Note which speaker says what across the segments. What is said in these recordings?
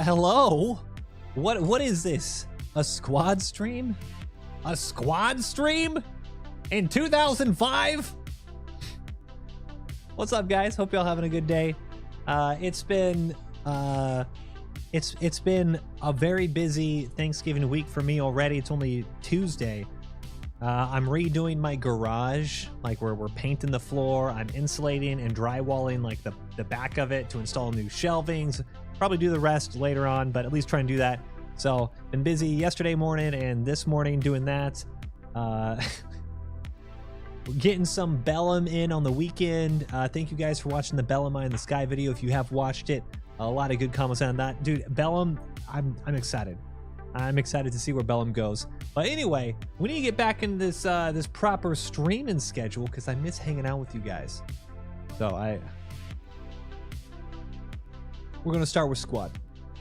Speaker 1: Hello? What is this? A squad stream? A squad stream? In 2005? What's up, guys? Hope y'all having a good day. It's been a very busy Thanksgiving week for me already. It's only Tuesday. I'm redoing my garage, like where we're painting the floor. I'm insulating and drywalling like the back of it to install new shelvings. Probably do the rest later on, but at least try and do that. So been busy yesterday morning and this morning doing that. Getting some Bellum in on the weekend. Thank you guys for watching the Bellum Eye in the Sky video. If you have watched it, a lot of good comments on that. Dude, Bellum, I'm excited. I'm excited to see where Bellum goes. But anyway, we need to get back in this this proper streaming schedule because I miss hanging out with you guys. So we're gonna start with Squad.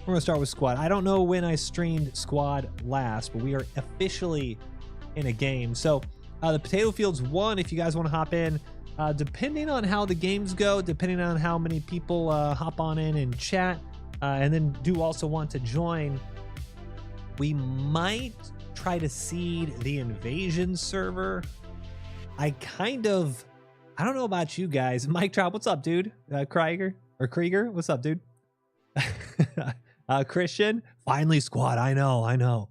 Speaker 1: We're gonna start with Squad. I don't know when I streamed Squad last, but we are officially in a game. So the Potato Fields 1, if you guys want to hop in, depending on how the games go, depending on how many people hop on in and chat, and then do also want to join, we might try to seed the Invasion server. I don't know about you guys. Mike Trout, what's up, dude? Krieger, what's up, dude? Christian, finally Squad. I know.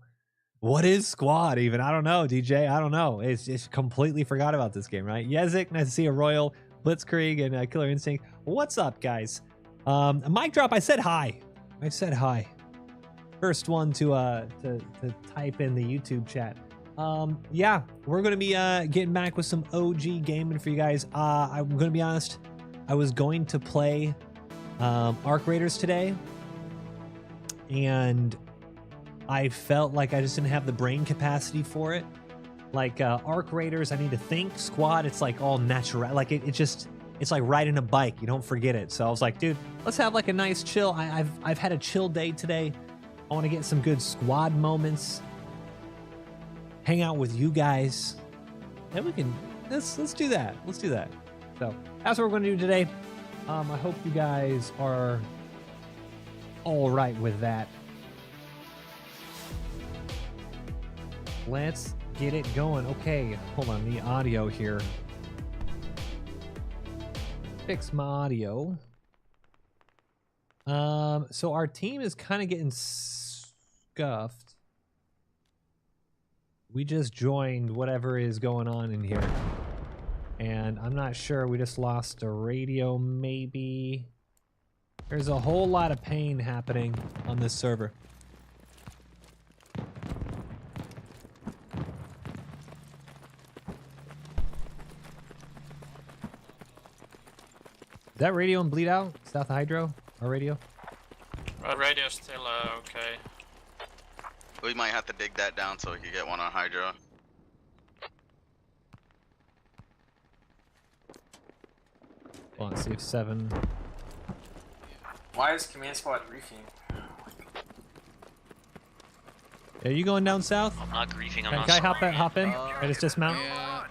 Speaker 1: What is Squad even? I don't know, DJ. I don't know. It's completely forgot about this game, right? Yezik, nice to see a Royal, Blitzkrieg, and Killer Instinct. What's up, guys? Mic drop. I said hi. First one to type in the YouTube chat. Yeah, we're gonna be getting back with some OG gaming for you guys. I'm gonna be honest. I was going to play Arc Raiders today, and I felt like I just didn't have the brain capacity for it. Like Arc Raiders, I need to think. Squad, it's like all natural. Like it's like riding a bike. You don't forget it. So I was like, dude, let's have like a nice chill. I've had a chill day today. I want to get some good Squad moments. Hang out with you guys. And we can let's do that. Let's do that. So that's what we're going to do today. I hope you guys are all right with that. Let's get it going. Okay, hold on, the audio here. Fix my audio. So our team is kind of getting scuffed. We just joined whatever is going on in here. And I'm not sure, we just lost a radio maybe. There's a whole lot of pain happening on this server. Is that radio and bleed out? South Hydro? Our radio?
Speaker 2: Radio's still okay.
Speaker 3: We might have to dig that down so we can get one on Hydro.
Speaker 1: Hold on, see if 7.
Speaker 2: Why is Command Squad griefing?
Speaker 1: Are you going down south?
Speaker 4: I'm not griefing, I'm
Speaker 1: Can
Speaker 4: not
Speaker 1: I
Speaker 4: sorry.
Speaker 1: hop in? I just dismount?
Speaker 4: Yeah.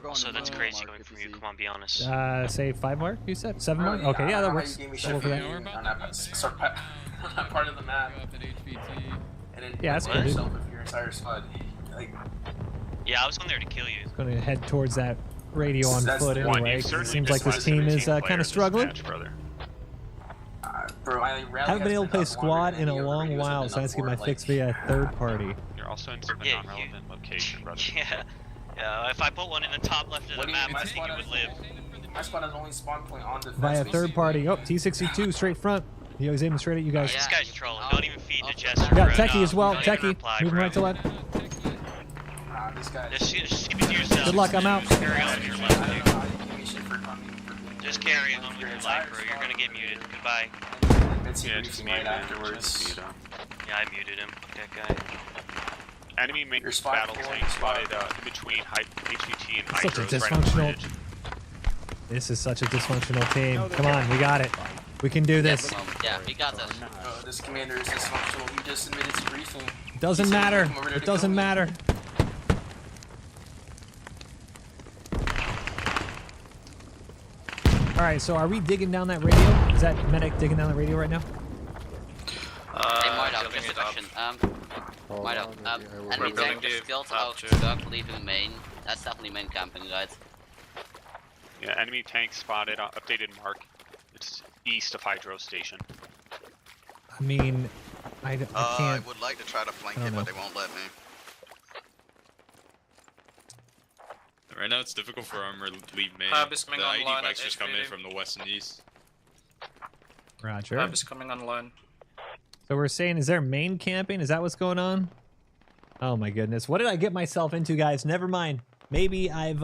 Speaker 4: Also, that's crazy going from you, come on, be honest.
Speaker 1: Say 5 more, you said? 7 more? Okay, yeah, that works.
Speaker 2: You gave me
Speaker 1: I'll go for that.
Speaker 2: on that part of the map. And then
Speaker 1: Yeah, that's cool, dude.
Speaker 2: yourself with your entire squad. Like,
Speaker 4: Yeah, I was going there to kill you.
Speaker 1: Going to head towards that radio on
Speaker 2: That's
Speaker 1: foot
Speaker 2: the
Speaker 1: anyway, 'cause it seems like this team is kind of struggling.
Speaker 2: bro,
Speaker 1: Haven't been able to play Squad in a long while, so I have to get my fix via third party.
Speaker 5: You're also in some
Speaker 4: Yeah,
Speaker 5: non-relevant location, brother.
Speaker 4: Yeah, if I put one in the top left of the map, I think it would live.
Speaker 2: My squad has only spawn point on defense.
Speaker 1: Via third party. Oh, T62, straight front. He was aiming straight at you guys.
Speaker 4: This guy's trolling, don't even feed to Jester.
Speaker 1: We got Techie as well. Techie, moving right to left.
Speaker 2: This guy.
Speaker 4: Just keep it to yourself.
Speaker 1: Good luck, I'm out.
Speaker 4: Just carry on with your life, dude. Just carry on with your life, bro. You're gonna get muted. Goodbye.
Speaker 2: Yeah, just mute afterwards.
Speaker 4: Yeah, I muted him. That guy.
Speaker 5: Enemy battle tank spotted in between HVT and
Speaker 1: Such a
Speaker 5: Hydros right on the
Speaker 1: dysfunctional.
Speaker 5: bridge.
Speaker 1: This is such a dysfunctional team. Come on, we got it. We can do this.
Speaker 6: Yeah, we got this.
Speaker 2: This commander is dysfunctional. He just admitted to briefing.
Speaker 1: Doesn't matter. It doesn't matter. All right, so are we digging down that radio? Is that medic digging down the radio right now?
Speaker 6: MoiDawg, enemy
Speaker 2: building
Speaker 6: tank is killed
Speaker 2: up
Speaker 6: out
Speaker 2: to.
Speaker 6: Duck leaving main. That's definitely main camping, right?
Speaker 5: Yeah, enemy tank spotted on updated mark. It's east of Hydro Station.
Speaker 1: I mean, I
Speaker 3: I
Speaker 1: can't.
Speaker 3: would like to try to flank
Speaker 1: I
Speaker 3: it,
Speaker 1: don't know.
Speaker 3: but they won't let me.
Speaker 7: Right now it's difficult for armor to leave main.
Speaker 2: Hub is coming
Speaker 7: The ID
Speaker 2: online
Speaker 7: bikes
Speaker 2: at
Speaker 7: just come in
Speaker 2: HVD.
Speaker 7: from the west and east.
Speaker 1: Roger.
Speaker 2: Hub is coming online.
Speaker 1: So we're saying, is there main camping? Is that what's going on? Oh my goodness. What did I get myself into, guys? Never mind. Maybe I've,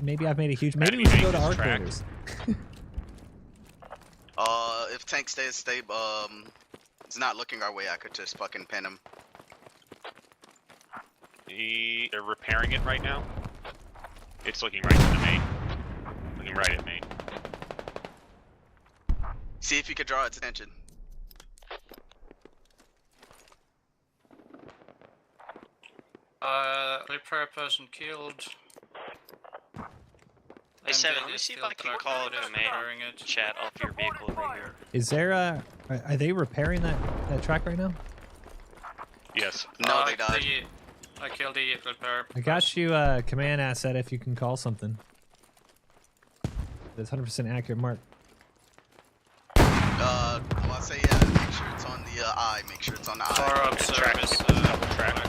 Speaker 1: maybe I've made a huge, maybe we should go to our quarters.
Speaker 3: If tank stays stable, it's not looking our way, I could just fucking pin him.
Speaker 5: They're repairing it right now. It's looking right to the main. Looking right at main.
Speaker 3: See if you could draw its attention.
Speaker 2: Repair person killed.
Speaker 4: Hey, Seven,
Speaker 2: MD
Speaker 4: let me
Speaker 2: is
Speaker 4: see if
Speaker 2: still
Speaker 4: I can call it a
Speaker 2: repairing
Speaker 4: main
Speaker 2: it.
Speaker 4: chat off your vehicle over here.
Speaker 1: Is there a, are they repairing that track right now?
Speaker 5: Yes.
Speaker 3: No, they died.
Speaker 2: I killed the repair.
Speaker 1: I got you command asset if you can call something. That's 100% accurate mark.
Speaker 3: Well, I say yeah, make sure it's on the eye, make sure it's on the
Speaker 2: Far
Speaker 3: eye.
Speaker 2: up
Speaker 5: Track,
Speaker 2: service.
Speaker 5: double track.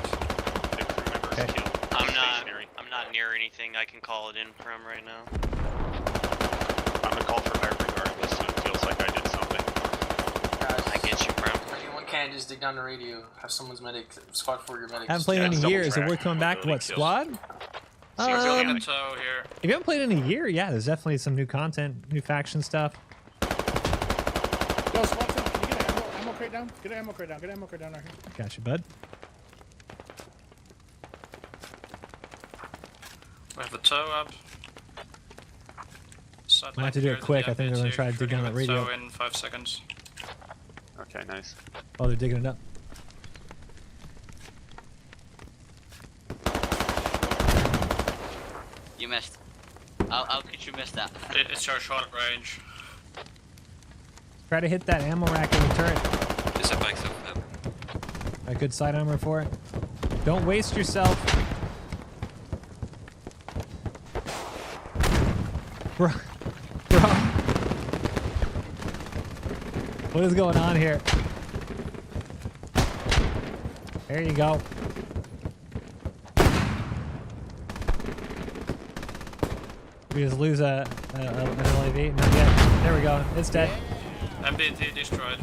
Speaker 5: The crew members
Speaker 1: Okay.
Speaker 5: killed.
Speaker 4: I'm not near anything I can call it in from right now.
Speaker 5: I'm gonna call for fire regardless, so it feels like I did something.
Speaker 4: I get you, Bram.
Speaker 2: Anyone can just dig down the radio. Have someone's medic squad for your medics.
Speaker 1: Haven't played in a year. Is it worth coming back? What, squad?
Speaker 2: Building a tow here.
Speaker 1: If you haven't played in a year, yeah, there's definitely some new content, new faction stuff.
Speaker 8: Yo, SWAT team, can you get an ammo crate down? Get an ammo crate down. Get an ammo crate down right here.
Speaker 1: Gotcha, bud.
Speaker 2: We have the tow up.
Speaker 1: I have to do it quick. I think they're gonna try to dig down that radio.
Speaker 2: Tow in 5 seconds.
Speaker 5: Okay, nice.
Speaker 1: Oh, they're digging it up.
Speaker 6: You missed. How could you miss that?
Speaker 2: It's our shot at range.
Speaker 1: Try to hit that ammo rack in the turret.
Speaker 7: There's a bike so far.
Speaker 1: A good side armor for it. Don't waste yourself. Bro. What is going on here? There you go. We just lose an LAV. Not yet. There we go. It's dead.
Speaker 2: MDT destroyed.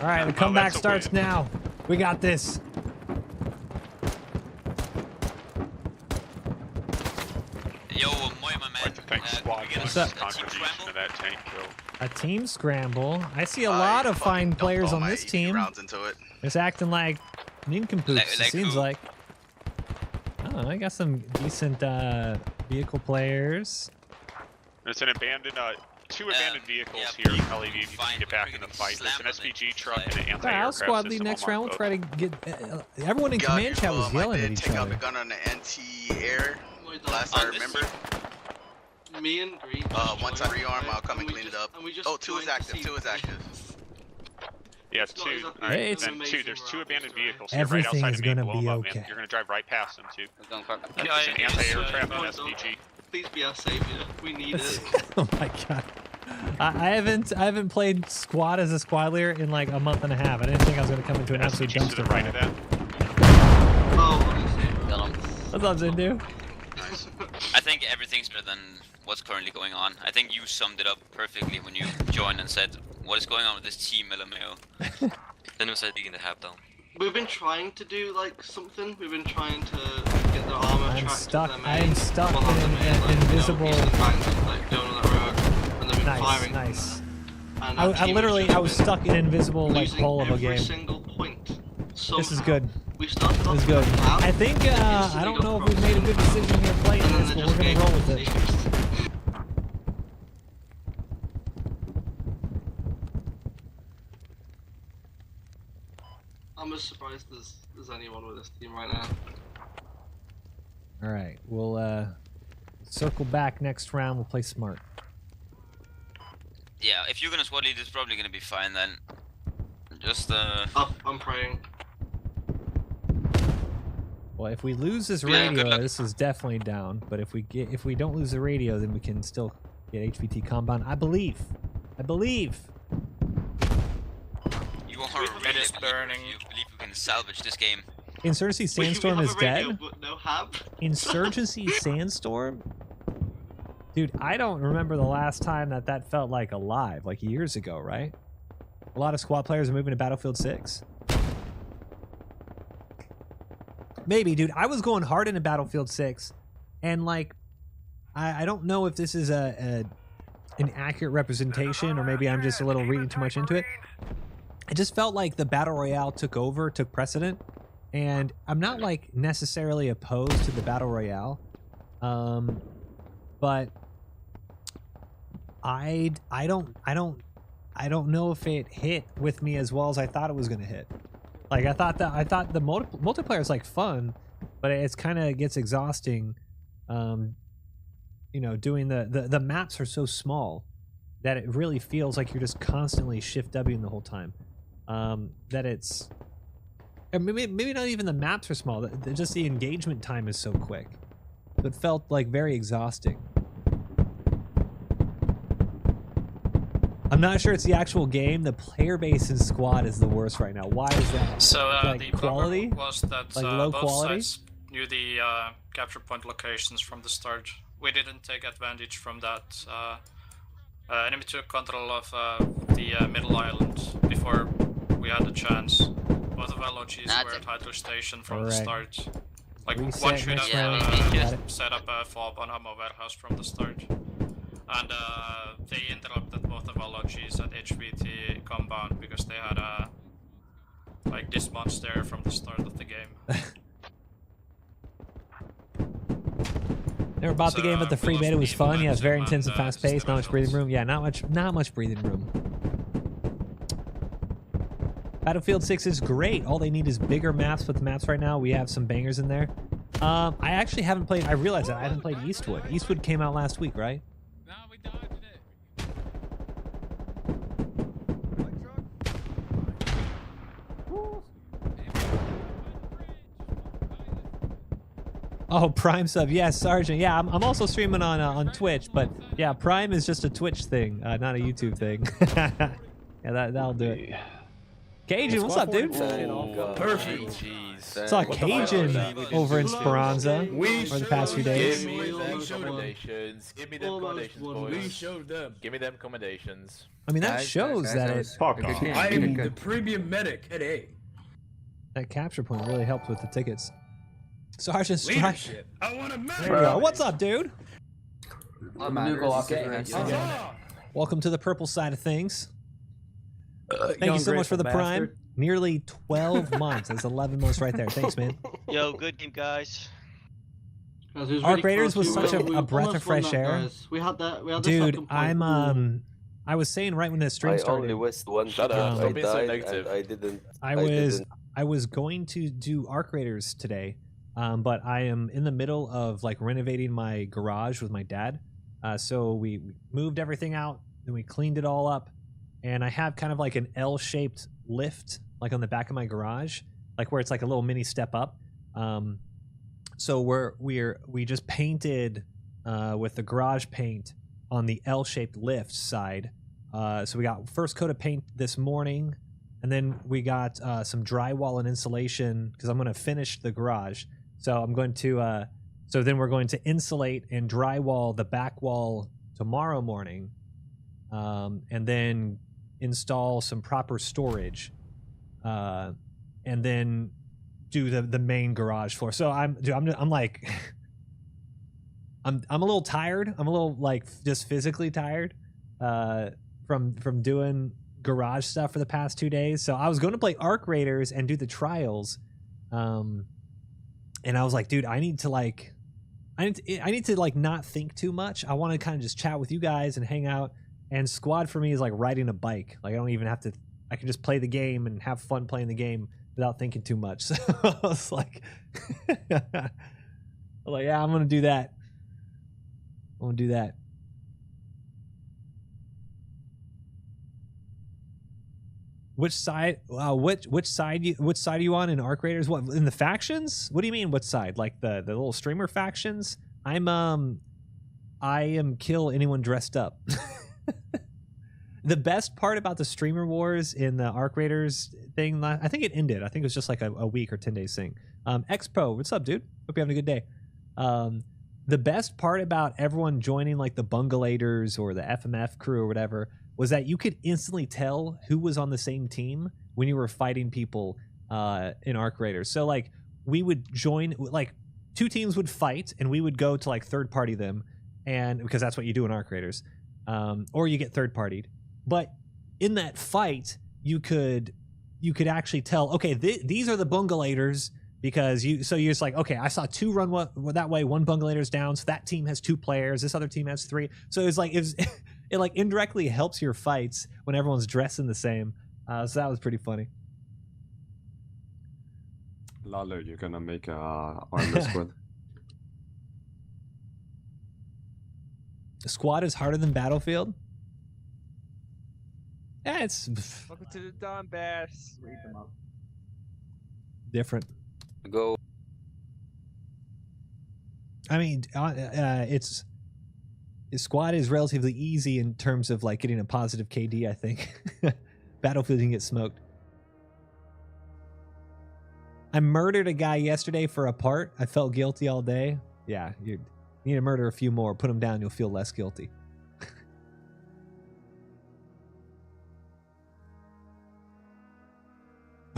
Speaker 1: All right, the comeback starts now. We got this.
Speaker 7: Yo, my man.
Speaker 5: I think squad
Speaker 7: we get
Speaker 5: was
Speaker 1: a
Speaker 5: contribution to that tank kill.
Speaker 1: A team scramble. I see a lot of fine players on this team.
Speaker 3: Rounds into it.
Speaker 1: It's acting like nincompoops,
Speaker 7: Like
Speaker 1: it seems
Speaker 7: who?
Speaker 1: like. I don't know, I got some decent vehicle players.
Speaker 5: There's an abandoned, two abandoned vehicles
Speaker 7: yeah,
Speaker 5: here. LAV, if you
Speaker 7: fine,
Speaker 5: can get back
Speaker 7: we
Speaker 5: in the
Speaker 7: can
Speaker 5: fight. There's an
Speaker 7: slam
Speaker 5: SPG
Speaker 7: it.
Speaker 5: truck and an
Speaker 1: Alright,
Speaker 5: anti-aircraft
Speaker 1: I'll squad
Speaker 5: system
Speaker 1: lead next
Speaker 5: on
Speaker 1: round. We'll
Speaker 5: both.
Speaker 1: try to get everyone in
Speaker 3: God,
Speaker 1: command chat was yelling
Speaker 3: I
Speaker 1: at
Speaker 3: did
Speaker 1: each
Speaker 3: take out
Speaker 1: other.
Speaker 3: the gun on the anti-air last I remember.
Speaker 9: Me and Green.
Speaker 3: Once I rearm, I'll come and clean it up. Oh, two is active. Two is active.
Speaker 5: Yeah, two.
Speaker 1: Hey,
Speaker 5: Alright, then two. There's two abandoned vehicles here right
Speaker 1: Everything
Speaker 5: outside
Speaker 1: is
Speaker 5: of me.
Speaker 1: gonna
Speaker 5: Blow
Speaker 1: be
Speaker 5: them up,
Speaker 1: okay.
Speaker 5: man. You're gonna drive right past them too.
Speaker 6: We're going for it.
Speaker 5: There's an anti-aircraft and SPG.
Speaker 9: Please be our savior. We need it.
Speaker 1: Oh my god. I haven't played squad as a squad leader in like a month and a half. I didn't think I was gonna come into an absolute
Speaker 5: SPG's to the
Speaker 1: dumpster
Speaker 5: right of
Speaker 1: fire.
Speaker 5: that.
Speaker 9: Oh, honestly.
Speaker 6: Got him.
Speaker 1: What's up, Zindu?
Speaker 3: Nice.
Speaker 7: I think everything's better than what's currently going on. I think you summed it up perfectly when you joined and said, what is going on with this team, LMAO? Then it was digging the half down.
Speaker 9: We've been trying to do like something. We've been trying to get the armor
Speaker 1: I'm
Speaker 9: tracked
Speaker 1: stuck-
Speaker 9: to their
Speaker 1: I
Speaker 9: main.
Speaker 1: am stuck
Speaker 9: Well, not
Speaker 1: in
Speaker 9: the main,
Speaker 1: an
Speaker 9: like,
Speaker 1: invisible-
Speaker 9: You know, eastern bank, like going on that road, and they've been
Speaker 1: Nice,
Speaker 9: firing.
Speaker 1: nice.
Speaker 9: And
Speaker 1: I
Speaker 9: our team has
Speaker 1: literally,
Speaker 9: just
Speaker 1: I was
Speaker 9: been
Speaker 1: stuck in invisible like
Speaker 9: losing
Speaker 1: pole of a
Speaker 9: every
Speaker 1: game.
Speaker 9: single point.
Speaker 1: This is
Speaker 9: Somehow.
Speaker 1: good.
Speaker 9: We started
Speaker 1: This
Speaker 9: off
Speaker 1: is
Speaker 9: with
Speaker 1: good.
Speaker 9: a cloud,
Speaker 1: I think, I don't know if we've made a good decision here playing
Speaker 9: and then
Speaker 1: this,
Speaker 9: they
Speaker 1: but
Speaker 9: just
Speaker 1: we're gonna
Speaker 9: gave
Speaker 1: roll with it.
Speaker 9: us. I'm as surprised as anyone with this team right now.
Speaker 1: All right, we'll circle back next round. We'll play smart.
Speaker 7: Yeah, if you're gonna squad lead, it's probably gonna be fine then. Just
Speaker 9: I'm praying.
Speaker 1: Well, if we lose this
Speaker 7: Yeah, good
Speaker 1: radio,
Speaker 7: luck.
Speaker 1: this is definitely down. But if we don't lose the radio, then we can still get HVT compound. I believe.
Speaker 7: You are really burning. You believe we can salvage this game.
Speaker 1: Insurgency Sandstorm
Speaker 9: we
Speaker 1: is
Speaker 9: have a radio,
Speaker 1: dead.
Speaker 9: but no hab.
Speaker 1: Insurgency Sandstorm? Dude, I don't remember the last time that felt like alive, like years ago, right? A lot of squad players are moving to Battlefield 6. Maybe, dude. I was going hard into Battlefield 6, and like, I don't know if this is an accurate representation, or maybe I'm just a little reading too much into it. It just felt like the Battle Royale took precedent, and I'm not like necessarily opposed to the Battle Royale, but I don't know if it hit with me as well as I thought it was gonna hit. Like I thought the multiplayer is like fun, but it's kind of gets exhausting. You know, doing the maps are so small that it really feels like you're just constantly shift Wing the whole time. That it's maybe not even the maps are small. Just the engagement time is so quick. It felt like very exhausting. I'm not sure it's the actual game. The player base in Squad is the worst right now. Why is that?
Speaker 10: So
Speaker 1: like
Speaker 10: the
Speaker 1: quality
Speaker 10: problem was that
Speaker 1: like low
Speaker 10: both
Speaker 1: quality.
Speaker 10: sides knew the capture point locations from the start. We didn't take advantage from that. Enemy took control of the middle island before we had the chance. Both of our lodges were at Hydro Station from the start. Like
Speaker 1: Reset
Speaker 10: one should
Speaker 1: next
Speaker 10: have
Speaker 1: round.
Speaker 10: set up a fob on ammo warehouse from the start. And they interrupted both of our lodges at HVT compound because they had like this monster from the start of the game.
Speaker 1: Never bought the game, but the free beta was fun. Yeah, it's very intense and fast paced. Not much breathing room. Yeah, not much breathing room. Battlefield 6 is great. All they need is bigger maps. With the maps right now, we have some bangers in there. I actually haven't played. I realized that I haven't played Eastwood. Eastwood came out last week, right?
Speaker 11: No, we dodged it.
Speaker 1: Oh, Prime sub. Yeah, Sergeant. Yeah, I'm also streaming on Twitch, but yeah, Prime is just a Twitch thing, not a YouTube thing. Yeah, that'll do it. Cajun, what's up, dude?
Speaker 11: Perfect.
Speaker 1: Saw Cajun over in Speranza for the past few days.
Speaker 11: Give me them accommodations. Give me them accommodations, boys. We showed them. Give me them accommodations.
Speaker 1: I mean, that shows that it.
Speaker 11: I am the premium medic at A.
Speaker 1: That capture point really helped with the tickets. Sergeant Strike.
Speaker 11: Leadership. I want to
Speaker 1: There you go. What's up, dude?
Speaker 11: Okay.
Speaker 1: Welcome to the purple side of things. Thank you so much for the Prime. Nearly 12 months. That's 11 months right there. Thanks, man.
Speaker 12: Yo, good game, guys.
Speaker 1: Arc Raiders was such a breath of fresh air.
Speaker 9: We had that.
Speaker 1: Dude, I was saying right when the stream started.
Speaker 13: I only was one.
Speaker 11: Shut up. Don't be so
Speaker 13: died,
Speaker 11: negative.
Speaker 13: I didn't.
Speaker 1: I was going to do Arc Raiders today, but I am in the middle of like renovating my garage with my dad. So we moved everything out, and we cleaned it all up, and I have kind of like an L-shaped lift, like on the back of my garage, like where it's like a little mini step up. So we just painted with the garage paint on the L-shaped lift side. So we got first coat of paint this morning, and then we got some drywall and insulation because I'm going to finish the garage. So I'm going to so then we're going to insulate and drywall the back wall tomorrow morning, and then install some proper storage, and then do the main garage floor. So I'm like I'm a little tired. I'm a little like just physically tired from doing garage stuff for the past 2 days. So I was going to play Arc Raiders and do the trials, and I was like, dude, I need to not think too much. I want to kind of just chat with you guys and hang out. And Squad for me is like riding a bike. Like I don't even have to. I can just play the game and have fun playing the game without thinking too much. So I was like, yeah, I'm gonna do that. I'm gonna do that. Which side? Which side are you on in Arc Raiders? What, in the factions? What do you mean? What side? Like the little streamer factions? I am kill anyone dressed up. The best part about the streamer wars in the Arc Raiders thing, I think it ended. I think it was just like a week or 10 days thing. X Pro, what's up, dude? Hope you're having a good day. The best part about everyone joining like the Bungalators or the FMF crew or whatever was that you could instantly tell who was on the same team when you were fighting people in Arc Raiders. So like we would join, like 2 teams would fight and we would go to like third party them, and because that's what you do in Arc Raiders, or you get third partied. But in that fight, you could actually tell, okay, these are the Bungalators, because you're just like, okay, I saw 2 run that way, 1 Bungalator's down, so that team has 2 players, this other team has 3. So it like indirectly helps your fights when everyone's dressing the same. So that was pretty funny.
Speaker 13: Lalo, you're gonna make a armor squad.
Speaker 1: The squad is harder than Battlefield. Yeah, it's
Speaker 14: Welcome to the Donbass. Read them up.
Speaker 1: different.
Speaker 14: Go.
Speaker 1: I mean, squad is relatively easy in terms of like getting a positive KD, I think. Battlefield can get smoked. I murdered a guy yesterday for a part. I felt guilty all day. Yeah, you need to murder a few more. Put them down, you'll feel less guilty.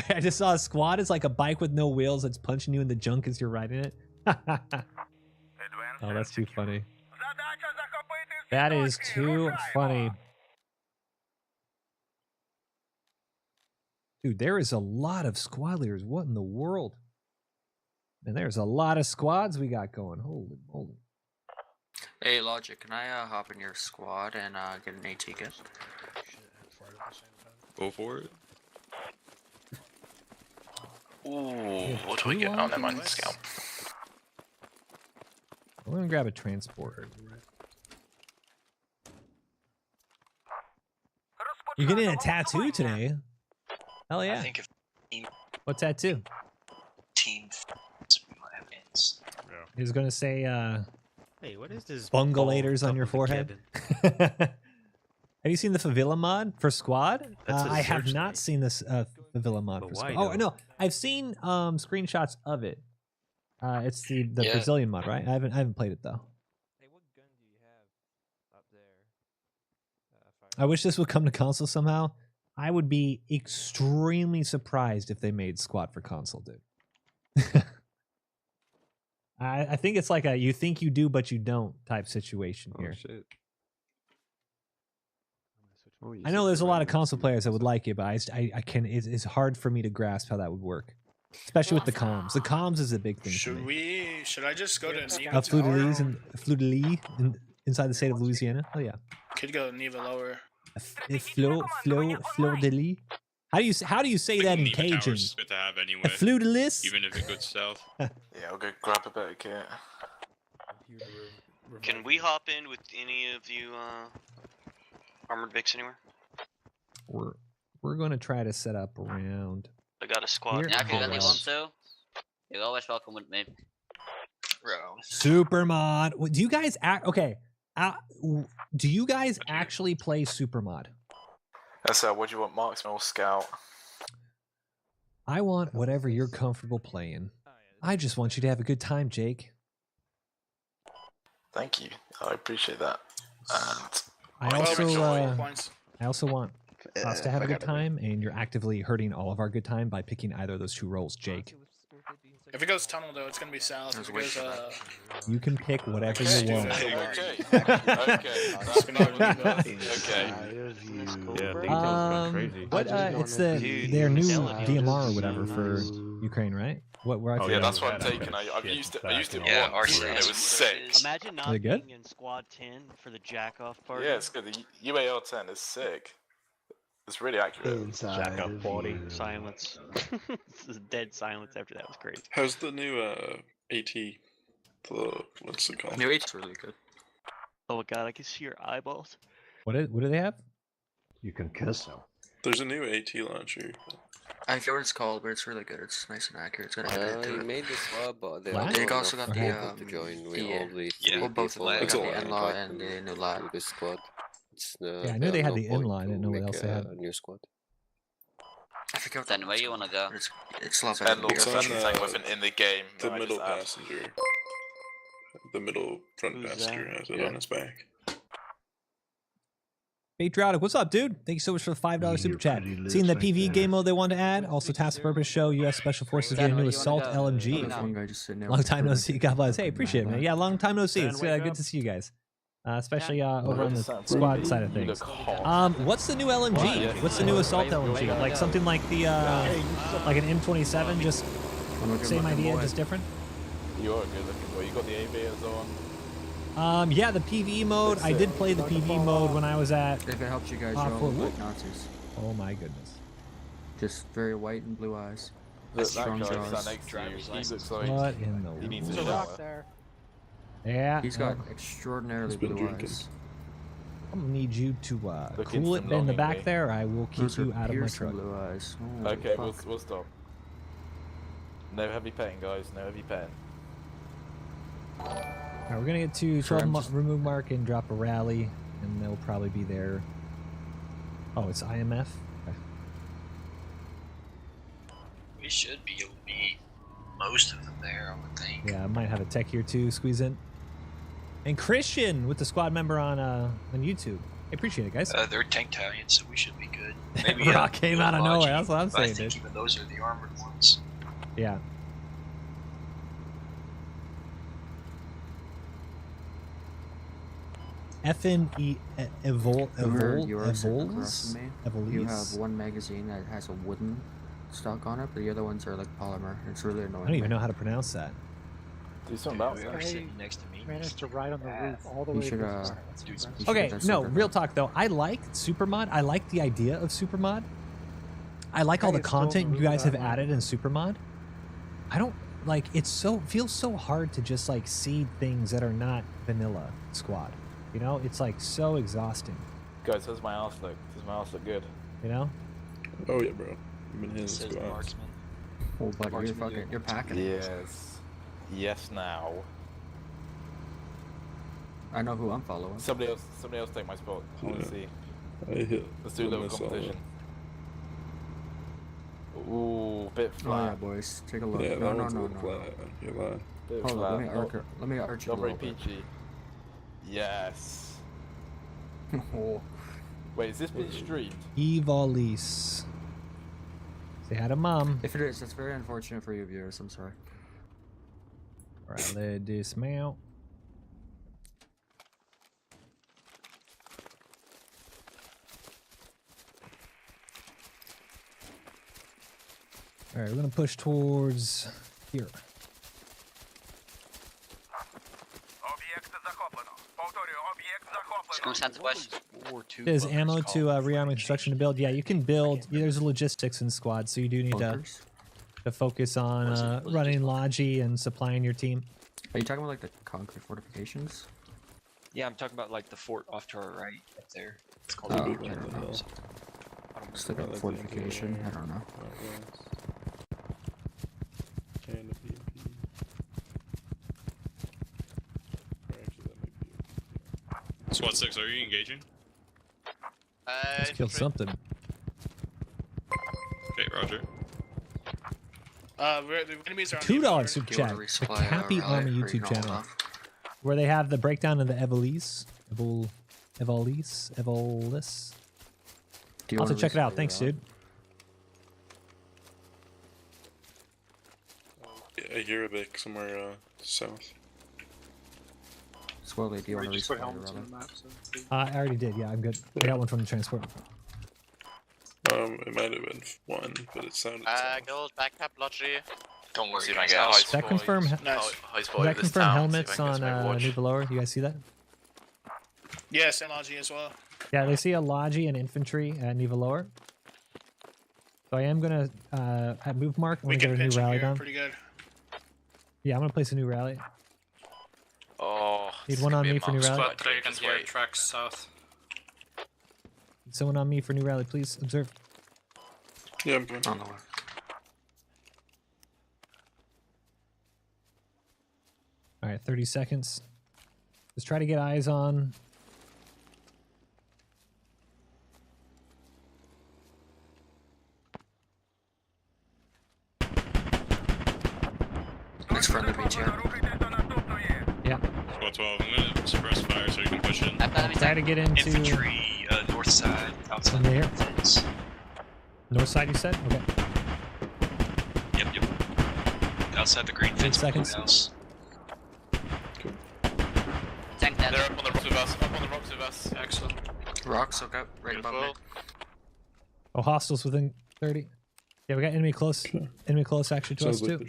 Speaker 1: I just saw a squad is like a bike with no wheels that's punching you in the junk as you're riding it. Oh, that's too funny. That is too funny. Dude, there is a lot of squad leaders. What in the world? And there's a lot of squads we got going. Holy moly.
Speaker 10: Hey, Logic, can I hop in your squad and get an AT kit?
Speaker 15: Go for it.
Speaker 4: Ooh, what do we get? Oh, never mind, scout.
Speaker 1: I'm gonna grab a transporter. You're getting a tattoo today? Hell yeah.
Speaker 4: I think if
Speaker 1: what tattoo?
Speaker 4: team
Speaker 1: He was gonna say
Speaker 16: hey, what is this
Speaker 1: Bungalators on your forehead? Have you seen the Favilla mod for Squad? I have not seen this Favilla mod for Squad. Oh no, I've seen screenshots of it. It's the Brazilian mod, right? I haven't played it though.
Speaker 14: Hey, what gun do you have up there?
Speaker 1: I wish this would come to console somehow. I would be extremely surprised if they made Squad for console, dude. I think it's like a you think you do but you don't type situation here.
Speaker 13: Shit.
Speaker 1: I know there's a lot of console players that would like it, but I can. It's hard for me to grasp how that would work, especially with the comms. The comms is a big thing.
Speaker 8: Should I just go to Neva?
Speaker 1: Fleur-de-Lis inside the state of Louisiana. Oh yeah.
Speaker 8: Could go Neva lower.
Speaker 1: Fleur-de-Lis. How do you say that in Cajun?
Speaker 15: Good to have anyway.
Speaker 1: Fleur-de-Lis.
Speaker 15: Even if it goes south.
Speaker 4: Yeah, I'll go grab a better kit.
Speaker 12: Can we hop in with any of you armored Vics anywhere?
Speaker 1: We're gonna try to set up around.
Speaker 12: I got a squad.
Speaker 6: Yeah, if you really want to, you're always welcome with me.
Speaker 1: Supermod. Do you guys okay? Do you guys actually play Supermod?
Speaker 4: That's what do you want, marksman or scout?
Speaker 1: I want whatever you're comfortable playing. I just want you to have a good time, Jake.
Speaker 4: Thank you. I appreciate that. And
Speaker 1: I also want us to have a good time, and you're actively hurting all of our good time by picking either of those 2 roles, Jake.
Speaker 8: If it goes tunnel though, it's gonna be south. If it goes,
Speaker 1: you can pick whatever you want. It's their new DMR or whatever for Ukraine, right?
Speaker 4: Yeah, that's what I'm taking. I used it once. And it was sick.
Speaker 12: Imagine not being in Squad 10 for the jack-off party.
Speaker 4: Yeah, it's good. The UAL 10 is sick. It's really accurate.
Speaker 12: Jack-off party. Silence. This is dead silence after that was crazy.
Speaker 15: How's the new AT? What's it called?
Speaker 10: New AT's really good.
Speaker 12: Oh my god, I can see your eyeballs.
Speaker 1: What do they have?
Speaker 17: You can kiss them.
Speaker 15: There's a new AT launcher.
Speaker 9: I forget what it's called, but it's really good. It's nice and accurate. It's got a head to
Speaker 14: We
Speaker 9: it.
Speaker 14: made the squad, but
Speaker 9: They've also got the
Speaker 14: to join. We only
Speaker 9: well, both of them. They
Speaker 15: It's
Speaker 9: got
Speaker 15: all
Speaker 9: the
Speaker 15: right.
Speaker 9: N-Law and the new lab.
Speaker 14: The squad. It's
Speaker 1: Yeah, I knew they had the inline. I didn't know what else they had.
Speaker 14: A new squad.
Speaker 9: I forget
Speaker 6: Then where you wanna go?
Speaker 9: It's not
Speaker 15: And
Speaker 9: bad.
Speaker 15: it's on
Speaker 11: in the game.
Speaker 15: the middle passenger. The middle front passenger has it on his back.
Speaker 1: Patriotic, what's up, dude? Thank you so much for the $5 super chat. Seeing the PvE game mode they wanted to add. Also, Task Purpose show. U.S. Special Forces getting a new Assault LMG. Long time no see. God bless. Hey, appreciate it, man. Yeah, long time no see. It's good to see you guys. Especially over on the squad side of things. What's the new LMG? What's the new Assault LMG? Like something like the like an M27, just same idea, just different.
Speaker 11: You are good looking boy. You got the ABs on.
Speaker 1: Yeah, the PvE mode. I did play the PvE mode when I was at.
Speaker 17: If it helps you guys,
Speaker 1: Top
Speaker 17: you're all like Nazis.
Speaker 1: Oh my goodness.
Speaker 17: Just very white and blue eyes.
Speaker 11: That
Speaker 17: Strong
Speaker 11: guy
Speaker 17: jaws.
Speaker 11: sat next to you. He looks like
Speaker 1: What in the
Speaker 11: he needs
Speaker 1: world?
Speaker 11: a shower.
Speaker 8: there.
Speaker 1: Yeah.
Speaker 17: He's got extraordinarily blue eyes.
Speaker 1: I'm gonna need you to
Speaker 11: Look
Speaker 1: cool it
Speaker 11: instant
Speaker 1: in the
Speaker 11: longing,
Speaker 1: back
Speaker 11: eh?
Speaker 1: there. I will keep
Speaker 17: Those are
Speaker 1: you out of my
Speaker 17: piercing
Speaker 1: truck.
Speaker 17: blue eyes. Holy
Speaker 11: Okay,
Speaker 17: fuck.
Speaker 11: we'll stop. No heavy petting, guys. No heavy petting.
Speaker 1: Alright, we're gonna get to 12 remove mark and drop a rally, and they'll probably be there. Oh, it's IMF. Okay.
Speaker 4: We should be able to beat most of them there, I would think.
Speaker 1: Yeah, I might have a tech here too. Squeeze in. And Christian with the squad member on YouTube. I appreciate it, guys.
Speaker 4: They're tank talents, so we should be good. Maybe
Speaker 1: Rock came out of nowhere. That's what I'm saying,
Speaker 4: I think
Speaker 1: dude.
Speaker 4: even those are the armored ones.
Speaker 1: Yeah. FNE Evol
Speaker 17: You are sitting across
Speaker 1: Evols?
Speaker 17: from me.
Speaker 1: Evolis?
Speaker 17: You have one magazine that has a wooden stock on it, but the other ones are like polymer. It's really annoying.
Speaker 1: I don't even know how to pronounce that.
Speaker 11: Do something about
Speaker 4: We
Speaker 11: that.
Speaker 4: are sitting next to me.
Speaker 8: Managed to ride on the roof all the
Speaker 17: You
Speaker 8: way
Speaker 17: should,
Speaker 8: to
Speaker 17: you
Speaker 8: the
Speaker 17: should
Speaker 1: Okay,
Speaker 17: get that
Speaker 1: no,
Speaker 17: sucker
Speaker 1: real
Speaker 17: back.
Speaker 1: talk though. I like Supermod. I like the idea of Supermod. I like all the content you guys have added in Supermod. I don't like it. Feels so hard to just like see things that are not vanilla squad. You know, it's like so exhausting.
Speaker 11: Guys, how's my ass look? Does my ass look good?
Speaker 1: You know?
Speaker 15: Oh yeah, bro. I've been hitting squats.
Speaker 17: Oh, buddy, you're packing it.
Speaker 11: Yes. Yes, now.
Speaker 17: I know who I'm following.
Speaker 11: Somebody else take my spot. I want to see.
Speaker 15: I hit.
Speaker 11: Let's do a little competition. Ooh, bit
Speaker 17: Oh
Speaker 11: flat.
Speaker 17: yeah, boys, take a look.
Speaker 15: Yeah,
Speaker 17: no,
Speaker 15: that
Speaker 17: no,
Speaker 15: one's a
Speaker 17: no,
Speaker 15: little
Speaker 17: no.
Speaker 15: flat. You're lying.
Speaker 11: Bit
Speaker 17: Hold
Speaker 11: flat.
Speaker 17: on, let me arch you a
Speaker 11: Not very
Speaker 17: little bit.
Speaker 11: peachy. Yes.
Speaker 17: Oh.
Speaker 11: Wait, is this being streamed?
Speaker 1: Evolis. Say hi to mom.
Speaker 17: If it is, that's very unfortunate for you viewers. I'm sorry.
Speaker 1: Alright, let dismount. Alright, we're gonna push towards here. There's ammo to rearming construction to build. Yeah, you can build. There's logistics in squad, so you do need to focus on running logi and supplying your team.
Speaker 17: Are you talking about like the concrete fortifications?
Speaker 12: Yeah, I'm talking about like the fort off to our right, up there. It's called
Speaker 17: I don't know. It's like a fortification. I don't know.
Speaker 5: SWAT 6, are you engaging?
Speaker 1: Let's kill something.
Speaker 5: Okay, roger.
Speaker 8: The enemies are on
Speaker 1: $2 super chat. The Cappy Army YouTube channel, where they have the breakdown of the Evolis. Evolis. Also check it out. Thanks, dude.
Speaker 15: Yeah, Arabic somewhere south.
Speaker 17: Swirly, do you want to
Speaker 8: just put
Speaker 17: respawn
Speaker 8: helmets
Speaker 17: your
Speaker 8: on
Speaker 17: rally?
Speaker 8: the map, so
Speaker 1: I already did. Yeah, I'm good. I got one from the transport.
Speaker 15: It might have been one, but it sounded south.
Speaker 4: Gold backup lottery.
Speaker 7: Don't worry,
Speaker 11: See if I
Speaker 7: guys.
Speaker 11: get
Speaker 7: I'll
Speaker 11: high
Speaker 1: Does that confirm?
Speaker 8: nice.
Speaker 1: Does that confirm helmets on New Valor? You guys see that?
Speaker 8: Yes, and Logi as well.
Speaker 1: Yeah, they see a Logi and infantry at New Valor. So I am gonna at move mark. I'm
Speaker 8: We
Speaker 1: gonna
Speaker 8: can
Speaker 1: get a new
Speaker 8: pitch
Speaker 1: rally
Speaker 8: here
Speaker 1: down.
Speaker 8: pretty good.
Speaker 1: Yeah, I'm gonna place a new rally.
Speaker 7: Oh.
Speaker 1: Need one on me for new rally.
Speaker 10: Squad 3 can hear tracks south.
Speaker 1: Someone on me for new rally, please. Observe.
Speaker 15: Yeah, I'm coming.
Speaker 17: On the way.
Speaker 1: All right, 30 seconds. Let's try to get eyes on.
Speaker 17: Next friendly beach here.
Speaker 1: Yeah.
Speaker 15: Squad 12, I'm gonna suppress fire so you can push in.
Speaker 1: Try to get into
Speaker 4: Infantry, north side, outside
Speaker 1: from there.
Speaker 4: fence.
Speaker 1: North side, you said? Okay.
Speaker 4: Yep. Outside the green fence.
Speaker 1: Seconds.
Speaker 4: House.
Speaker 6: Tank dead.
Speaker 10: They're up on the rocks with us. Up on the rocks with us. Excellent.
Speaker 17: Rocks, okay. Right above me.
Speaker 1: Oh, hostiles within 30. Yeah, we got enemy close. Enemy close actually to us too.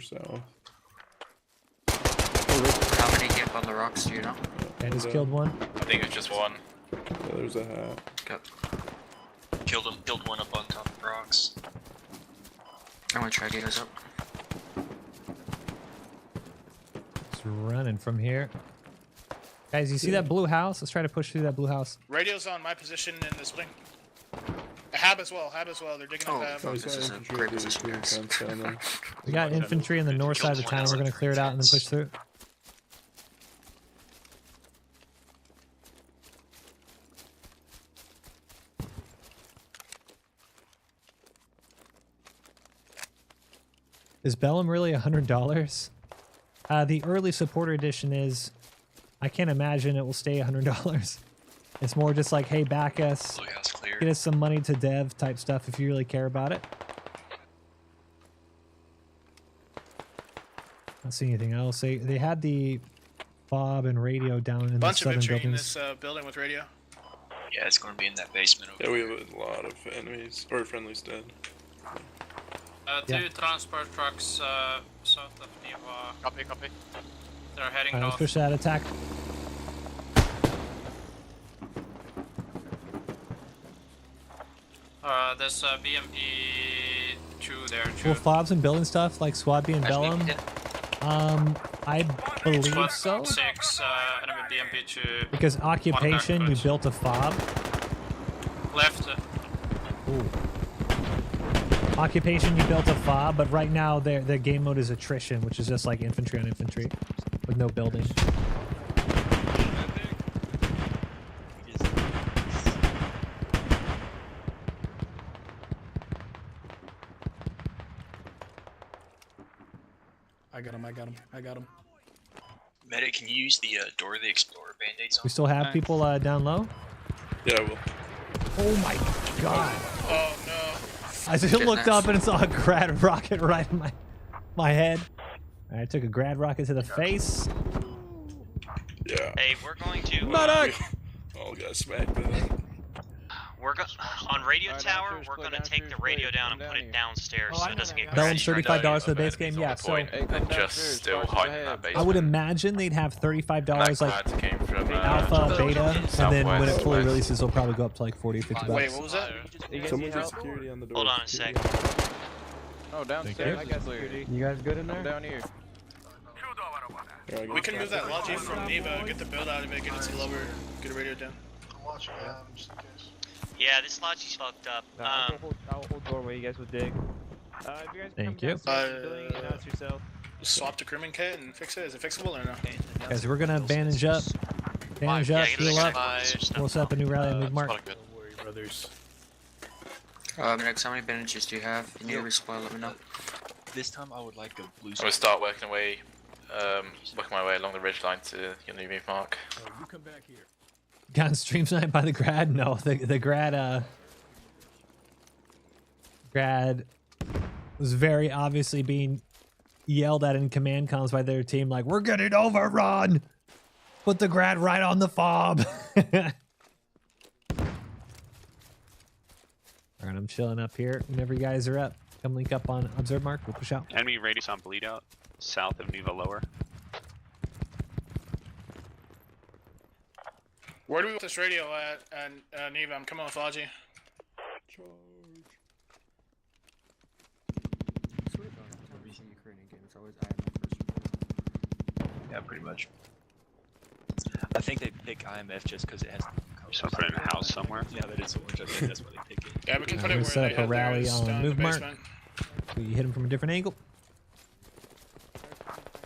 Speaker 17: How many get on the rocks, do you know?
Speaker 1: I just killed one.
Speaker 11: I think it was just one.
Speaker 15: Yeah, there's a hat.
Speaker 17: Okay.
Speaker 4: Killed one up on top of rocks.
Speaker 17: I'm gonna try to get us up.
Speaker 1: Just running from here. Guys, you see that blue house? Let's try to push through that blue house.
Speaker 8: Radio's on my position in this building. Hab as well. They're digging up Hab.
Speaker 17: This is a great position, guys.
Speaker 1: We got infantry in the north side of the town. We're gonna clear it out and then push through. Is Bellum really $100? The early supporter edition is. I can't imagine it will stay $100. It's more just like, hey, back us, get us some money to dev type stuff if you really care about it. Not see anything else. They had the fob and radio down in the southern buildings.
Speaker 8: Bunch of infantry in this building with radio.
Speaker 4: Yeah, it's going to be in that basement over
Speaker 15: Yeah, we have a lot of enemies or friendlies dead.
Speaker 10: Two transport trucks south of Neva. Copy. They're heading
Speaker 1: Alright, let's
Speaker 10: north.
Speaker 1: push that attack.
Speaker 10: There's BMP2 there too.
Speaker 1: Will fobs and building stuff like Squad be in Bellum? I believe so.
Speaker 10: 6 enemy BMP2.
Speaker 1: Because occupation, you built a fob.
Speaker 10: Left.
Speaker 1: Ooh. Occupation, you built a fob, but right now their game mode is attrition, which is just like infantry on infantry with no building.
Speaker 8: I got him.
Speaker 4: Medic, can you use the Door of the Explorer band-aids on?
Speaker 1: We still have people down low?
Speaker 15: Yeah, I will.
Speaker 1: Oh my god.
Speaker 8: Oh no.
Speaker 1: I just looked up and saw a grad rocket right in my head. I took a grad rocket to the face.
Speaker 15: Yeah.
Speaker 7: Hey, we're going to.
Speaker 1: Medic!
Speaker 15: All got smacked in it.
Speaker 7: On radio tower, we're gonna take the radio down and put it downstairs so it doesn't get
Speaker 1: Bellum's
Speaker 7: crashed.
Speaker 1: $35 for the base game, yeah. So
Speaker 11: And just still hiding that basement.
Speaker 1: I would imagine they'd have $35 like
Speaker 11: Came from,
Speaker 1: alpha, beta, and then when it fully
Speaker 11: southwest.
Speaker 1: releases, it'll probably go up to like 40 or 50 bucks.
Speaker 8: Wait, what was that?
Speaker 15: Someone get security on the door.
Speaker 7: Hold on a sec.
Speaker 14: Oh, downstairs. I got security. You guys good in there? Down here.
Speaker 8: We can move that logic from Neva, get the build out of it, get it to lower, get a radio down.
Speaker 7: Yeah, this lodge's fucked up.
Speaker 14: I'll hold doorway. You guys will dig. If you guys
Speaker 1: Thank
Speaker 14: come
Speaker 1: you.
Speaker 14: downstairs to the building, announce yourself.
Speaker 8: Swap to Crimin kit and fix it. Is it fixable or no?
Speaker 1: Guys, we're gonna bandage up. Bandage up, heal up. We'll set up a new rally and move mark.
Speaker 15: Don't worry, brothers.
Speaker 17: Next, how many bandages do you have? If you need a resupply, let me know.
Speaker 4: This time I would like a blue.
Speaker 11: I'm gonna start working my way along the ridge line to your new move mark.
Speaker 15: Oh, you come back here.
Speaker 1: Got on stream tonight by the grad? No, the grad was very obviously being yelled at in command comms by their team, like, we're getting overrun! Put the grad right on the fob! Alright, I'm chilling up here. Whenever you guys are up, come link up on observe mark. We'll push out.
Speaker 5: Enemy radius on bleed out, south of Neva lower.
Speaker 8: Where do we put this radio at, Neva? I'm coming with Logi.
Speaker 4: Yeah, pretty much. I think they pick IMF just because it has
Speaker 5: So put it in a house somewhere.
Speaker 18: Yeah, that is orange. I think that's why they pick it.
Speaker 8: Yeah, we can put it
Speaker 1: We'll
Speaker 8: where
Speaker 1: set
Speaker 8: they
Speaker 1: up a
Speaker 8: have
Speaker 1: rally
Speaker 8: theirs,
Speaker 1: on
Speaker 8: down in the
Speaker 1: move mark.
Speaker 8: basement.
Speaker 1: So you hit him from a different angle.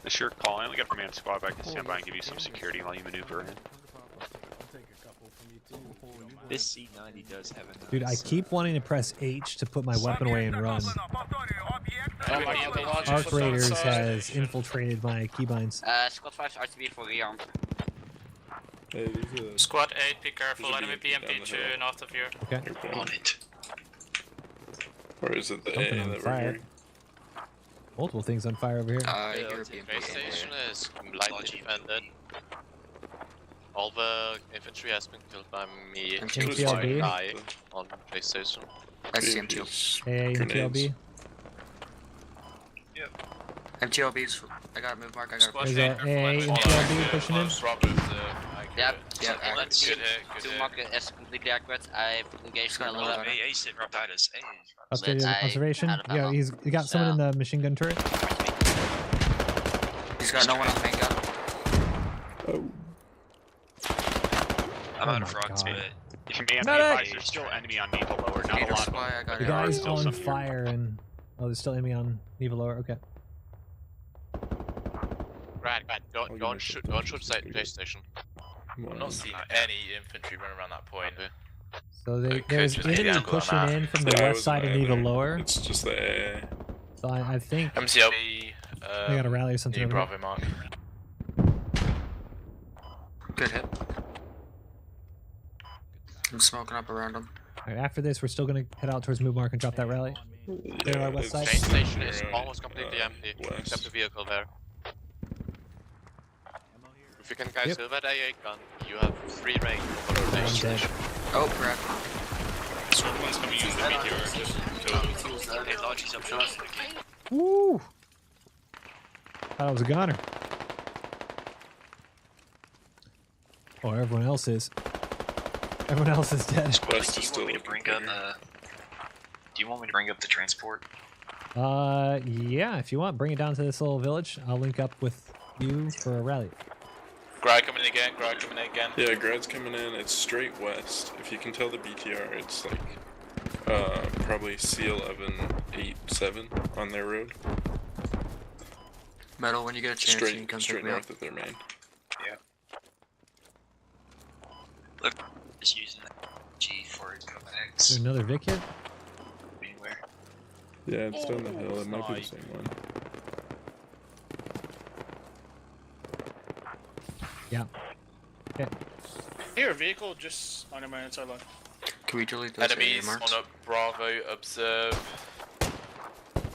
Speaker 5: The Shure call in. We got a man squad back to stand by and give you some security while you maneuver in.
Speaker 18: This C90 does have a
Speaker 1: Dude, I keep wanting to press H to put my weapon away and run.
Speaker 8: Oh my god, the logic
Speaker 1: Arc
Speaker 8: was
Speaker 1: Raiders
Speaker 8: outside.
Speaker 1: has infiltrated my keybinds.
Speaker 6: Squad 5's RTB for rearm.
Speaker 10: Squad 8, be careful, enemy BMP2 north of you.
Speaker 1: Okay.
Speaker 15: On it. Or is it the
Speaker 1: Something
Speaker 15: A
Speaker 1: on
Speaker 15: that we're
Speaker 1: fire.
Speaker 15: hearing?
Speaker 1: Multiple things on fire over here.
Speaker 4: Base station is lightly defended. All the infantry has been killed by me.
Speaker 1: MTLB.
Speaker 4: Die on base station.
Speaker 1: AA, MTLB.
Speaker 17: MTLB's. I got a move mark. I got
Speaker 1: Is that AA, MTLB pushing in?
Speaker 6: Yep.
Speaker 4: Yeah,
Speaker 6: let's
Speaker 4: good hit,
Speaker 6: to mark it as completely accurate. I've engaged in a little bit.
Speaker 18: AA sit right behind us.
Speaker 1: Updated
Speaker 6: I
Speaker 1: observation.
Speaker 6: had a
Speaker 1: Yeah,
Speaker 6: panel.
Speaker 1: he got someone in the machine gun turret.
Speaker 17: He's got no one on the main gun.
Speaker 18: I'm out of
Speaker 1: my
Speaker 18: frogs,
Speaker 1: God.
Speaker 18: but
Speaker 5: Command
Speaker 1: Medic!
Speaker 5: advised, there's still enemy on Neva lower. Not a lot of them.
Speaker 1: The guy's on fire and there's still enemy on Neva lower. Okay.
Speaker 4: Right, don't shoot base station.
Speaker 11: I'm not seeing any infantry running around that point.
Speaker 1: So
Speaker 11: It could
Speaker 1: there's
Speaker 11: just be
Speaker 1: enemy
Speaker 11: angle on
Speaker 1: pushing
Speaker 11: that.
Speaker 1: in from the
Speaker 15: Yeah, I
Speaker 1: west
Speaker 15: was
Speaker 1: side of
Speaker 15: mad
Speaker 1: Neva
Speaker 15: there.
Speaker 1: lower.
Speaker 15: It's just the A.
Speaker 1: So I think
Speaker 11: MCLB.
Speaker 1: they got a rally or something.
Speaker 11: New
Speaker 1: over
Speaker 11: Bravo mark.
Speaker 17: Good hit. I'm smoking up around him.
Speaker 1: All right, after this, we're still gonna head out towards move mark and drop that rally. Clear our west side.
Speaker 4: Base station is almost completely empty, except the vehicle there. If you can guys kill that AA gun, you have free reign over the base station.
Speaker 17: Oh, crap.
Speaker 18: someone's coming in the meteor. Just kill. Hey, Logi's up shot.
Speaker 1: Woo! Thought I was a goner. Oh, everyone else is. Everyone else is dead.
Speaker 15: West
Speaker 18: Do
Speaker 15: is
Speaker 18: you
Speaker 15: still
Speaker 18: want me to bring up the? Do you want me to bring up the transport?
Speaker 1: Yeah, if you want, bring it down to this little village. I'll link up with you for a rally.
Speaker 11: Grad coming in again, Grad coming in again.
Speaker 15: Yeah, Grad's coming in. It's straight west. If you can tell the BTR, it's like probably C1187 on their road.
Speaker 17: Metal, when you get a chance, you can come
Speaker 15: Straight
Speaker 17: pick me up.
Speaker 15: north of their main.
Speaker 18: Yeah. Look, just using that G for
Speaker 1: Is
Speaker 18: X.
Speaker 1: there another Vic here?
Speaker 18: Anywhere.
Speaker 15: Yeah, it's down the hill. It might be the same one.
Speaker 1: Yeah. Okay.
Speaker 8: Here, vehicle just on my inside line.
Speaker 17: Can we delete those
Speaker 11: Enemies
Speaker 17: marks?
Speaker 11: on a Bravo, observe.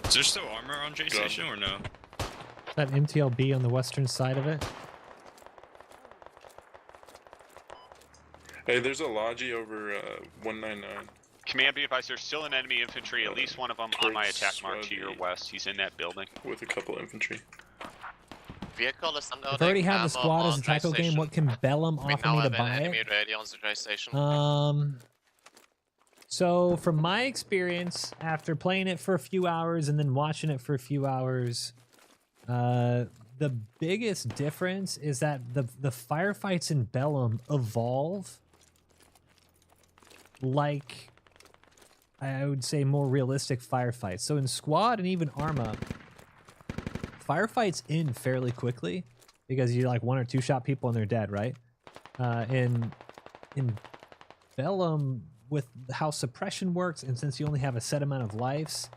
Speaker 18: Is there still armor on J Station or no?
Speaker 1: That MTLB on the western side of it.
Speaker 15: Hey, there's a Logi over 199.
Speaker 5: Command, be advised, there's still an enemy infantry, at least one of them on my attack mark to your west. He's in that building.
Speaker 15: With a couple infantry.
Speaker 4: Vehicle is
Speaker 1: If I already have the squad as a tackle game, what can Bellum
Speaker 4: We
Speaker 1: offer
Speaker 4: now
Speaker 1: me to
Speaker 4: have an
Speaker 1: buy
Speaker 4: enemy
Speaker 1: it?
Speaker 4: radio on the J station.
Speaker 1: So from my experience, after playing it for a few hours and then watching it for a few hours, the biggest difference is that the firefights in Bellum evolve like, I would say, more realistic firefights. So in Squad and even Arma, firefights end fairly quickly because you like one or two shot people and they're dead, right? In Bellum, with how suppression works, and since you only have a set amount of lives,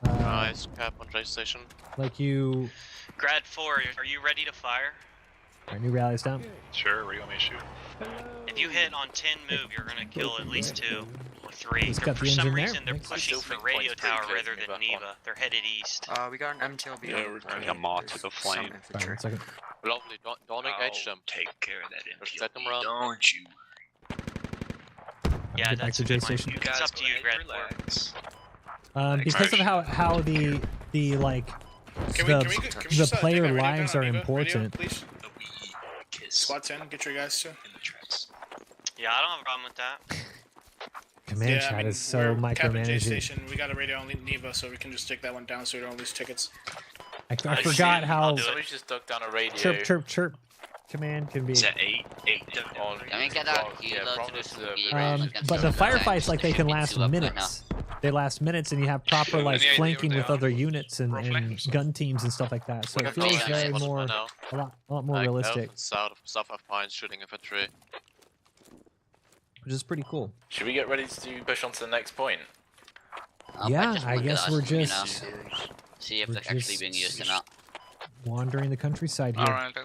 Speaker 4: Nice cap on J station.
Speaker 1: like you.
Speaker 7: Grad 4, are you ready to fire?
Speaker 1: Our new rallies down.
Speaker 5: Sure, where do you want me to shoot?
Speaker 7: If you hit on 10 move, you're gonna kill at least 2 or 3.
Speaker 1: Just got
Speaker 7: For
Speaker 1: the
Speaker 7: some
Speaker 1: engine there.
Speaker 7: reason, they're
Speaker 1: Makes
Speaker 7: pushing
Speaker 4: sense.
Speaker 7: for radio tower
Speaker 4: Pretty
Speaker 7: rather
Speaker 4: crazy
Speaker 7: than
Speaker 4: about one.
Speaker 7: Neva. They're headed east.
Speaker 17: We got an MTLB.
Speaker 15: Yeah, we're
Speaker 5: Like a moth to the flame.
Speaker 1: Alright, 1 second.
Speaker 4: Lovely, don't engage them.
Speaker 18: Take care of that
Speaker 4: Just let them
Speaker 18: MPLB,
Speaker 4: run.
Speaker 18: don't you?
Speaker 7: Yeah,
Speaker 1: Get back
Speaker 7: that's
Speaker 1: to
Speaker 7: a
Speaker 1: J
Speaker 7: good one.
Speaker 1: station.
Speaker 18: You
Speaker 7: It's
Speaker 18: guys
Speaker 7: up to you,
Speaker 18: go ahead,
Speaker 7: Grad 4.
Speaker 18: relax.
Speaker 1: Because of how the like
Speaker 8: Can
Speaker 1: the
Speaker 8: we
Speaker 1: the
Speaker 8: just,
Speaker 1: player
Speaker 8: take that radio
Speaker 1: lives
Speaker 8: down
Speaker 1: are
Speaker 8: on Neva?
Speaker 1: important.
Speaker 8: Radio, please?
Speaker 18: Kiss
Speaker 8: Squad 10, get your guys to.
Speaker 18: in the tracks.
Speaker 7: Yeah, I don't have a problem with that.
Speaker 1: Command chat is so
Speaker 8: we're capping J
Speaker 1: micromanaging.
Speaker 8: Station. We got a radio on Neva, so we can just take that one down so we don't lose tickets.
Speaker 1: I forgot how
Speaker 11: Somebody's just dug down a radio.
Speaker 1: chirp chirp chirp command can be.
Speaker 18: Is that 8? 8
Speaker 6: Can we get our hero to do some
Speaker 1: But the firefights, like, they can last minutes. They last minutes, and you have proper like flanking with other units and gun teams and stuff like that. So it feels very more, a lot more realistic,
Speaker 4: South of Pines shooting infantry.
Speaker 1: which is pretty cool.
Speaker 11: Should we get ready to push on to the next point?
Speaker 1: Yeah, I guess we're just
Speaker 6: see if they're actually being used or not.
Speaker 1: Wandering the countryside here.
Speaker 18: Alright,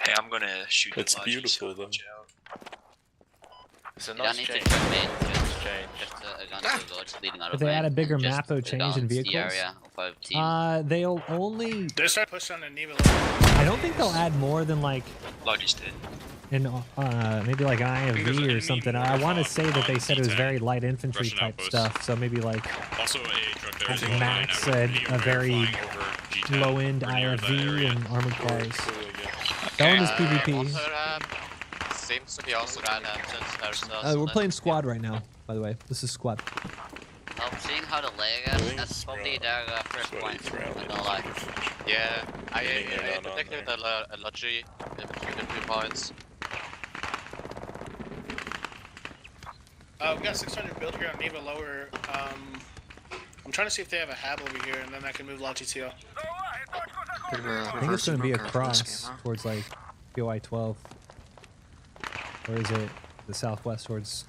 Speaker 18: hey, I'm gonna shoot
Speaker 15: It's
Speaker 18: the
Speaker 15: beautiful though.
Speaker 11: It's a
Speaker 6: You
Speaker 11: nice
Speaker 6: don't need
Speaker 11: change.
Speaker 6: to commit, just a gun to the roads leading out
Speaker 1: If
Speaker 6: of
Speaker 1: they
Speaker 6: lane,
Speaker 1: add a bigger
Speaker 6: and just
Speaker 1: map, though, change in
Speaker 6: the
Speaker 1: vehicles.
Speaker 6: area of our team.
Speaker 1: They'll only.
Speaker 8: They start pushing on the Neva.
Speaker 1: I don't think they'll add more than like.
Speaker 18: Logis did.
Speaker 1: Maybe like IFV or something. I want to say that they said it was very light infantry
Speaker 18: Russian
Speaker 1: type
Speaker 18: outpost.
Speaker 1: stuff. So maybe like
Speaker 18: Also, a truck there as well.
Speaker 1: Max
Speaker 18: and I
Speaker 1: said
Speaker 18: would be
Speaker 1: a very
Speaker 18: flying over G10
Speaker 1: low end
Speaker 18: or near that
Speaker 1: IFV
Speaker 18: area.
Speaker 1: and armored cars. That one is PvP.
Speaker 4: Also, seems to be also ran engines ourselves.
Speaker 1: We're playing squad right now, by the way. This is squad.
Speaker 6: I'm seeing how to lay it. That's probably their first point. I'm not gonna lie.
Speaker 4: Yeah, I detected a Logi between the 2 points.
Speaker 8: We got 600 build here on Neva lower. I'm trying to see if they have a hab over here, and then I can move Logitio.
Speaker 1: I think it's going to be across towards like POI 12. Or is it the southwest towards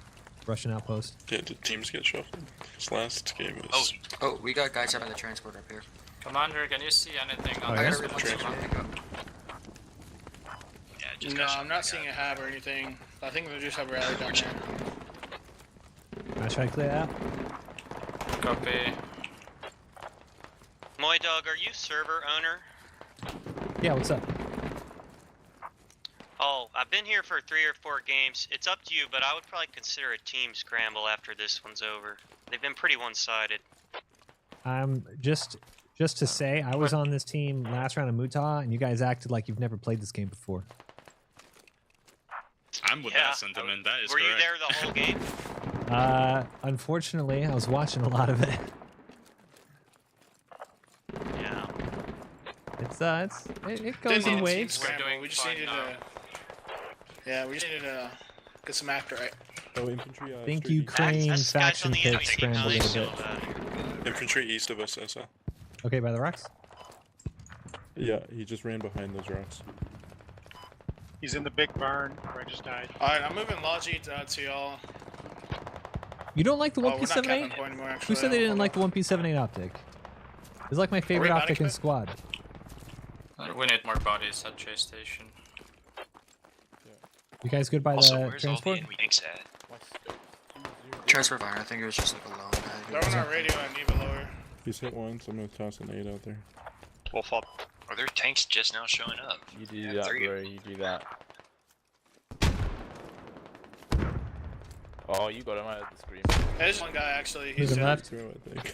Speaker 1: Russian outpost?
Speaker 15: Yeah, did teams get shuffled? This last game was.
Speaker 17: Oh, we got guys up on the transport up here.
Speaker 10: Commander, can you see anything on
Speaker 1: yeah?
Speaker 10: the
Speaker 8: No, I'm not seeing a hab or anything. I think they just have a rally down there.
Speaker 1: Can I try to clear that?
Speaker 10: Copy.
Speaker 19: MoiDawg, are you server owner?
Speaker 1: Yeah, what's up?
Speaker 19: Oh, I've been here for 3 or 4 games. It's up to you, but I would probably consider a team scramble after this one's over. They've been pretty one-sided.
Speaker 1: Just to say, I was on this team last round of Mutah, and you guys acted like you've never played this game before.
Speaker 18: I'm with that sentiment. That is
Speaker 19: Were
Speaker 18: correct.
Speaker 19: you there the whole game?
Speaker 1: Unfortunately, I was watching a lot of it.
Speaker 19: Yeah.
Speaker 1: It goes in waves.
Speaker 8: We just needed to. Yeah, we just needed to get some actor right.
Speaker 13: Oh, infantry.
Speaker 1: I think Ukraine faction pit scrambled a little bit.
Speaker 15: Infantry east of us, SL.
Speaker 1: Okay, by the rocks?
Speaker 13: Yeah, he just ran behind those rocks.
Speaker 20: He's in the big barn where I just died.
Speaker 8: Alright, I'm moving Logi to y'all.
Speaker 1: You don't like the
Speaker 8: Oh, we're not
Speaker 1: 1P78?
Speaker 8: capping point anymore,
Speaker 1: Who
Speaker 8: actually.
Speaker 1: said they didn't like the 1P78 optic? It's like my favorite
Speaker 8: we
Speaker 1: optic in
Speaker 8: bounty
Speaker 1: squad.
Speaker 10: We need more bodies at chase station.
Speaker 1: You guys good by
Speaker 18: Also,
Speaker 1: the
Speaker 18: where's all the
Speaker 1: transport?
Speaker 18: NVIDIAs at?
Speaker 17: Transfer fire, I think it was just like a lone guy.
Speaker 8: They're on our radio on Neva lower.
Speaker 13: He's hit one, so I'm gonna toss an 8 out there.
Speaker 18: Wolf up. Are there tanks just now showing up?
Speaker 11: You do that, bro. You do that. Oh, you got him out of the screen.
Speaker 8: There's one guy actually.
Speaker 1: He's
Speaker 8: He's
Speaker 1: left.
Speaker 13: Throw, I think.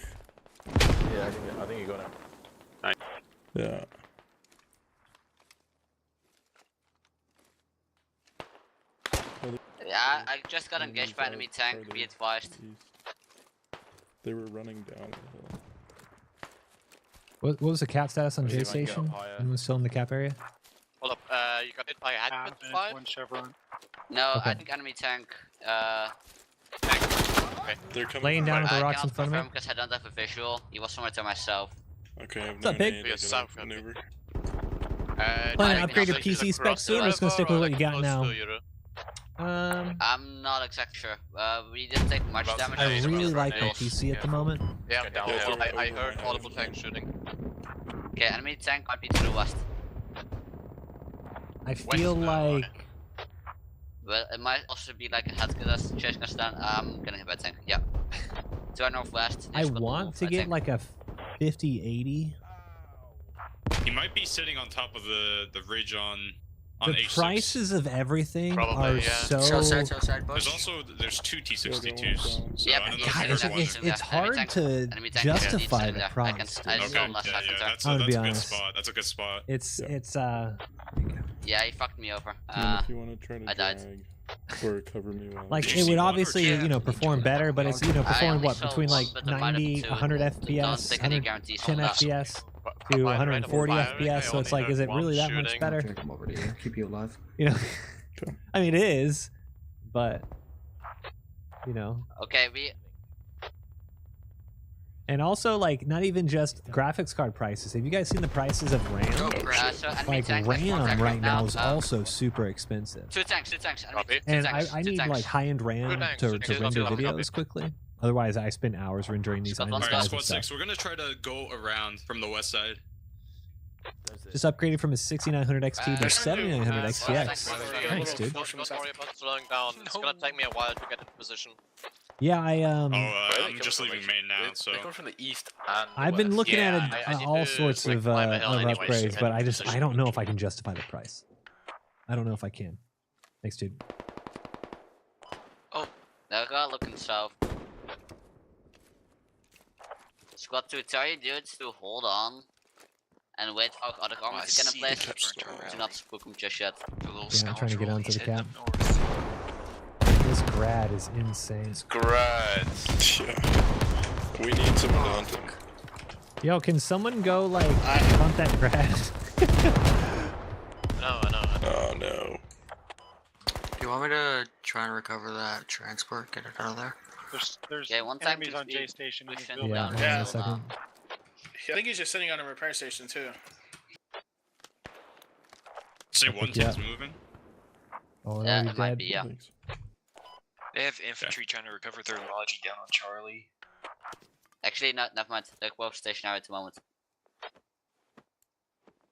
Speaker 11: Yeah, I think you got him.
Speaker 18: Nice.
Speaker 13: Yeah.
Speaker 6: Yeah, I just got engaged by enemy tank, be advised.
Speaker 13: They were running down the hill.
Speaker 1: What was the cap status on
Speaker 11: See
Speaker 1: J
Speaker 11: if I can get
Speaker 1: station?
Speaker 11: up higher.
Speaker 1: Anyone still in the cap area?
Speaker 4: Hold up, you got hit by a hand with 5?
Speaker 20: One chevron.
Speaker 6: No,
Speaker 1: Okay.
Speaker 6: I think enemy tank.
Speaker 4: Okay.
Speaker 15: They're coming.
Speaker 1: Laying down at the
Speaker 6: I
Speaker 1: rocks in
Speaker 6: cannot
Speaker 1: front of me?
Speaker 6: confirm because I don't have a visual. He was somewhere to myself.
Speaker 15: Okay, I have
Speaker 1: What's up,
Speaker 15: 9-8,
Speaker 1: Big?
Speaker 15: I
Speaker 4: We are
Speaker 15: gotta
Speaker 4: south of
Speaker 15: maneuver.
Speaker 1: Planning
Speaker 6: I
Speaker 1: to upgrade your
Speaker 6: think
Speaker 1: PC specs soon, or just gonna stick with what you got now?
Speaker 6: I'm not exactly sure. We didn't take much damage.
Speaker 1: I really like my
Speaker 4: Yeah.
Speaker 1: PC at the moment.
Speaker 4: Yeah,
Speaker 15: Yeah,
Speaker 4: I
Speaker 15: over
Speaker 4: heard
Speaker 15: my
Speaker 4: multiple
Speaker 15: head.
Speaker 4: tanks shooting.
Speaker 6: Okay, enemy tank might be to the west.
Speaker 1: I feel like
Speaker 6: Well, it might also be like a head us chasing us down. I'm gonna hit by tank. Yeah. To our northwest.
Speaker 1: I want to get like a 50-80.
Speaker 18: He might be sitting on top of the ridge on
Speaker 1: The
Speaker 18: H6.
Speaker 1: prices of everything
Speaker 4: Probably,
Speaker 1: are
Speaker 4: yeah.
Speaker 1: so.
Speaker 18: There's two T62s. So
Speaker 6: Yeah,
Speaker 18: I don't know
Speaker 1: God,
Speaker 18: if
Speaker 1: it's,
Speaker 18: there's
Speaker 1: it's hard to justify the price.
Speaker 6: I just don't
Speaker 18: Okay,
Speaker 6: last
Speaker 18: yeah, that's
Speaker 1: I'm
Speaker 18: a
Speaker 1: gonna be
Speaker 18: good
Speaker 1: honest.
Speaker 18: spot. That's a good spot.
Speaker 1: It's
Speaker 6: Yeah, he fucked me over.
Speaker 13: And if you want to try to
Speaker 6: I died.
Speaker 13: drag or cover me while
Speaker 1: like it would obviously perform better, but it's perform what between like 90, 100 FPS, 110 FPS. to 140 FPS. So it's like, is it really that much better?
Speaker 17: Come over to you. Keep you alive.
Speaker 1: You know, I mean, it is, but you know.
Speaker 6: Okay, we.
Speaker 1: And also, like, not even just graphics card prices. Have you guys seen the prices of RAM? Like, RAM right now is also super expensive.
Speaker 6: Two tanks.
Speaker 1: And I need, like, high-end RAM to render videos quickly. Otherwise, I spend hours rendering these islands.
Speaker 18: Alright, Squad 6, we're gonna try to go around from the west side.
Speaker 1: Just upgraded from a 6900 XT to 7900 XTX. Thanks, dude.
Speaker 4: Don't worry about slowing down. It's gonna take me a while to get into position.
Speaker 1: Yeah,
Speaker 18: I'm just leaving main now, so.
Speaker 11: They come from the east and the
Speaker 1: I've been
Speaker 11: west.
Speaker 1: looking at all sorts of upgrades, but I don't know if I can justify the price. I don't know if I can. Thanks, dude.
Speaker 6: Oh, they're looking south. Squad 2, tell your dudes to hold on and wait for other armies to get in place. Do not spook them just yet.
Speaker 1: Yeah, I'm trying to get onto the cap. This grad is insane.
Speaker 15: Yeah. We need someone to hunt him.
Speaker 1: Yo, can someone go, like, hunt that grad?
Speaker 4: I know.
Speaker 15: Oh, no.
Speaker 17: Do you want me to try and recover that transport? Get it out of there?
Speaker 20: There's
Speaker 6: one time
Speaker 20: enemies on J Station.
Speaker 1: Yeah, a second.
Speaker 8: I think he's just sitting on a repair station too.
Speaker 18: Say one team's moving.
Speaker 1: Oh,
Speaker 6: yeah, it might be, yeah.
Speaker 21: They have infantry trying to recover their logi down on Charlie.
Speaker 6: Actually, no, never mind. They're both stationary at the moment.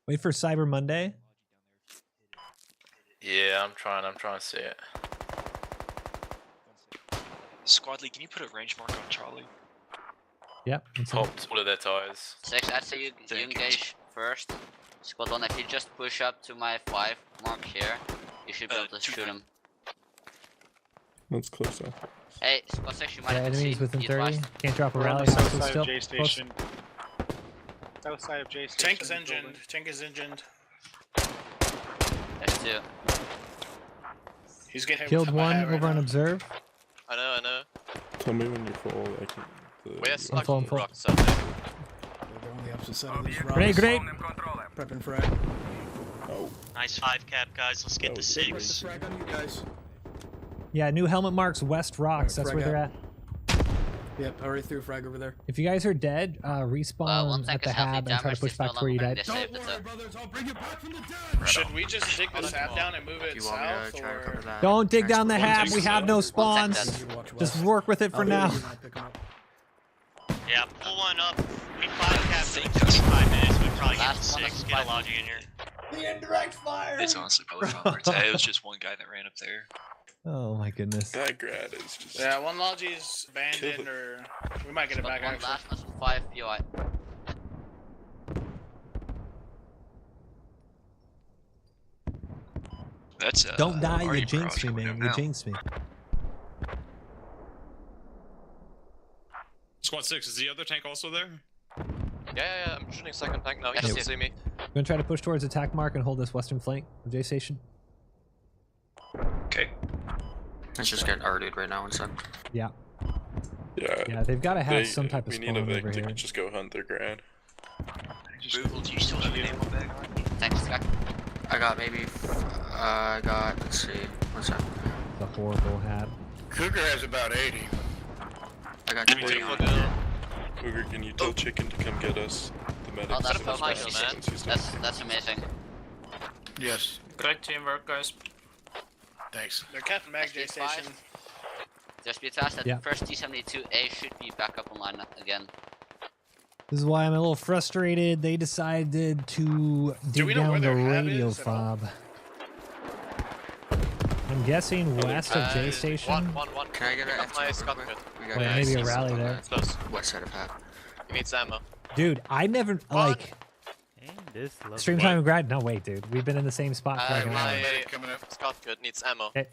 Speaker 1: Wait for Cyber Monday.
Speaker 11: Yeah, I'm trying to see it.
Speaker 21: Squad League, can you put a range mark on Charlie?
Speaker 1: Yep.
Speaker 11: Popped all of their tires.
Speaker 6: 6, I'd say you engage first. Squad 1, if you just push up to my 5 mark here, you should be able to shoot him.
Speaker 15: That's close though.
Speaker 6: Hey, Squad 6, you might
Speaker 1: Yeah,
Speaker 6: have to
Speaker 1: enemies
Speaker 6: see.
Speaker 1: within
Speaker 6: Be
Speaker 1: 30.
Speaker 6: advised.
Speaker 1: Can't drop a
Speaker 20: We're on
Speaker 1: rally.
Speaker 20: the south
Speaker 1: So
Speaker 20: side
Speaker 1: still
Speaker 20: of J Station. South side of J Station.
Speaker 8: Tank is engined. Tank is engined.
Speaker 6: There's 2.
Speaker 8: He's getting hit
Speaker 1: Killed
Speaker 8: with my
Speaker 1: one
Speaker 8: hat right
Speaker 1: over on
Speaker 8: now.
Speaker 1: observe.
Speaker 4: I know.
Speaker 15: Tell me when you fall. I can.
Speaker 4: Where's
Speaker 1: I'm full.
Speaker 4: rocks up there?
Speaker 22: They're on the opposite side of this rock.
Speaker 1: Great.
Speaker 22: Prepping frag.
Speaker 15: Oh.
Speaker 19: Nice 5 cap, guys. Let's get to 6.
Speaker 22: Frag on you guys.
Speaker 1: Yeah, new helmet marks West Rocks. That's where they're at.
Speaker 22: Yep, already threw a frag over there.
Speaker 1: If you guys are dead, respawn at the hab and try to push back to where you died.
Speaker 22: Don't worry, brothers. I'll bring you back from the dead.
Speaker 8: Should we just dig this hab down and move it south, or?
Speaker 1: Don't dig down the hab. We have no spawns. Just work with it for now.
Speaker 19: Yeah, pull one up. We 5 caps in 55 minutes. We probably get to 6. Get a logi in here.
Speaker 1: The indirect fire.
Speaker 21: It's honestly probably fine. It was just one guy that ran up there.
Speaker 1: Oh my goodness.
Speaker 15: That grad is just.
Speaker 8: Yeah, one logi's abandoned, or we might get it back actually.
Speaker 6: Last one 5 POI.
Speaker 21: That's
Speaker 1: Don't die,
Speaker 21: Artie
Speaker 1: you jinxed me,
Speaker 21: Barrage
Speaker 1: man.
Speaker 21: going
Speaker 1: You
Speaker 21: down.
Speaker 1: jinxed me.
Speaker 18: Squad 6, is the other tank also there?
Speaker 4: Yeah, I'm shooting second tank now. You
Speaker 1: Yes.
Speaker 4: can see me.
Speaker 1: I'm gonna try to push towards attack mark and hold this western flank of J Station.
Speaker 21: Okay.
Speaker 17: Let's just get Arted right now instead.
Speaker 1: Yeah.
Speaker 15: Yeah.
Speaker 1: They've got to have some type of
Speaker 15: We
Speaker 1: spawn
Speaker 15: need a Vic
Speaker 1: over
Speaker 15: to
Speaker 1: here.
Speaker 15: just go hunt their grad.
Speaker 21: Brutal, do you still have an ammo bag on you?
Speaker 6: Thanks, Scott.
Speaker 17: I got maybe. I got. Let's see. What's that?
Speaker 1: The horrible hat.
Speaker 22: Cougar has about 80.
Speaker 17: I got 20 on.
Speaker 15: Cougar, can you tell Chicken to come get us? The medics.
Speaker 6: Oh, that's
Speaker 15: as
Speaker 6: so nice,
Speaker 15: fast
Speaker 6: man.
Speaker 15: as he's done.
Speaker 6: That's amazing.
Speaker 22: Yes.
Speaker 10: Great teamwork, guys.
Speaker 22: Thanks.
Speaker 8: They're Captain Mag J Station.
Speaker 6: Just be attached that
Speaker 1: Yeah.
Speaker 6: first T72A should be back up online again.
Speaker 1: This is why I'm a little frustrated. They decided to dig
Speaker 8: we know
Speaker 1: down
Speaker 8: where
Speaker 1: the
Speaker 8: their hab
Speaker 1: radio
Speaker 8: is at all?
Speaker 1: fob. I'm guessing west of J Station.
Speaker 4: One.
Speaker 17: Can I get an
Speaker 4: my Scott good.
Speaker 17: We got
Speaker 1: Wait, maybe a rally there.
Speaker 4: Close.
Speaker 17: West side of Pat.
Speaker 4: He needs ammo.
Speaker 1: Dude, I never like stream time and grad. No, wait, dude. We've been in the same spot for like an hour.
Speaker 4: My Scott good needs ammo
Speaker 1: Okay.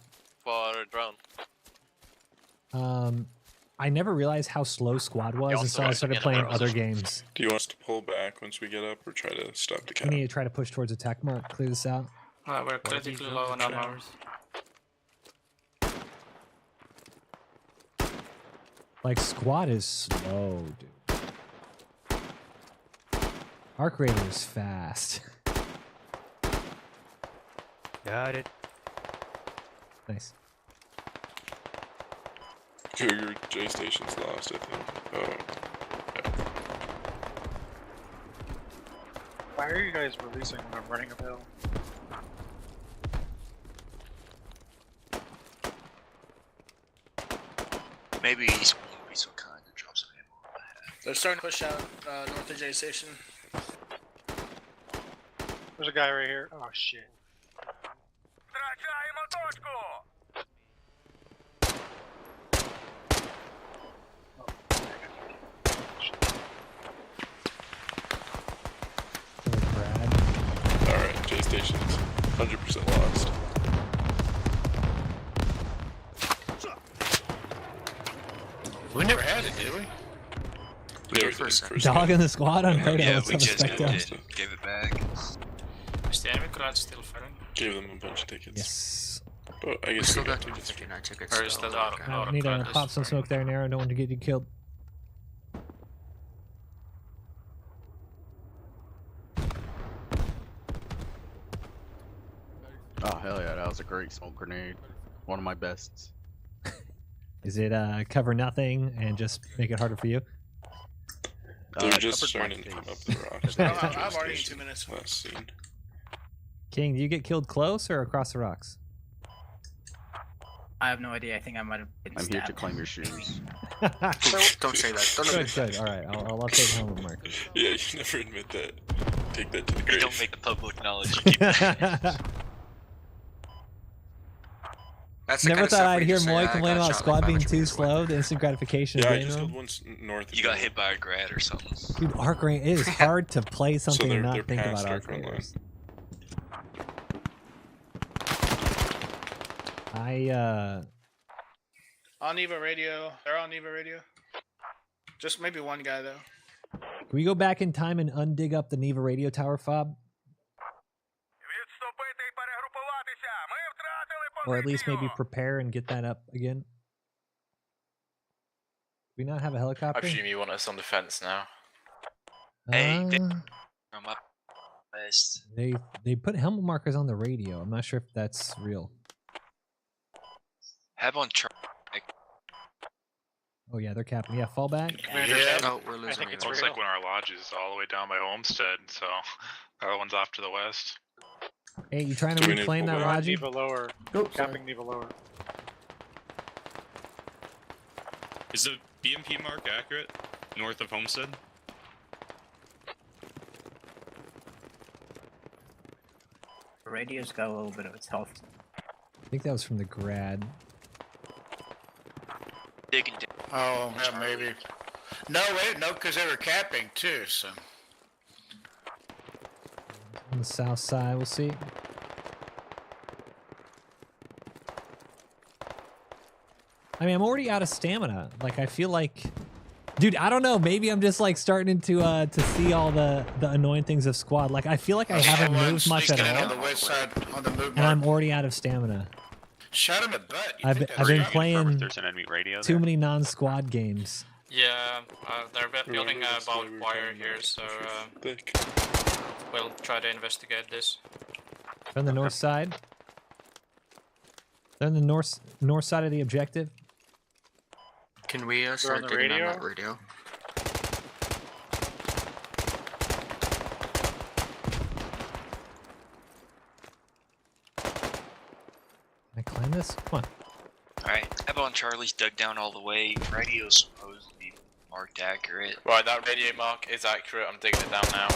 Speaker 4: for drone.
Speaker 1: I never realized how slow squad was until I started playing other games.
Speaker 15: Do you want us to pull back once we get up, or try to stop the
Speaker 1: We
Speaker 15: cap?
Speaker 1: need to try to push towards attack mark. Clear this out.
Speaker 10: We're critically low on ammo.
Speaker 1: Like squad is slow, dude. Arc Raider is fast.
Speaker 12: Got it.
Speaker 1: Nice.
Speaker 15: Cougar J Station's lost, I think. Oh. Yeah.
Speaker 20: Why are you guys releasing when I'm running a bill?
Speaker 21: Maybe he's will be so kind to drop some ammo on my head.
Speaker 8: They're starting to push out north of J Station.
Speaker 20: There's a guy right here. Oh shit.
Speaker 15: Alright, J Station's 100% lost.
Speaker 22: We never had it, did we?
Speaker 1: Dog in the squad unheard of.
Speaker 21: Yeah,
Speaker 1: What's
Speaker 21: we
Speaker 1: up,
Speaker 21: just
Speaker 1: Spectre?
Speaker 21: gave it back.
Speaker 10: Is the enemy crowd still firing?
Speaker 15: Gave them a bunch of tickets.
Speaker 1: Yes.
Speaker 15: But I guess
Speaker 17: still
Speaker 15: we got
Speaker 17: got
Speaker 15: tickets.
Speaker 17: 59 tickets.
Speaker 10: Or is that out of
Speaker 1: I need to pop some smoke there, Nero. Don't want to get you killed.
Speaker 2: Oh hell yeah, that was a great smoke grenade. One of my bests.
Speaker 1: Is it cover nothing and just make it harder for you?
Speaker 15: They're just starting to come up the rocks.
Speaker 8: I'm already in 2 minutes.
Speaker 15: Last scene.
Speaker 1: King, do you get killed close or across the rocks?
Speaker 3: I have no idea. I think I might have been
Speaker 2: I'm
Speaker 3: stabbed.
Speaker 2: here to claim your shoes.
Speaker 17: Don't say that. Don't
Speaker 1: Good, good. All right, I'll update the helmet marker.
Speaker 15: Yeah, you never admit that. Take that to the grave.
Speaker 21: Don't make the public knowledge. You keep that.
Speaker 2: That's
Speaker 1: Never thought I'd hear Moi complain about squad being too slow. The instant gratification of
Speaker 15: Yeah, I
Speaker 1: game
Speaker 15: just
Speaker 1: mode.
Speaker 15: killed one north.
Speaker 21: You got hit by a grad or something.
Speaker 1: Dude, arc rain. It is hard to play something and
Speaker 15: they're
Speaker 1: not think
Speaker 15: past
Speaker 1: about
Speaker 15: arc
Speaker 1: arc
Speaker 15: run
Speaker 1: raiders.
Speaker 8: On Eva radio. They're on Eva radio. Just maybe one guy though.
Speaker 1: Can we go back in time and undig up the Neva radio tower fob? Or at least maybe prepare and get that up again. Do we not have a
Speaker 11: I
Speaker 1: helicopter?
Speaker 11: presume you want us on defense now.
Speaker 21: Hey,
Speaker 1: Uh,
Speaker 21: from up west.
Speaker 1: they put helmet markers on the radio. I'm not sure if that's real.
Speaker 21: Have on Charlie.
Speaker 1: Oh yeah, they're capping. Yeah, fall back.
Speaker 17: No, we're losing.
Speaker 18: It looks like when our lodge is all the way down by Homestead, so the other one's off to the west.
Speaker 1: Hey, you trying
Speaker 15: Do
Speaker 1: to
Speaker 15: we need
Speaker 1: reclaim that,
Speaker 15: pullback?
Speaker 1: Raji?
Speaker 20: Neva lower. Capping Neva lower.
Speaker 18: Is the BMP mark accurate? North of Homestead?
Speaker 3: The radio's got a little bit of its health.
Speaker 1: I think that was from the grad.
Speaker 21: Digging down.
Speaker 22: Oh, yeah, maybe. No, wait, no, because they were capping too, so.
Speaker 1: On the south side, we'll see. I mean, I'm already out of stamina. Like, I feel like, dude, I don't know. Maybe I'm just like starting to see all the annoying things of squad. Like, I feel like I haven't moved much at
Speaker 22: On
Speaker 1: all,
Speaker 22: the west side, on the move
Speaker 1: and I'm already out of stamina.
Speaker 22: Shot him in the butt. You
Speaker 1: I've
Speaker 22: think
Speaker 1: been
Speaker 22: that's
Speaker 1: playing
Speaker 18: There's an enemy radio
Speaker 1: too
Speaker 18: there.
Speaker 1: many non-squad games.
Speaker 10: Yeah, they're building a barbed wire here, so we'll try to investigate this.
Speaker 1: They're on the north side. They're on the north side of the objective.
Speaker 17: Can we start
Speaker 20: the
Speaker 17: digging on
Speaker 20: radio?
Speaker 17: that radio?
Speaker 1: Can I climb this? Come on.
Speaker 21: Alright, have on Charlie's dug down all the way. Radio's supposed to be marked accurate.
Speaker 11: Right, that radio mark is accurate. I'm digging it down now.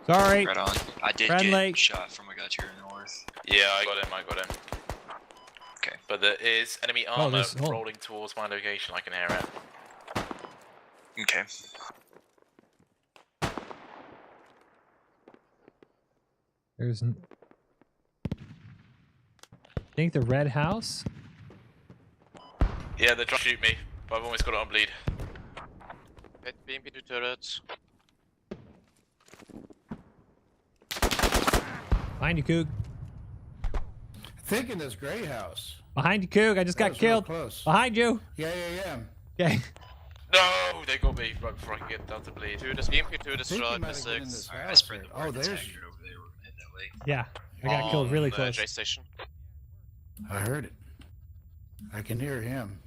Speaker 1: Sorry.
Speaker 21: Right on. I did
Speaker 1: Friendly.
Speaker 21: get shot from I got to your north.
Speaker 11: Yeah, I got him.
Speaker 21: Okay.
Speaker 11: But there is enemy
Speaker 1: Oh,
Speaker 11: armor
Speaker 1: there's- oh.
Speaker 11: rolling towards my location. I can hear it.
Speaker 21: Okay.
Speaker 1: There's. I think the red house.
Speaker 11: Yeah, they're trying to shoot me, but I've almost got it on bleed.
Speaker 4: Hit BMP to turrets.
Speaker 1: Behind you, Coog.
Speaker 22: Thinking this gray house.
Speaker 1: Behind you, Coog. I just got
Speaker 22: was real
Speaker 1: killed.
Speaker 22: close.
Speaker 1: Behind you.
Speaker 22: Yeah.
Speaker 1: Okay.
Speaker 11: No, they got me right before I can get down to bleed.
Speaker 4: EMP2 destroyed the 6.
Speaker 22: Oh, there's.
Speaker 1: Yeah, I got killed really close.
Speaker 4: J station.
Speaker 22: I heard it. I can hear him.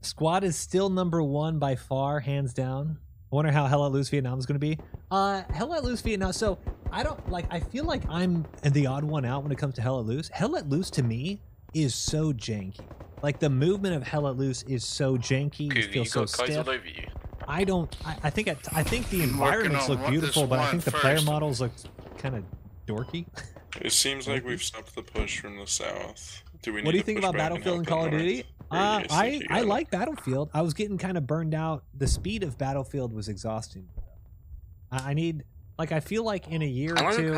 Speaker 1: Squad is still #1 by far, hands down. I wonder how Hell Let Loose Vietnam is going to be. Hell Let Loose Vietnam. So I don't like. I feel like I'm the odd one out when it comes to Hell Let Loose. Hell Let Loose to me is so janky. Like the movement of Hell Let Loose is so janky. It feels so stiff.
Speaker 11: All over you.
Speaker 1: I don't. I think the environments look beautiful, but I think the player models look kind of dorky.
Speaker 15: It seems like we've stopped the push from the south. Do we?
Speaker 1: What do you think about Battlefield and Call of Duty? I like Battlefield. I was getting kind of burned out. The speed of Battlefield was exhausting. I need, like, I feel like in a year or two,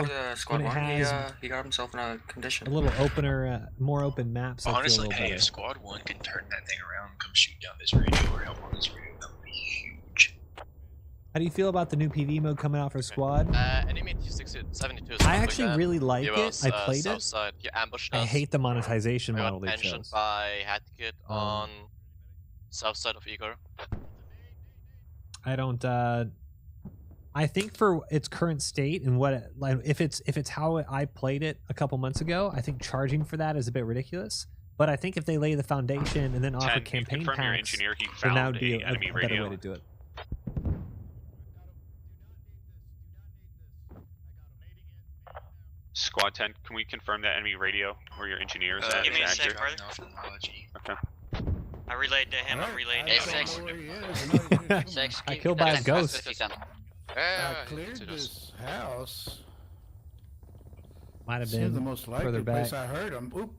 Speaker 1: when it has
Speaker 17: he got himself in a condition.
Speaker 1: a little opener, more open maps. I
Speaker 21: Honestly,
Speaker 1: feel a
Speaker 21: hey,
Speaker 1: little
Speaker 21: if
Speaker 1: better.
Speaker 21: Squad 1 can turn that thing around and come shoot down this radio or help on this radio, that would be huge.
Speaker 1: How do you feel about the new PV mode coming out for Squad?
Speaker 4: Enemy 72
Speaker 1: I actually really like it.
Speaker 4: was,
Speaker 1: I played it.
Speaker 4: Side. You ambushed
Speaker 1: I
Speaker 4: us.
Speaker 1: hate the monetization
Speaker 4: I got
Speaker 1: model they
Speaker 4: mentioned
Speaker 1: chose.
Speaker 4: by Hatkit on south side of Igor.
Speaker 1: I don't. I think for its current state and what, like, if it's how I played it a couple months ago, I think charging for that is a bit ridiculous. But I think if they lay the foundation and then offer campaign
Speaker 5: confirm your
Speaker 1: packs,
Speaker 5: engineer he
Speaker 1: then that
Speaker 5: found
Speaker 1: would be
Speaker 5: a enemy
Speaker 1: a better
Speaker 5: radio.
Speaker 1: way to do it.
Speaker 5: Squad 10, can we confirm that enemy radio where your engineer is at?
Speaker 19: Give me a
Speaker 5: is
Speaker 19: sec,
Speaker 5: accurate?
Speaker 19: brother.
Speaker 5: Okay.
Speaker 19: I relayed to him, I'm relaying to him.
Speaker 1: I killed by a ghost.
Speaker 22: I cleared this house.
Speaker 1: Might have
Speaker 22: Seemed
Speaker 1: been
Speaker 22: the most likely
Speaker 1: further back.
Speaker 22: place I heard him. Oop.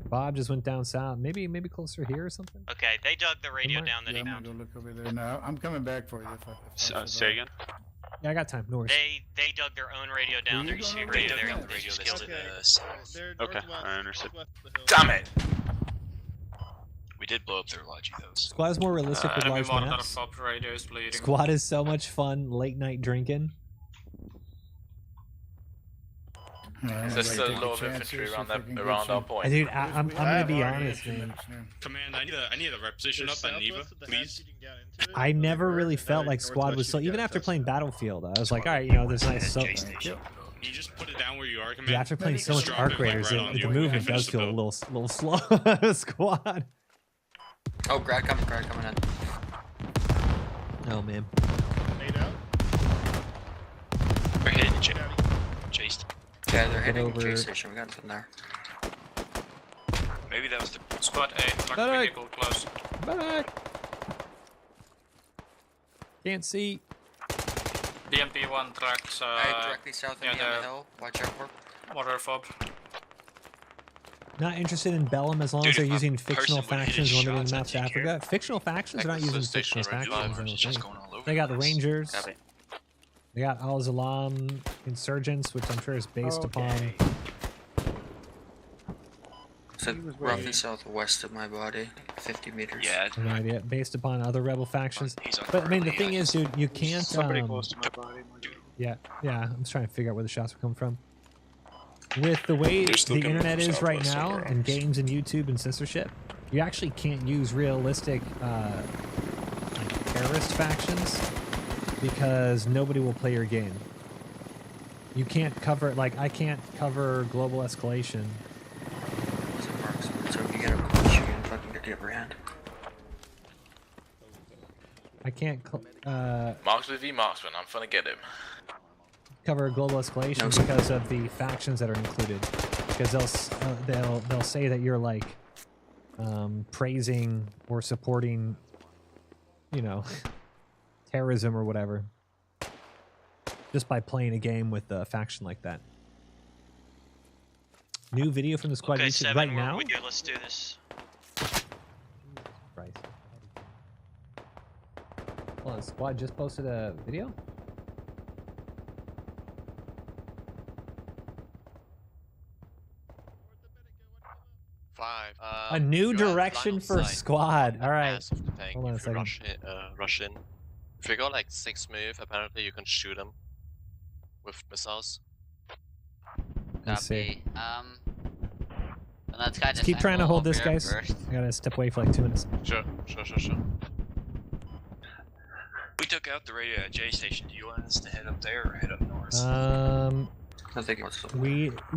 Speaker 1: Bob just went down south. Maybe closer here or something.
Speaker 19: Okay, they dug the radio down that
Speaker 22: Yeah,
Speaker 19: he
Speaker 22: I'm
Speaker 19: found.
Speaker 22: gonna go look over there now. I'm coming back for you. If I
Speaker 5: Say again?
Speaker 1: Yeah, I got time. No worries.
Speaker 19: They dug their own radio down. There used to be a radio there. They just killed it.
Speaker 5: Okay, I understood.
Speaker 11: Damn it!
Speaker 21: We did blow up their logi though. So.
Speaker 1: Squad is more realistic with
Speaker 10: Enemy
Speaker 1: large
Speaker 10: mortar
Speaker 1: maps.
Speaker 10: top radio is bleeding.
Speaker 1: Squad is so much fun late night drinking.
Speaker 11: There's still a lot of infantry around our point.
Speaker 1: Dude, I'm gonna be honest, man.
Speaker 18: Command, I need a reposition up at Neva, please.
Speaker 1: I never really felt like Squad was so. Even after playing Battlefield, I was like, all right, you know, there's nice. So,
Speaker 18: You just put it down where you are, Command.
Speaker 1: yeah, after playing so much
Speaker 18: Drop
Speaker 1: Arc
Speaker 18: it,
Speaker 1: Raiders,
Speaker 18: right on
Speaker 1: the
Speaker 18: you.
Speaker 1: movement
Speaker 18: Finish
Speaker 1: does
Speaker 18: the
Speaker 1: feel a
Speaker 18: build.
Speaker 1: little slow. Squad.
Speaker 17: Oh, grad coming in.
Speaker 1: Oh man.
Speaker 21: We're hitting chased.
Speaker 17: Yeah, they're hitting
Speaker 1: over.
Speaker 17: J station. We got nothing there.
Speaker 21: Maybe that was the
Speaker 10: Squad 8,
Speaker 1: Back.
Speaker 10: like vehicle close.
Speaker 1: Back. Can't see.
Speaker 10: BMP1 tracks
Speaker 17: directly south of me on the hill. Watch out for.
Speaker 10: Water fob.
Speaker 1: Not interested in Bellum as long
Speaker 21: Dude,
Speaker 1: as they're
Speaker 21: if a
Speaker 1: using
Speaker 21: person
Speaker 1: fictional
Speaker 21: would've hit
Speaker 1: factions
Speaker 21: his
Speaker 1: limiting
Speaker 21: shots,
Speaker 1: maps to
Speaker 21: I'd take
Speaker 1: Africa. Fictional factions are not using fictional factions. I don't
Speaker 21: Just
Speaker 1: think.
Speaker 21: going all over
Speaker 1: They got the
Speaker 21: place.
Speaker 1: Rangers.
Speaker 21: Copy.
Speaker 1: They got Al Zalam Insurgents, which I'm sure is based upon.
Speaker 17: So roughly southwest of my body, 50 meters.
Speaker 21: Yeah.
Speaker 1: I have no idea. Based upon other rebel factions. But I mean, the thing is, dude, you can't.
Speaker 20: Somebody close to my body.
Speaker 1: Yeah. I'm just trying to figure out where the shots are coming from. With the way the internet is right now, and games and YouTube and censorship, you actually can't use realistic like terrorist factions because nobody will play your game. You can't cover, like, I can't cover global escalation.
Speaker 17: So if you get a push, you're gonna fucking get the upper hand.
Speaker 1: I can't
Speaker 11: Marks with V marksman, I'm gonna get him.
Speaker 1: cover global escalation because of the factions that are included. Because they'll say that you're like praising or supporting, you know, terrorism or whatever, just by playing a game with a faction like that. New video from the squad
Speaker 19: Okay,
Speaker 1: YouTube
Speaker 19: 7,
Speaker 1: right
Speaker 19: we're
Speaker 1: now.
Speaker 19: with you. Let's do this.
Speaker 1: Right. Hold on, squad just posted a video. A new direction for squad. All right. Hold on a second.
Speaker 4: Rush in. If you go like 6 move, apparently you can shoot them with missiles.
Speaker 1: Let's see.
Speaker 6: And that's kind
Speaker 1: Let's keep trying to hold this, guys. I gotta step away for like 2 minutes.
Speaker 21: Sure. We took out the radio at J Station. Do you want us to head up there or head up north?
Speaker 17: I think it's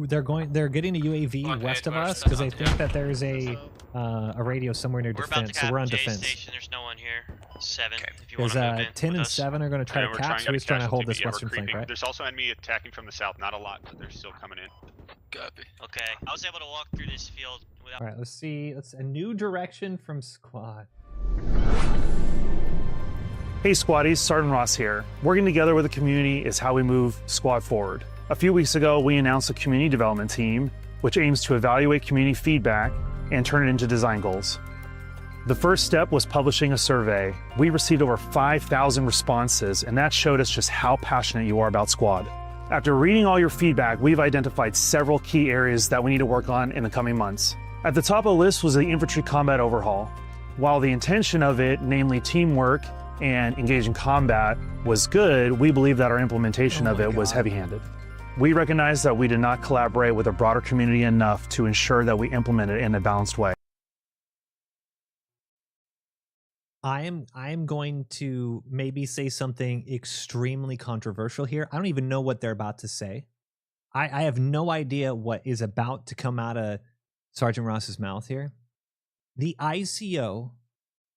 Speaker 1: they're getting a UAV west of us because they think that there's a radio somewhere near defense, so we're on defense.
Speaker 19: Station, there's no one here. 7, if you want
Speaker 1: Because
Speaker 19: to move in
Speaker 1: 10
Speaker 19: with
Speaker 1: and
Speaker 19: us.
Speaker 1: 7 are going to try to cap, so we're trying to hold this western flank, right?
Speaker 5: There's also enemy attacking from the south, not a lot, but they're still coming in.
Speaker 21: Copy.
Speaker 19: Okay, I was able to walk through this field without...
Speaker 1: Alright, let's see. Let's a new direction from squad.
Speaker 9: Hey Squaddies, Sergeant Ross here. Working together with the community is how we move squad forward. A few weeks ago, we announced a community development team, which aims to evaluate community feedback and turn it into design goals. The first step was publishing a survey. We received over 5,000 responses, and that showed us just how passionate you are about Squad. After reading all your feedback, we've identified several key areas that we need to work on in the coming months. At the top of the list was the infantry combat overhaul. While the intention of it, namely teamwork and engaging combat, was good, we believe that our implementation of it was heavy-handed. We recognize that we did not collaborate with a broader community enough to ensure that we implement it in a balanced way.
Speaker 1: I am going to maybe say something extremely controversial here. I don't even know what they're about to say. I have no idea what is about to come out of Sergeant Ross's mouth here. The ICO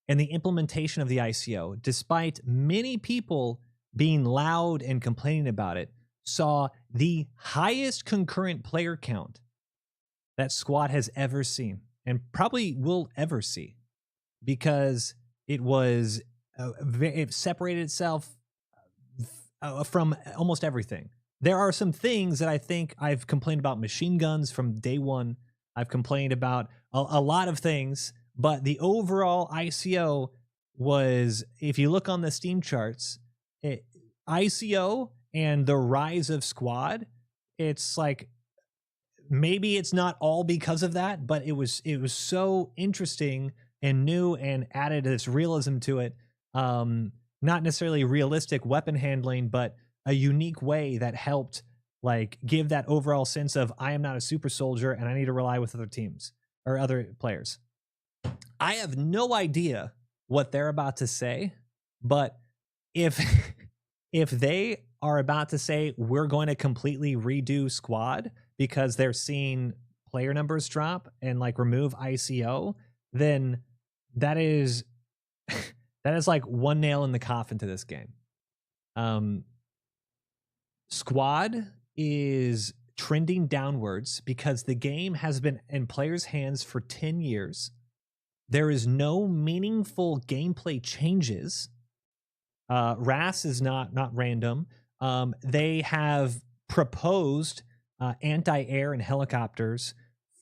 Speaker 1: and the implementation of the ICO, despite many people being loud and complaining about it, saw the highest concurrent player count that Squad has ever seen and probably will ever see, because it was it separated itself from almost everything. There are some things that I think I've complained about machine guns from day one. I've complained about a lot of things, but the overall ICO was, if you look on the Steam charts, ICO and the rise of Squad, it's like, maybe it's not all because of that, but it was so interesting and new and added this realism to it. Not necessarily realistic weapon handling, but a unique way that helped like give that overall sense of I am not a super soldier and I need to rely with other teams or other players. I have no idea what they're about to say, but if they are about to say we're going to completely redo Squad because they're seeing player numbers drop and like remove ICO, then that is like one nail in the coffin to this game. Squad is trending downwards because the game has been in players' hands for 10 years. There is no meaningful gameplay changes. RAS is not random. They have proposed anti-air and helicopters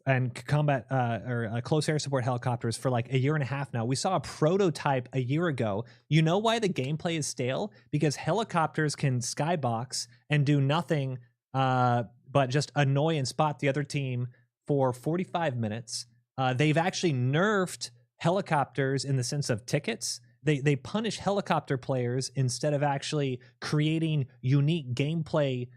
Speaker 1: and combat or close air support helicopters for like a year and a half now. We saw a prototype a year ago. You know why the gameplay is stale? Because helicopters can skybox and do nothing but just annoy and spot the other team for 45 minutes. They've actually nerfed helicopters in the sense of tickets. They punish helicopter players instead of actually creating unique gameplay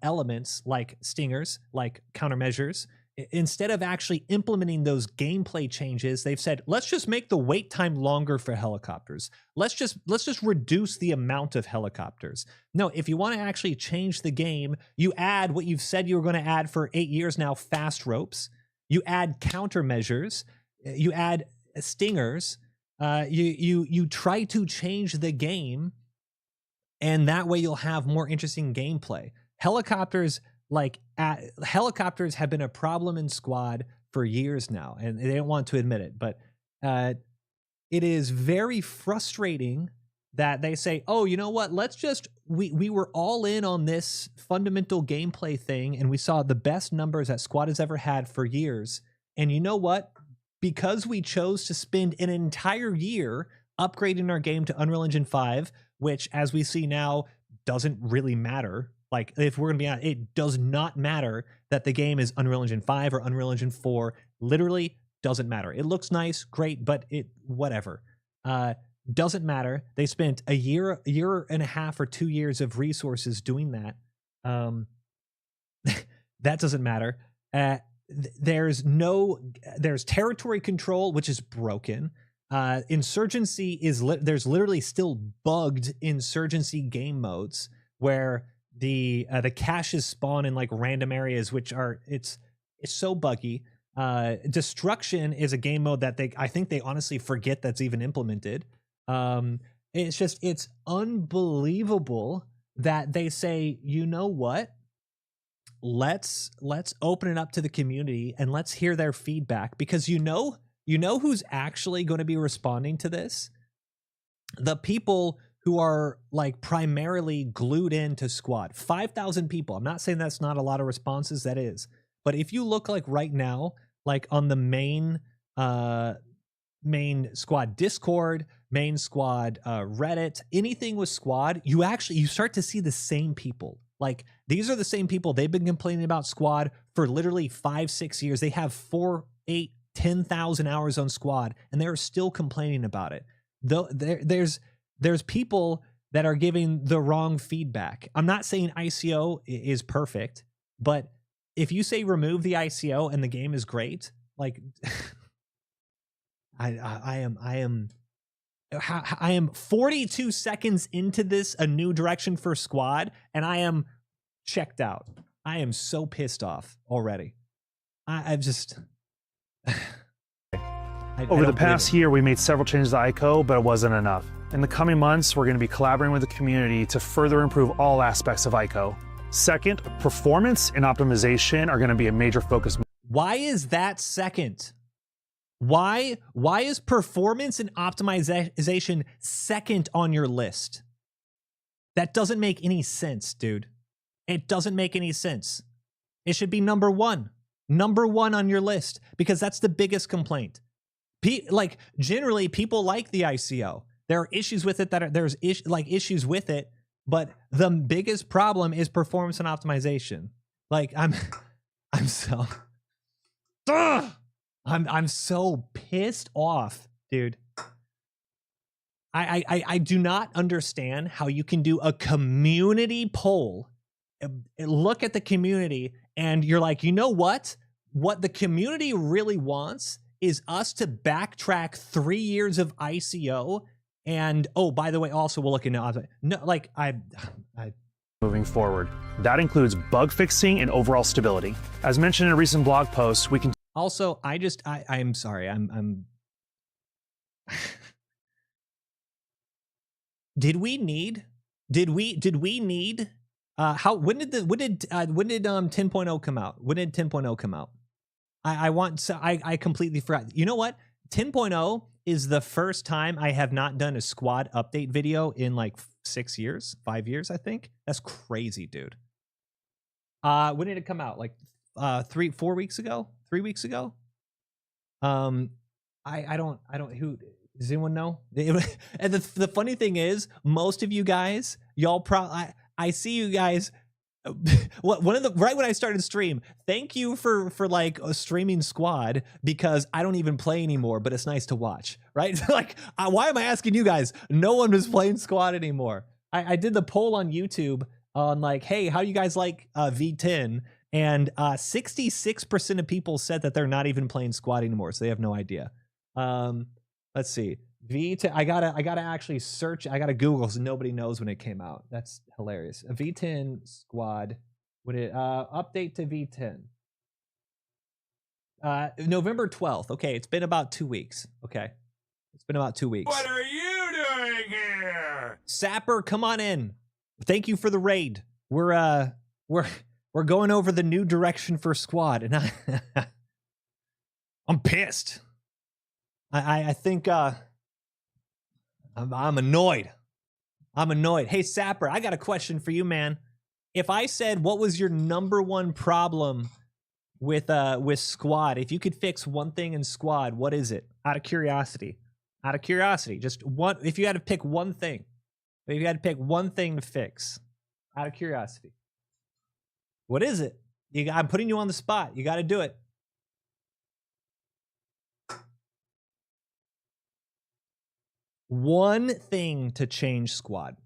Speaker 1: elements like stingers, like countermeasures. Instead of actually implementing those gameplay changes, they've said, let's just make the wait time longer for helicopters. Let's just reduce the amount of helicopters. No, if you want to actually change the game, you add what you've said you were going to add for 8 years now, fast ropes. You add countermeasures. You add stingers. You try to change the game, and that way you'll have more interesting gameplay. Helicopters have been a problem in Squad for years now, and they don't want to admit it, but it is very frustrating that they say, oh, you know what, we were all in on this fundamental gameplay thing, and we saw the best numbers that Squad has ever had for years, and you know what, because we chose to spend an entire year upgrading our game to Unreal Engine 5, which, as we see now, doesn't really matter. Like, if we're going to be honest, it does not matter that the game is Unreal Engine 5 or Unreal Engine 4. Literally doesn't matter. It looks nice, great, but whatever. Doesn't matter. They spent a year and a half or 2 years of resources doing that. That doesn't matter. there's territory control, which is broken. Insurgency is there's literally still bugged insurgency game modes where the caches spawn in like random areas, which are it's so buggy. Destruction is a game mode that I think they honestly forget that's even implemented. It's unbelievable that they say, you know what? Let's open it up to the community and let's hear their feedback, because you know who's actually going to be responding to this? The people who are like primarily glued into Squad. 5,000 people. I'm not saying that's not a lot of responses, that is. But if you look like right now, like on the main Squad Discord, main Squad Reddit, anything with Squad, you start to see the same people. Like, these are the same people. They've been complaining about Squad for literally 5-6 years. They have 4, 8, 10,000 hours on Squad, and they're still complaining about it. Though there's people that are giving the wrong feedback. I'm not saying ICO is perfect, but if you say remove the ICO and the game is great, like I am 42 seconds into this, a new direction for Squad, and I am checked out. I am so pissed off already. I've just...
Speaker 9: Over the past year, we made several changes to ICO, but it wasn't enough. In the coming months, we're going to be collaborating with the community to further improve all aspects of ICO. Second, performance and optimization are going to be a major focus.
Speaker 1: Why is that second? Why is performance and optimization second on your list? That doesn't make any sense, dude. It doesn't make any sense. It should be number one on your list, because that's the biggest complaint. Like, generally, people like the ICO. There are issues with it there's issues with it, but the biggest problem is performance and optimization. Like, I'm so I'm so pissed off, dude. I do not understand how you can do a community poll, look at the community, and you're like, you know what? What the community really wants is us to backtrack 3 years of ICO. And, oh, by the way, also we'll look into
Speaker 9: moving forward. That includes bug fixing and overall stability. As mentioned in a recent blog post, we can
Speaker 1: also, I'm sorry, I'm did we need when did 10.0 come out? When did 10.0 come out? I completely forgot. You know what? 10.0 is the first time I have not done a Squad update video in like 5 years, I think. That's crazy, dude. When did it come out? Like 4 weeks ago? 3 weeks ago? I don't, who, does anyone know? And the funny thing is, most of you guys, y'all I see you guys, right when I started stream, thank you for like streaming Squad, because I don't even play anymore, but it's nice to watch, right? Like, why am I asking you guys? No one was playing Squad anymore. I did the poll on YouTube on like, hey, how do you guys like V10? And 66% of people said that they're not even playing Squad anymore, so they have no idea. Let's see. V10, I gotta actually search. I gotta Google, so nobody knows when it came out. That's hilarious. A V10 Squad. Would it update to V10? November 12th. Okay, it's been about 2 weeks. Okay, it's been about 2 weeks.
Speaker 22: What are you doing here?
Speaker 1: Sapper, come on in. Thank you for the raid. We're going over the new direction for Squad, and I'm pissed. I think I'm annoyed. I'm annoyed. Hey, Sapper, I got a question for you, man. If I said, what was your #1 problem with Squad? If you could fix one thing in Squad, what is it? Out of curiosity. Out of curiosity. Just one. If you had to pick one thing. If you had to pick one thing to fix. Out of curiosity. What is it? I'm putting you on the spot. You got to do it. One thing to change Squad.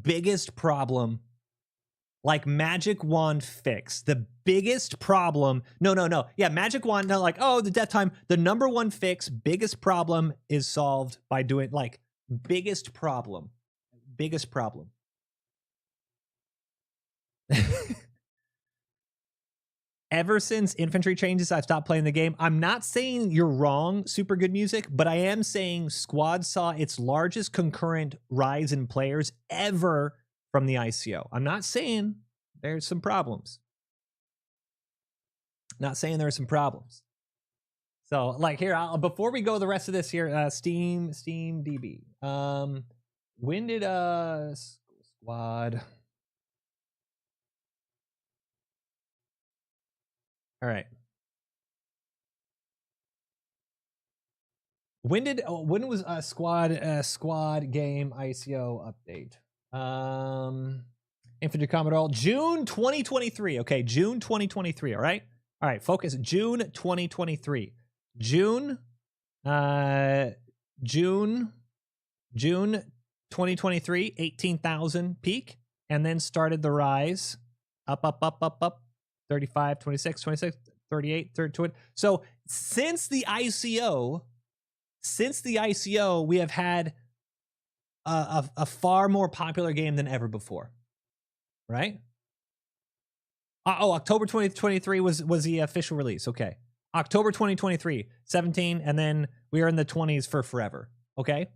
Speaker 1: Biggest problem like magic wand fix. The biggest problem, no. Yeah, magic wand, not like, oh, the death time. The number one fix, biggest problem is solved by doing, like, biggest problem. Ever since infantry changes, I've stopped playing the game. I'm not saying you're wrong, super good music, but I am saying Squad saw its largest concurrent rise in players ever from the ICO. I'm not saying there's some problems. Not saying there's some problems. So, like, here, before we go the rest of this here, Steam DB. When did Squad? All right. When was Squad game ICO update? Infantry Commodore, June 2023. Okay, June 2023. All right. All right. Focus. June 2023. June 2023. 18,000 peak, and then started the rise up. 35, 26, 38, 32. So since the ICO, we have had a far more popular game than ever before, right? October 2023 was the official release. Okay, October 2023, 17, and then we are in the 20s for forever. Okay,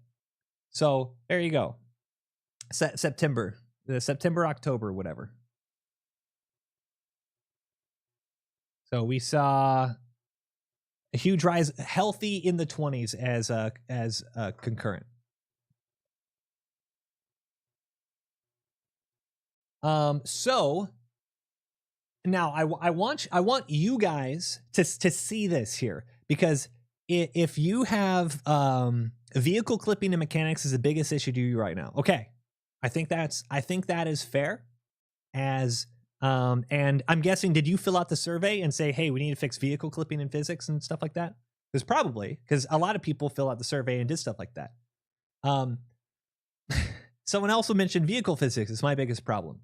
Speaker 1: so there you go. September, October, whatever. So we saw a huge rise, healthy in the 20s as concurrent. So now I want you guys to see this here, because if you have vehicle clipping and mechanics is the biggest issue to you right now. Okay, I think that is fair. And I'm guessing, did you fill out the survey and say, hey, we need to fix vehicle clipping and physics and stuff like that? Because probably, because a lot of people fill out the survey and did stuff like that. Someone also mentioned vehicle physics is my biggest problem.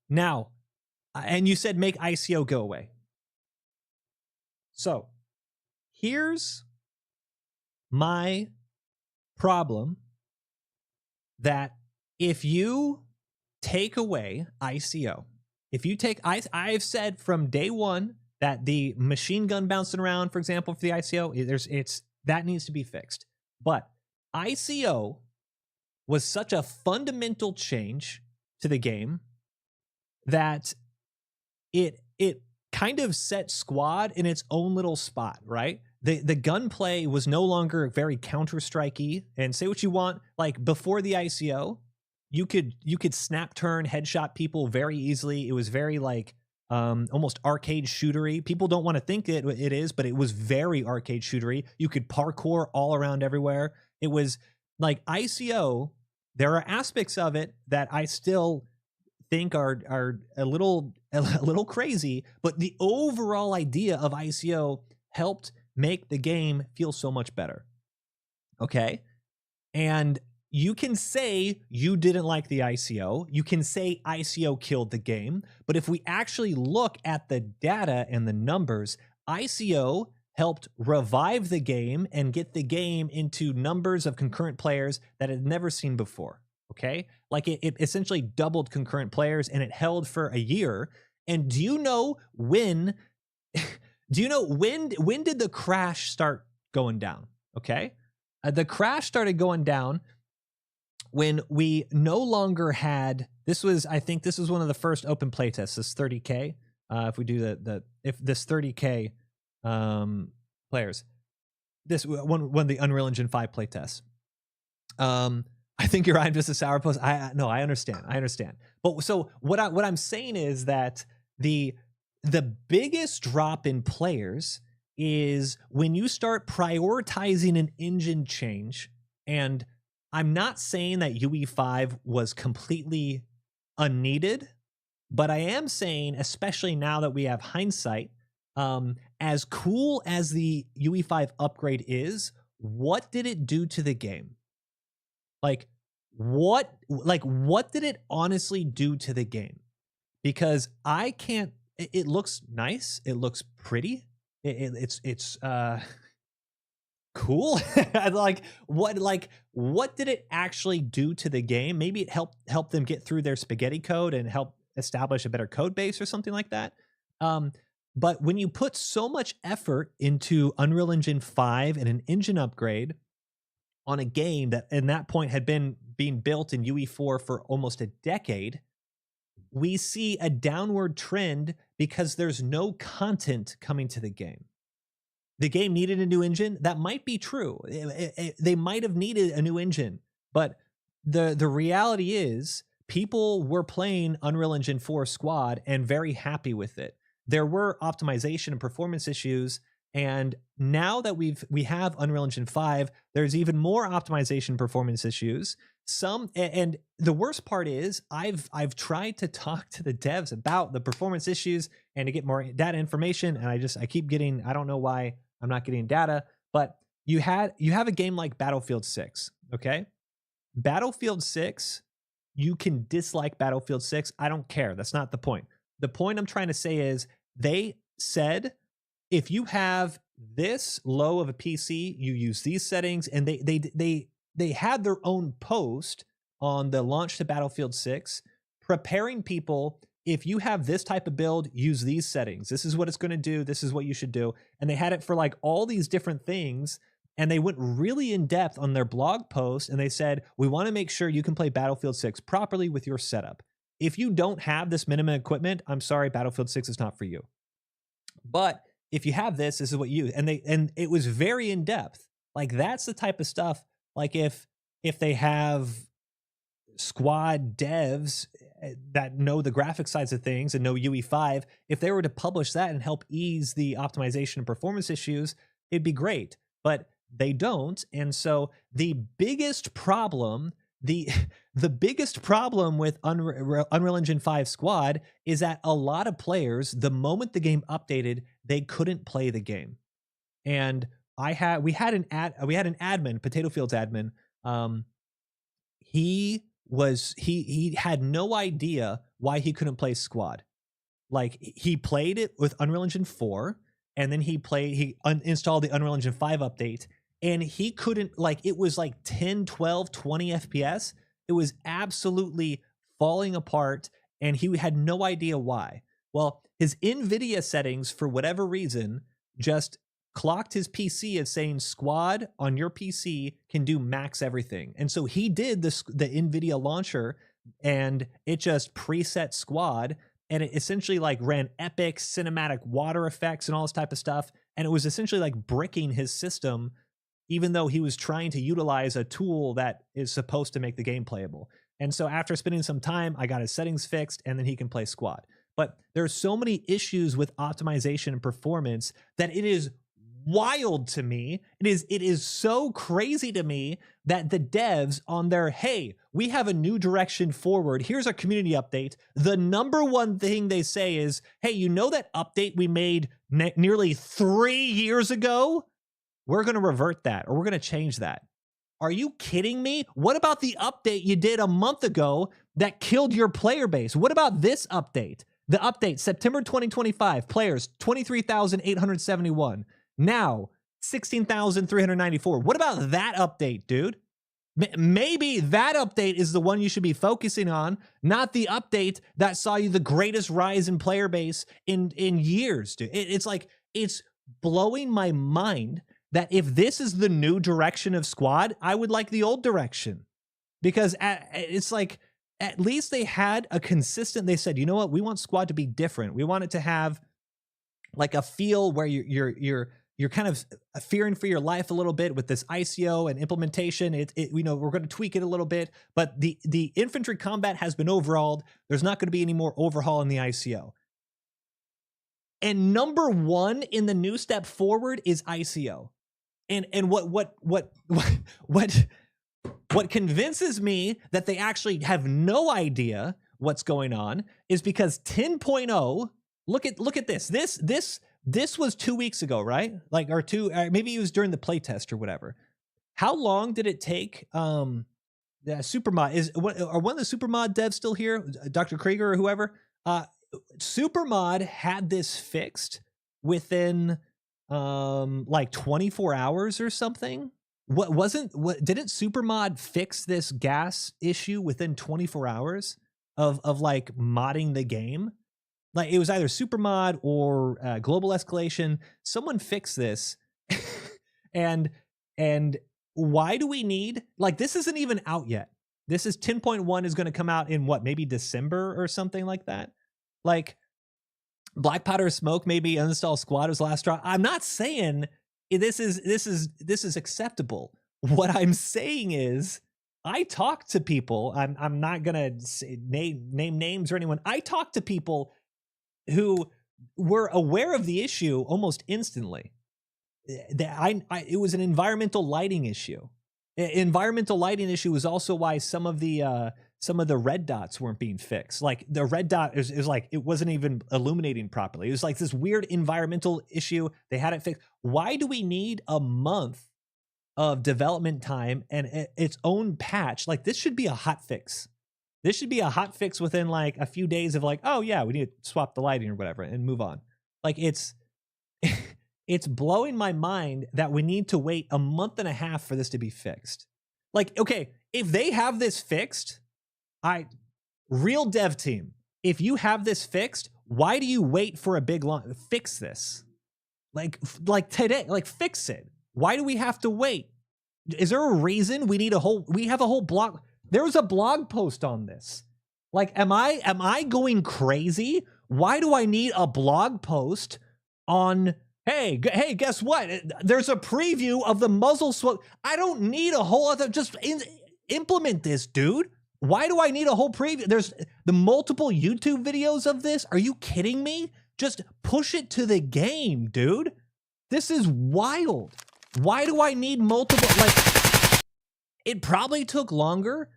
Speaker 1: Now, and you said make ICO go away. So here's my problem, that if you take away ICO, I've said from day one that the machine gun bouncing around, for example, for the ICO, that needs to be fixed. But ICO was such a fundamental change to the game that it kind of set Squad in its own little spot, right? The gunplay was no longer very Counter-Strike-y, and say what you want, like before the ICO, you could snap turn, headshot people very easily. It was very like almost arcade shootery. People don't want to think it is, but it was very arcade shootery. You could parkour all around everywhere. It was like ICO. There are aspects of it that I still think are a little crazy, but the overall idea of ICO helped make the game feel so much better. Okay, and you can say you didn't like the ICO. You can say ICO killed the game. But if we actually look at the data and the numbers, ICO helped revive the game and get the game into numbers of concurrent players that it had never seen before. Okay? Like it essentially doubled concurrent players, and it held for a year. And do you know when when did the crash start going down? Okay? The crash started going down when we no longer had, I think this was one of the first open playtests, this 30K. If we do if this 30K players, this one of the Unreal Engine 5 playtests. I think you're right. I'm just a sourpuss. I understand. But so what I'm saying is that the biggest drop in players is when you start prioritizing an engine change. And I'm not saying that UE5 was completely unneeded, but I am saying, especially now that we have hindsight, as cool as the UE5 upgrade is, what did it do to the game? Like, what did it honestly do to the game? Because I can't. It looks nice. It looks pretty. It's cool. What did it actually do to the game? Maybe it helped them get through their spaghetti code and help establish a better code base or something like that. But when you put so much effort into Unreal Engine 5 and an engine upgrade on a game that at that point had been being built in UE4 for almost a decade, we see a downward trend because there's no content coming to the game. The game needed a new engine. That might be true. They might have needed a new engine, but the reality is people were playing Unreal Engine 4 Squad and very happy with it. There were optimization and performance issues, and now that we have Unreal Engine 5, there's even more optimization performance issues. And the worst part is I've tried to talk to the devs about the performance issues and to get more data information, and I keep getting, I don't know why I'm not getting data, but you have a game like Battlefield 6, okay? Battlefield 6, you can dislike Battlefield 6. I don't care. That's not the point. The point I'm trying to say is they said if you have this low of a PC, you use these settings, and they had their own post on the launch to Battlefield 6 preparing people. If you have this type of build, use these settings. This is what it's going to do. This is what you should do. And they had it for like all these different things. And they went really in depth on their blog post. And they said, we want to make sure you can play Battlefield 6 properly with your setup. If you don't have this minimum equipment, I'm sorry, Battlefield 6 is not for you. But if you have this is what you, and it was very in depth. Like that's the type of stuff. Like if they have squad devs that know the graphic sides of things and know UE5, if they were to publish that and help ease the optimization and performance issues, it'd be great. But they don't. And so the biggest problem, the biggest problem with Unreal Engine 5 Squad is that a lot of players, the moment the game updated, they couldn't play the game. And we had an admin, Potato Fields admin. He had no idea why he couldn't play Squad. Like he played it with Unreal Engine 4, and then he installed the Unreal Engine 5 update, and he couldn't, like, it was like 10, 12, 20 FPS. It was absolutely falling apart, and he had no idea why. Well, his NVIDIA settings, for whatever reason, just clocked his PC as saying Squad on your PC can do max everything. And so he did the NVIDIA launcher, and it just preset Squad, and it essentially like ran epic cinematic water effects and all this type of stuff. And it was essentially like bricking his system, even though he was trying to utilize a tool that is supposed to make the game playable. And so after spending some time, I got his settings fixed, and then he can play Squad. But there's so many issues with optimization and performance that it is wild to me. It is so crazy to me that the devs on their, hey, we have a new direction forward, here's our community update, the number one thing they say is, hey, you know that update we made nearly 3 years ago? We're going to revert that, or we're going to change that. Are you kidding me? What about the update you did a month ago that killed your player base? What about this update? The update, September 2025, players 23,871. Now, 16,394. What about that update, dude? Maybe that update is the one you should be focusing on, not the update that saw you the greatest rise in player base in years, dude. It's like, it's blowing my mind that if this is the new direction of Squad, I would like the old direction. Because it's like, at least they had a consistent, they said, you know what, we want Squad to be different. We want it to have like a feel where you're kind of fearing for your life a little bit with this ICO and implementation. You know, we're going to tweak it a little bit, but the infantry combat has been overhauled. There's not going to be any more overhaul in the ICO. And number one in the new step forward is ICO. And what convinces me that they actually have no idea what's going on is because 10.0, look at this. This was 2 weeks ago, right? Like, or maybe it was during the playtest or whatever. How long did it take Supermod is are one of the Supermod devs still here? Dr. Krieger or whoever. Supermod had this fixed within like 24 hours or something. Didn't Supermod fix this gas issue within 24 hours of like modding the game? Like it was either Supermod or Global Escalation. Someone fixed this, and why do we need, like, this isn't even out yet. This is 10.1 is going to come out in what, maybe December or something like that. Like Black Powder Smoke, maybe uninstall Squad was last draw. I'm not saying this is acceptable. What I'm saying is I talk to people. I'm not going to name names or anyone. I talk to people who were aware of the issue almost instantly. It was an environmental lighting issue. Environmental lighting issue was also why some of the red dots weren't being fixed. Like the red dot is like it wasn't even illuminating properly. It was like this weird environmental issue. They had it fixed. Why do we need a month of development time and its own patch? Like this should be a hot fix. This should be a hot fix within like a few days of like, oh yeah, we need to swap the lighting or whatever and move on. Like it's it's blowing my mind that we need to wait a month and a half for this to be fixed. Like, okay, if they have this fixed, real dev team, if you have this fixed, why do you wait for a big launch? Fix this. Like today, like fix it. Why do we have to wait? Is there a reason we have a whole blog? There was a blog post on this. Like, am I going crazy? Why do I need a blog post on, hey, guess what? There's a preview of the muzzle swap. I don't need a whole other, just implement this, dude. Why do I need a whole preview? There's the multiple YouTube videos of this. Are you kidding me? Just push it to the game, dude. This is wild. Why do I need multiple? Like, it probably took longer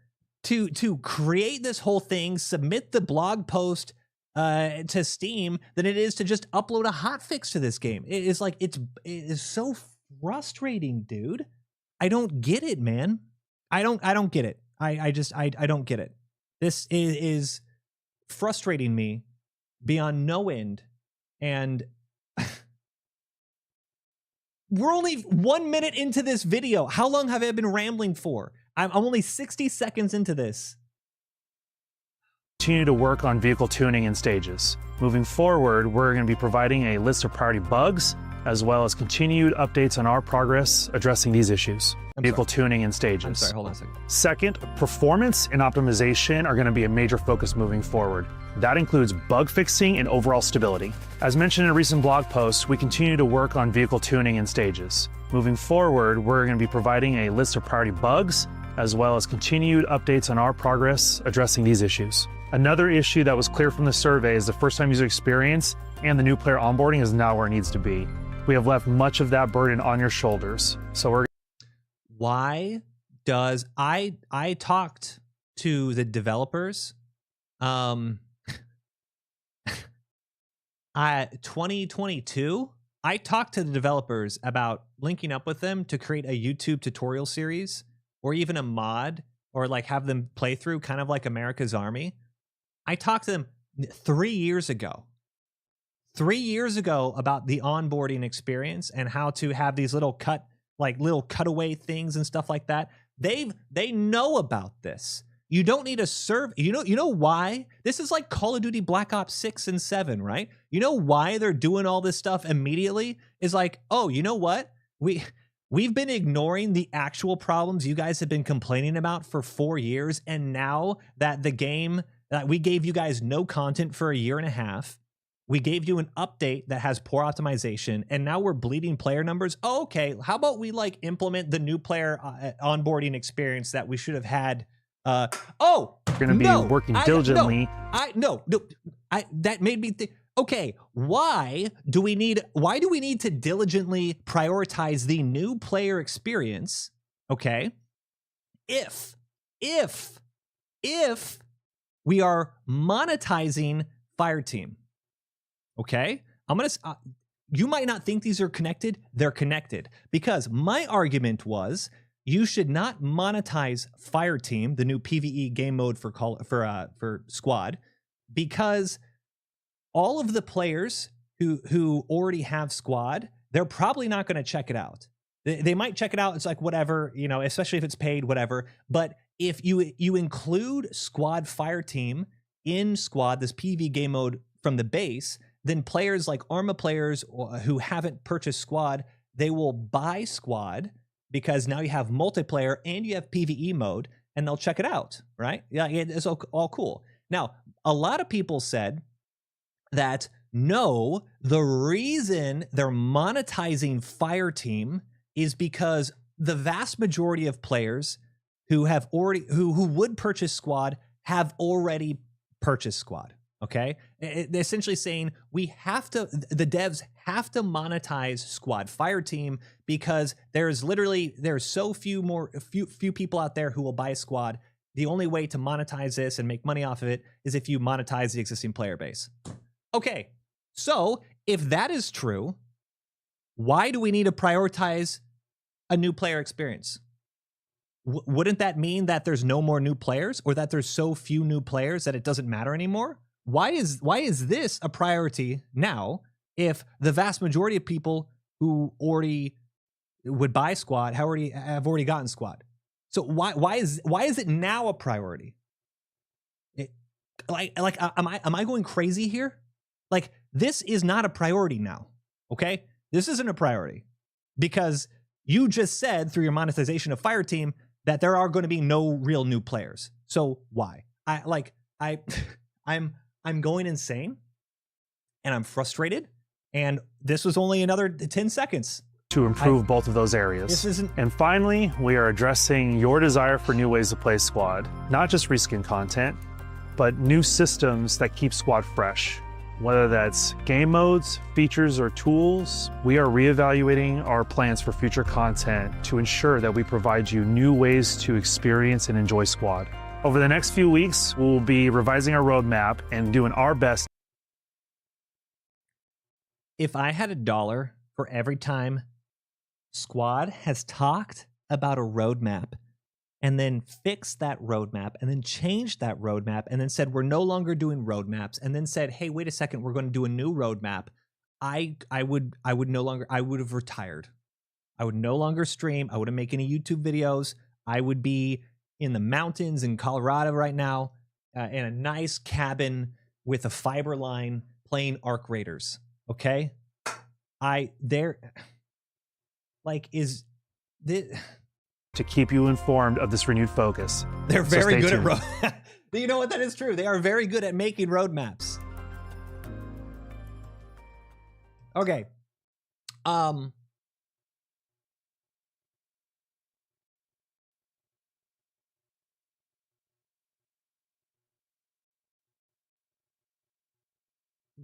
Speaker 1: to create this whole thing, submit the blog post to Steam than it is to just upload a hotfix to this game. It is like it is so frustrating, dude. I don't get it, man. I don't get it. I don't get it. This is frustrating me beyond no end, and we're only 1 minute into this video. How long have I been rambling for? I'm only 60 seconds into this.
Speaker 9: Continue to work on vehicle tuning in stages. Moving forward, we're going to be providing a list of priority bugs, as well as continued updates on our progress addressing these issues. Vehicle tuning in stages.
Speaker 1: I'm sorry, hold on a second.
Speaker 9: Second, performance and optimization are going to be a major focus moving forward. That includes bug fixing and overall stability. As mentioned in a recent blog post, we continue to work on vehicle tuning in stages. Moving forward, we're going to be providing a list of priority bugs, as well as continued updates on our progress addressing these issues. Another issue that was clear from the survey is the first-time user experience and the new player onboarding is not where it needs to be. We have left much of that burden on your shoulders. So we're...
Speaker 1: Why does I talked to the developers 2022, I talked to the developers about linking up with them to create a YouTube tutorial series or even a mod or like have them play through kind of like America's Army. I talked to them 3 years ago. 3 years ago about the onboarding experience and how to have these little cutaway things and stuff like that. They know about this. You don't need a serve. You know why? This is like Call of Duty Black Ops 6 and 7, right? You know why they're doing all this stuff immediately? Is like, oh, you know what? We've been ignoring the actual problems you guys have been complaining about for 4 years, and now that the game that we gave you guys no content for a year and a half, we gave you an update that has poor optimization, and now we're bleeding player numbers. Oh, okay, how about we like implement the new player onboarding experience that we should have had? We're
Speaker 9: going to be working diligently.
Speaker 1: That made me think. Okay, why do we need to diligently prioritize the new player experience? Okay, if we are monetizing Fireteam. Okay, you might not think these are connected. They're connected because my argument was you should not monetize Fireteam, the new PvE game mode for Squad, because all of the players who already have Squad, they're probably not going to check it out. They might check it out. It's like whatever, you know, especially if it's paid, whatever. But if you include Squad Fireteam in Squad, this PvE game mode from the base, then players like Arma players who haven't purchased Squad, they will buy Squad because now you have multiplayer and you have PvE mode, and they'll check it out, right? Yeah, it's all cool. Now, a lot of people said that no, the reason they're monetizing Fireteam is because the vast majority of players who have already who would purchase Squad have already purchased Squad. Okay, they're essentially saying the devs have to monetize Squad Fireteam because there's so few people out there who will buy Squad. The only way to monetize this and make money off of it is if you monetize the existing player base. Okay, so if that is true, why do we need to prioritize a new player experience? Wouldn't that mean that there's no more new players, or that there's so few new players that it doesn't matter anymore? Why is this a priority now if the vast majority of people who already would buy Squad have already gotten Squad? So why is it now a priority? Am I going crazy here? Like, this is not a priority now. Okay, this isn't a priority because you just said through your monetization of Fireteam that there are going to be no real new players. So why? I'm going insane, and I'm frustrated, and this was only another 10 seconds.
Speaker 9: To improve both of those areas. And finally, we are addressing your desire for new ways to play Squad. Not just reskin content, but new systems that keep Squad fresh. Whether that's game modes, features, or tools, we are reevaluating our plans for future content to ensure that we provide you new ways to experience and enjoy Squad. Over the next few weeks, we'll be revising our roadmap and doing our best.
Speaker 1: If I had $1 for every time Squad has talked about a roadmap and then fixed that roadmap and then changed that roadmap and then said we're no longer doing roadmaps and then said, hey, wait a second, we're going to do a new roadmap, I would have retired. I would no longer stream. I wouldn't make any YouTube videos. I would be in the mountains in Colorado right now, in a nice cabin with a fiber line playing Arc Raiders. Okay?
Speaker 9: To keep you informed of this renewed focus.
Speaker 1: They're very good at road. You know what? That is true. They are very good at making roadmaps. Okay.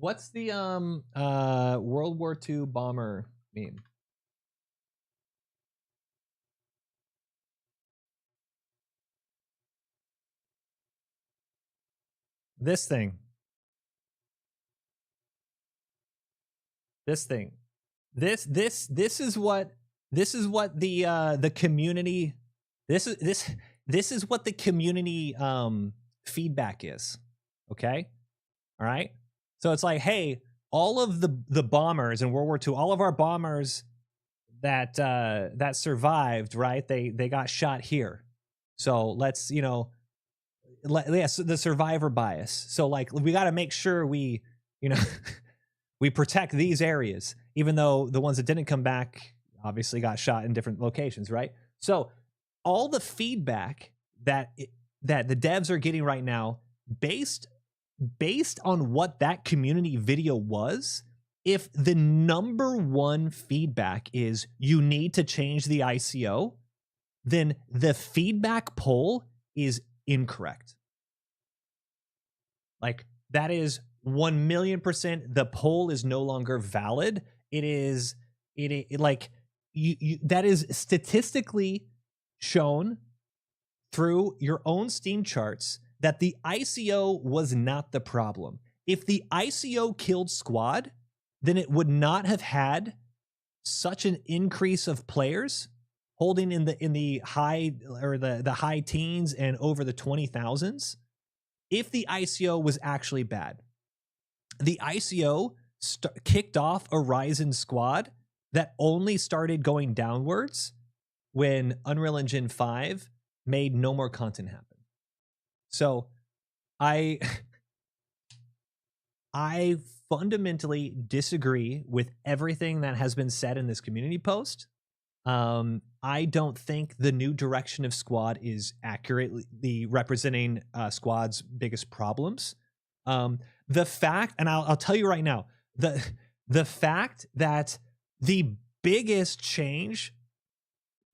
Speaker 1: What's the World War II bomber meme? This thing. This is what the community this is what the community feedback is. Okay? All right? So it's like, hey, all of the bombers in World War II, all of our bombers that survived, right? They got shot here. So let's, the survivor bias. So like we got to make sure we we protect these areas, even though the ones that didn't come back obviously got shot in different locations, right? So all the feedback that the devs are getting right now, based on what that community video was, if the number one feedback is you need to change the ICO, then the feedback poll is incorrect. Like, that is 1,000,000%. The poll is no longer valid. That is statistically shown through your own Steam charts that the ICO was not the problem. If the ICO killed Squad, then it would not have had such an increase of players holding in the high or the high teens and over the 20,000s if the ICO was actually bad. The ICO kicked off a Ryzen squad that only started going downwards when Unreal Engine 5 made no more content happen. So I fundamentally disagree with everything that has been said in this community post. I don't think the new direction of Squad is accurately representing Squad's biggest problems. The fact, and I'll tell you right now, the fact that the biggest change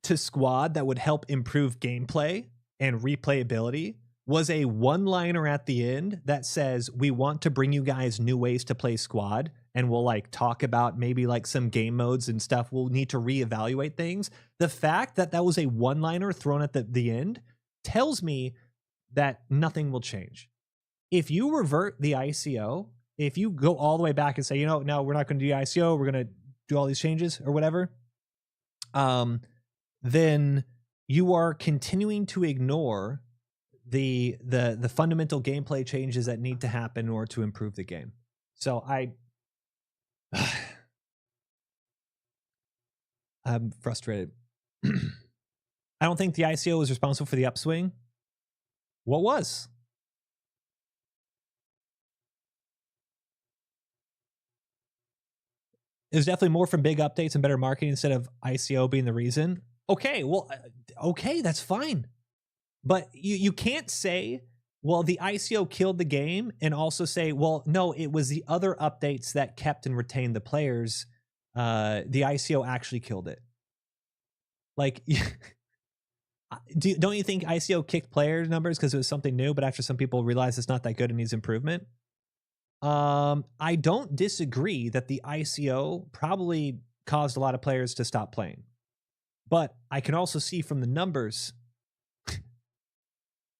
Speaker 1: to Squad that would help improve gameplay and replayability was a one-liner at the end that says, we want to bring you guys new ways to play Squad, and we'll like talk about maybe like some game modes and stuff. We'll need to reevaluate things. The fact that that was a one-liner thrown at the end tells me that nothing will change. If you revert the ICO, if you go all the way back and say, you know, no, we're not going to do ICO, we're going to do all these changes or whatever, then you are continuing to ignore the fundamental gameplay changes that need to happen in order to improve the game. So I'm frustrated. I don't think the ICO was responsible for the upswing. What was? It was definitely more from big updates and better marketing instead of ICO being the reason. Okay, well, okay, that's fine. But you can't say, well, the ICO killed the game, and also say, well, no, it was the other updates that kept and retained the players. The ICO actually killed it. Like, don't you think ICO kicked player numbers because it was something new, but after some people realized it's not that good and needs improvement? I don't disagree that the ICO probably caused a lot of players to stop playing. But I can also see from the numbers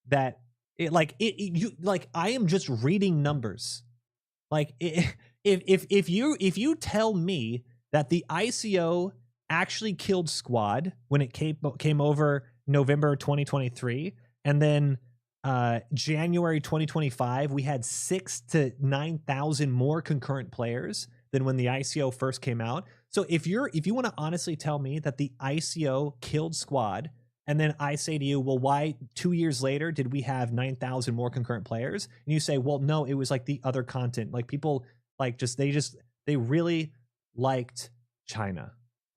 Speaker 1: that I am just reading numbers. Like if you tell me that the ICO actually killed Squad when it came over November 2023, and then January 2025 we had 6,000 to 9,000 more concurrent players than when the ICO first came out. So if you want to honestly tell me that the ICO killed Squad, and then I say to you, well, why 2 years later did we have 9,000 more concurrent players? And you say, well, no, it was like the other content. Like people like they really liked China,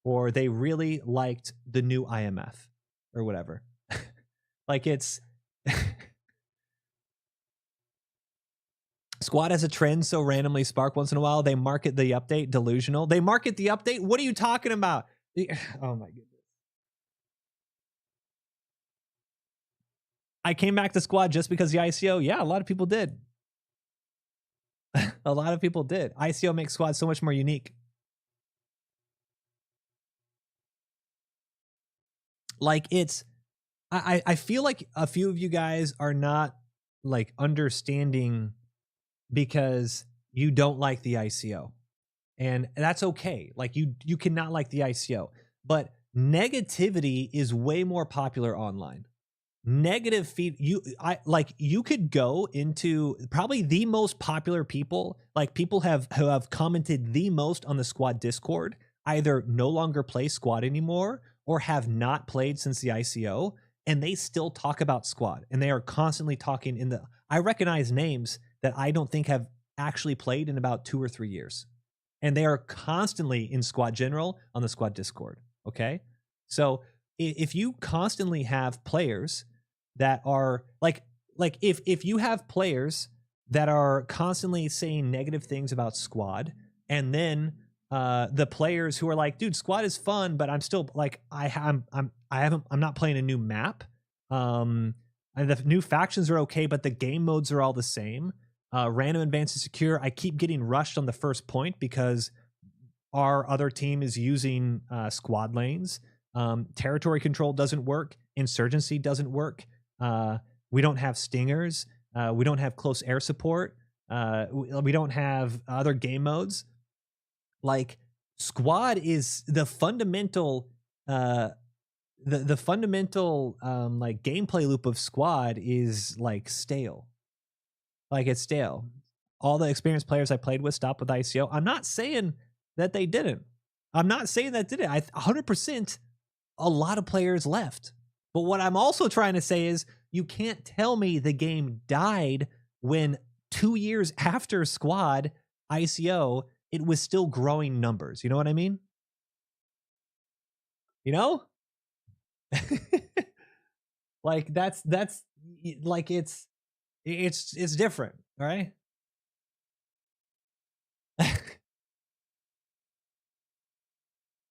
Speaker 1: or they really liked the new IMF or whatever. Like it's Squad has a trend so randomly spark once in a while. They market the update delusional. They market the update? What are you talking about? Oh my goodness. I came back to Squad just because the ICO. Yeah, a lot of people did. A lot of people did. ICO makes Squad so much more unique. Like it's, I feel like a few of you guys are not like understanding because you don't like the ICO, and that's okay. Like you cannot like the ICO, but negativity is way more popular online. Negative feed, you could go into probably the most popular people, like people who have commented the most on the Squad Discord, either no longer play Squad anymore or have not played since the ICO, and they still talk about Squad, and they are constantly talking I recognize names that I don't think have actually played in about 2 or 3 years, and they are constantly in Squad General on the Squad Discord. Okay, so if you constantly have players that are like if you have players that are constantly saying negative things about Squad, and then the players who are like, dude, Squad is fun, but I'm still like I'm not playing a new map. And the new factions are okay, but the game modes are all the same. Random advanced and secure, I keep getting rushed on the first point because our other team is using Squad lanes. Territory control doesn't work. Insurgency doesn't work. We don't have stingers. We don't have close air support. We don't have other game modes. Like Squad is the fundamental the fundamental like gameplay loop of Squad is like stale. Like it's stale. All the experienced players I played with stopped with ICO. I'm not saying that they didn't. I'm not saying that did it. 100% a lot of players left. But what I'm also trying to say is you can't tell me the game died when 2 years after Squad ICO, it was still growing numbers. You know what I mean? You know? Like that's like it's different, right?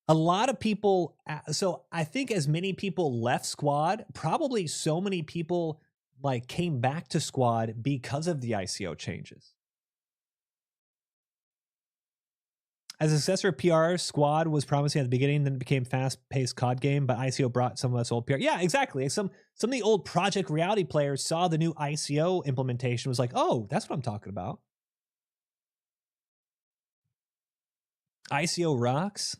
Speaker 1: A lot of people, so I think as many people left Squad, probably so many people like came back to Squad because of the ICO changes. As a successor of PR, Squad was promising at the beginning, then it became fast-paced COD game, but ICO brought some of us old PR. Yeah, exactly. Some of the old Project Reality players saw the new ICO implementation, was like, oh, that's what I'm talking about. ICO rocks.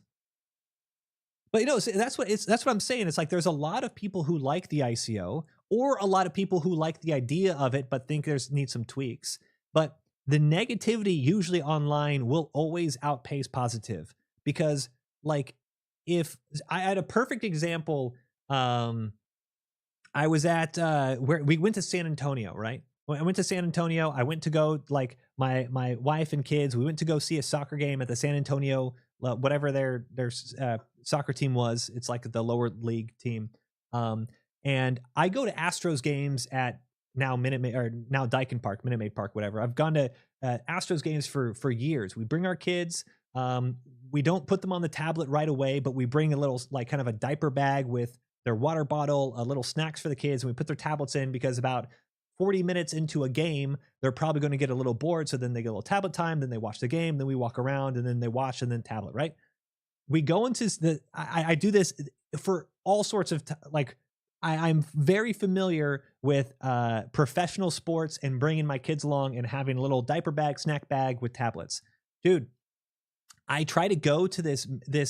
Speaker 1: But you know, that's what I'm saying. It's like there's a lot of people who like the ICO, or a lot of people who like the idea of it but think needs some tweaks. But the negativity usually online will always outpace positive, because like if I had a perfect example, I was at where we went to San Antonio, right? When I went to San Antonio, I went to go, like my wife and kids, we went to go see a soccer game at the San Antonio, whatever their soccer team was. It's like the lower league team. And I go to Astros games at now Dyken Park, Minute Maid Park, whatever. I've gone to Astros games for years. We bring our kids. We don't put them on the tablet right away, but we bring a little, like, kind of a diaper bag with their water bottle, a little snacks for the kids, and we put their tablets in, because about 40 minutes into a game, they're probably going to get a little bored. So then they get a little tablet time, then they watch the game, then we walk around, and then they watch, and then tablet, right? We go into I do this for all sorts of, I'm very familiar with professional sports and bringing my kids along and having a little diaper bag, snack bag with tablets. Dude, I try to go to this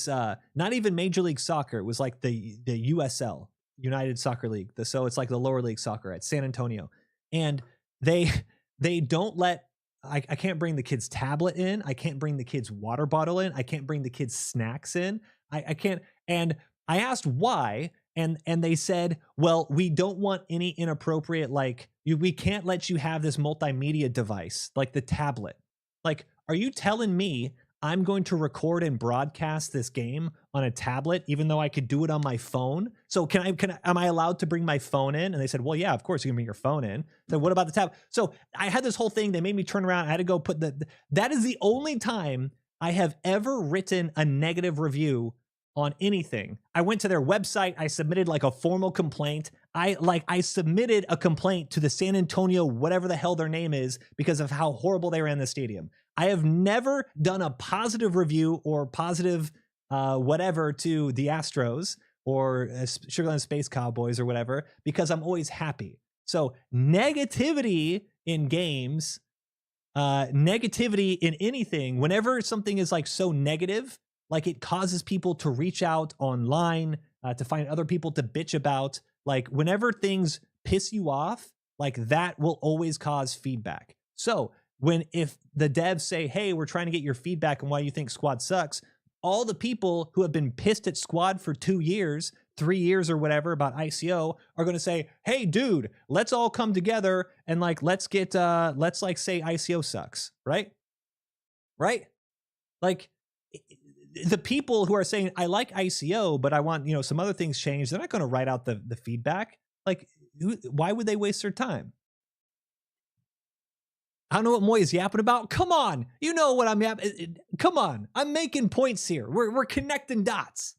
Speaker 1: not even Major League Soccer. It was like the USL, United Soccer League. So it's like the lower league soccer at San Antonio. And they don't let, I can't bring the kids' tablet in. I can't bring the kids' water bottle in. I can't bring the kids' snacks in. I can't. And I asked why. And they said, well, we don't want any inappropriate, we can't let you have this multimedia device, like the tablet. Like, are you telling me I'm going to record and broadcast this game on a tablet, even though I could do it on my phone? So am I allowed to bring my phone in? And they said, well, yeah, of course you can bring your phone in. So what about the tablet? So I had this whole thing. They made me turn around. I had to go put that is the only time I have ever written a negative review on anything. I went to their website. I submitted like a formal complaint. I submitted a complaint to the San Antonio, whatever the hell their name is, because of how horrible they ran the stadium. I have never done a positive review or positive whatever to the Astros or Sugarland Space Cowboys or whatever, because I'm always happy. So negativity in games, negativity in anything, whenever something is like so negative, like it causes people to reach out online, to find other people to bitch about. Like whenever things piss you off, like that will always cause feedback. So if the devs say, hey, we're trying to get your feedback on why you think Squad sucks, all the people who have been pissed at Squad for 2 years, 3 years or whatever about ICO are going to say, hey, dude, let's all come together and let's say ICO sucks, right? Right? Like, the people who are saying, I like ICO, but I want, some other things changed, they're not going to write out the feedback. Like, why would they waste their time? I don't know what Moi is yapping about. Come on. You know what I'm yapping. Come on. I'm making points here. We're connecting dots.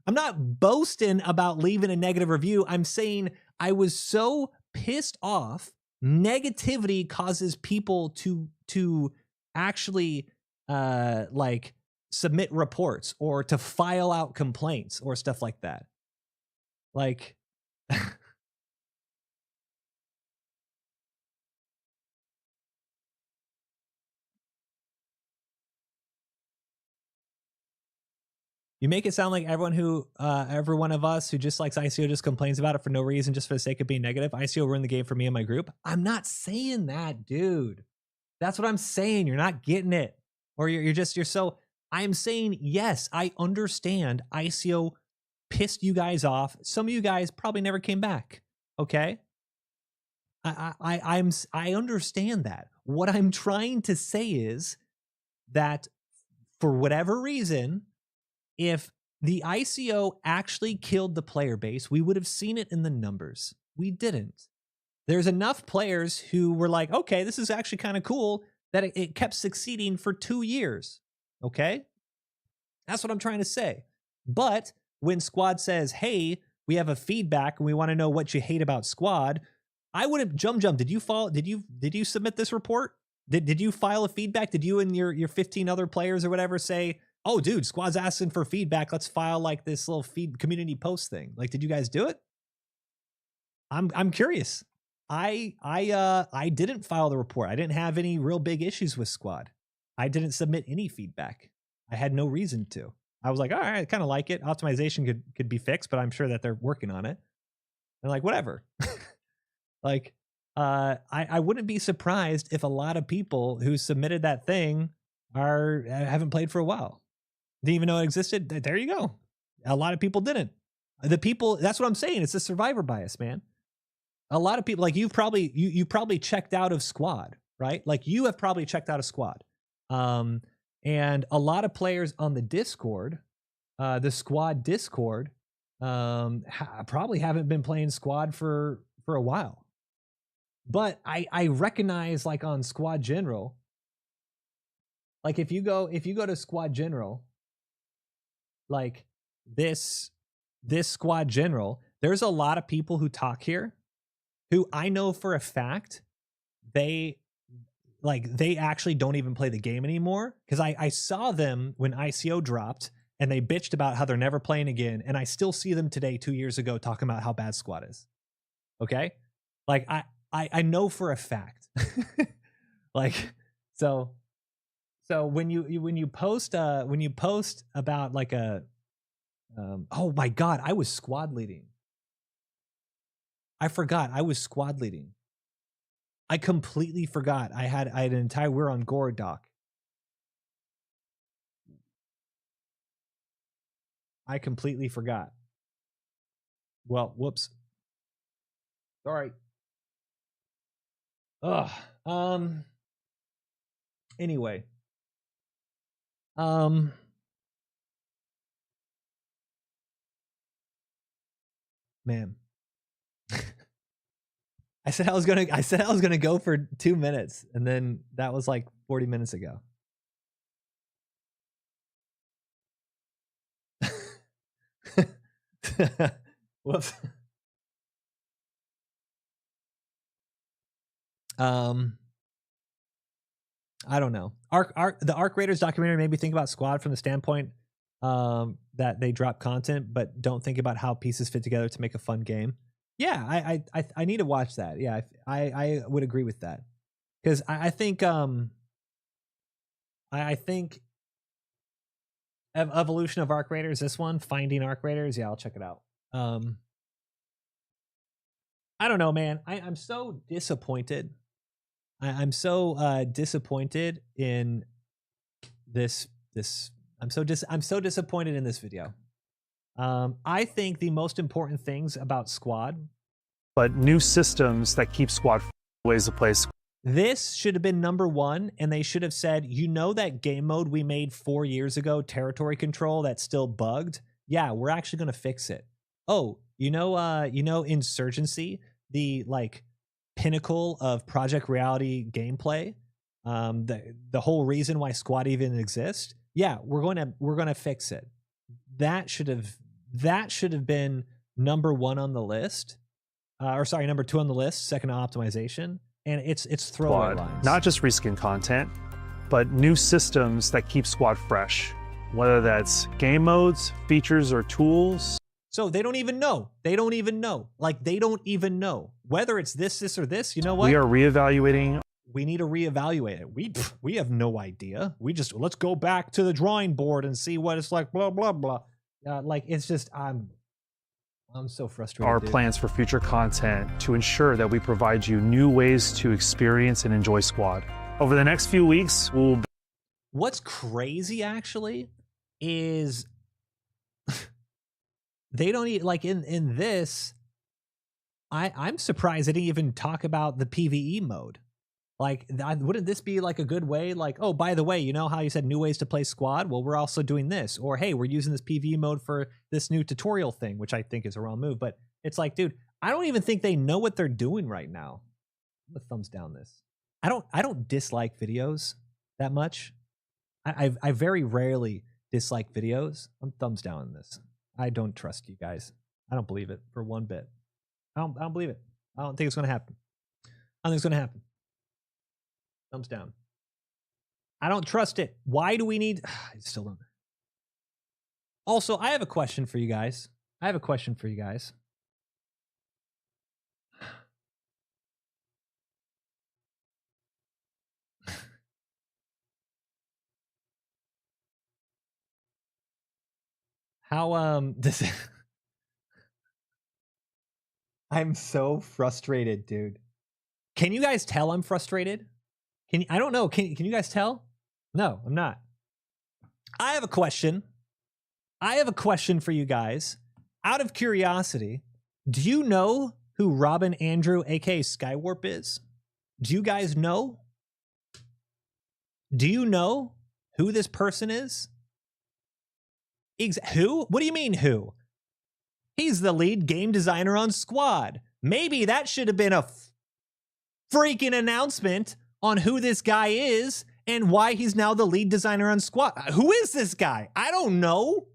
Speaker 1: I'm not boasting about leaving a negative review. I'm saying I was so pissed off. Negativity causes people to actually submit reports or to file out complaints or stuff like that. Like You make it sound like every one of us who just likes ICO just complains about it for no reason, just for the sake of being negative. ICO ruined the game for me and my group. I'm not saying that, dude. That's what I'm saying. You're not getting it. Or you're so, I'm saying, yes, I understand ICO pissed you guys off. Some of you guys probably never came back. Okay? I understand that. What I'm trying to say is that for whatever reason, if the ICO actually killed the player base, we would have seen it in the numbers. We didn't. There's enough players who were like, okay, this is actually kind of cool, that it kept succeeding for 2 years. Okay? That's what I'm trying to say. But when Squad says, hey, we have a feedback and we want to know what you hate about Squad, I would have Jum. Did you submit this report? Did you file a feedback? Did you and your 15 other players or whatever say, oh, dude, Squad's asking for feedback. Let's file like this little community post thing. Like, did you guys do it? I'm curious. I didn't file the report. I didn't have any real big issues with Squad. I didn't submit any feedback. I had no reason to. I was like, all right, I kind of like it. Optimization could be fixed, but I'm sure that they're working on it. And like, whatever. Like, I wouldn't be surprised if a lot of people who submitted that thing haven't played for a while. Didn't even know it existed. There you go. A lot of people didn't. That's what I'm saying. It's a survivor bias, man. A lot of people, like you probably checked out of Squad, right? Like you have probably checked out of Squad. And a lot of players on the Discord, the Squad Discord, probably haven't been playing Squad for a while. But I recognize, like on Squad General, like if you go to Squad General, like this Squad General, there's a lot of people who talk here who I know for a fact they actually don't even play the game anymore, because I saw them when ICO dropped and they bitched about how they're never playing again, and I still see them today 2 years ago talking about how bad Squad is. Okay? Like I know for a fact. Like so when you post about like a oh my god, I was squad leading. I forgot I was squad leading. I completely forgot. I had an entire, we're on Gore Doc. I completely forgot. Well, whoops. Sorry. Ugh. Anyway. Man. I said I was gonna go for 2 minutes, and then that was like 40 minutes ago. Whoops. I don't know. The Arc Raiders documentary made me think about Squad from the standpoint that they drop content but don't think about how pieces fit together to make a fun game. Yeah, I need to watch that. Yeah, I would agree with that, because I think Evolution of Arc Raiders, this one, Finding Arc Raiders. Yeah, I'll check it out. I don't know, man. I'm so disappointed. I'm so disappointed in this. I'm so disappointed in this video. I think the most important things about Squad,
Speaker 9: but new systems that keep Squad ways to play.
Speaker 1: This should have been #1, and they should have said, you know, that game mode we made 4 years ago, territory control, that's still bugged. Yeah, we're actually going to fix it. Oh, you know, Insurgency, the like pinnacle of Project Reality gameplay, the whole reason why Squad even exists. Yeah, we're going to fix it. That should have been #1 on the list, or sorry, #2 on the list. Second to optimization, and it's throwaway lines.
Speaker 9: Not just reskin content, but new systems that keep Squad fresh, whether that's game modes, features, or tools.
Speaker 1: So they don't even know. They don't even know. Like, they don't even know whether it's this, or this. You know what?
Speaker 9: We are reevaluating.
Speaker 1: We need to reevaluate it. We have no idea. Let's go back to the drawing board and see what it's like, blah, blah, blah. Like it's just I'm so frustrated.
Speaker 9: Our
Speaker 1: dude.
Speaker 9: plans for future content to ensure that we provide you new ways to experience and enjoy Squad. Over the next few weeks, we'll.
Speaker 1: What's crazy actually is they don't even like in this. I'm surprised they didn't even talk about the PvE mode. Like, wouldn't this be like a good way? Like, oh, by the way, you know how you said new ways to play Squad? Well, we're also doing this. Or, hey, we're using this PvE mode for this new tutorial thing, which I think is a wrong move. But it's like, dude, I don't even think they know what they're doing right now. I'm gonna thumbs down this. I don't dislike videos that much. I very rarely dislike videos. I'm thumbs down on this. I don't trust you guys. I don't believe it for one bit. I don't believe it. I don't think it's gonna happen. I don't think it's gonna happen. Thumbs down. I don't trust it. Why do we need... I still don't. Also, I have a question for you guys. How, this... I'm so frustrated, dude. Can you guys tell I'm frustrated? I don't know. Can you guys tell? No, I'm not. I have a question. I have a question for you guys. Out of curiosity, do you know who Robin Andrew, aka Skywarp, is? Do you guys know? Do you know who this person is? Who? What do you mean who? He's the lead game designer on Squad. Maybe that should have been a freaking announcement on who this guy is and why he's now the lead designer on Squad. Who is this guy? I don't know.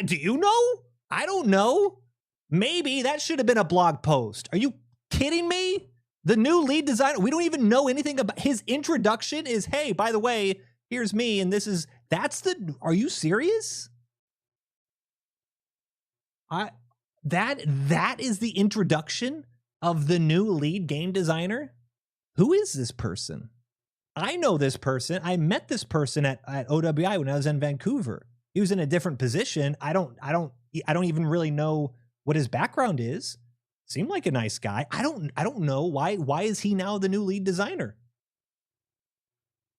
Speaker 1: Do you know? I don't know. Maybe that should have been a blog post. Are you kidding me? The new lead designer, we don't even know anything about his introduction is, hey, by the way, here's me and are you serious? That is the introduction of the new lead game designer? Who is this person? I know this person. I met this person at OWI when I was in Vancouver. He was in a different position. I don't even really know what his background is. Seemed like a nice guy. I don't know why is he now the new lead designer?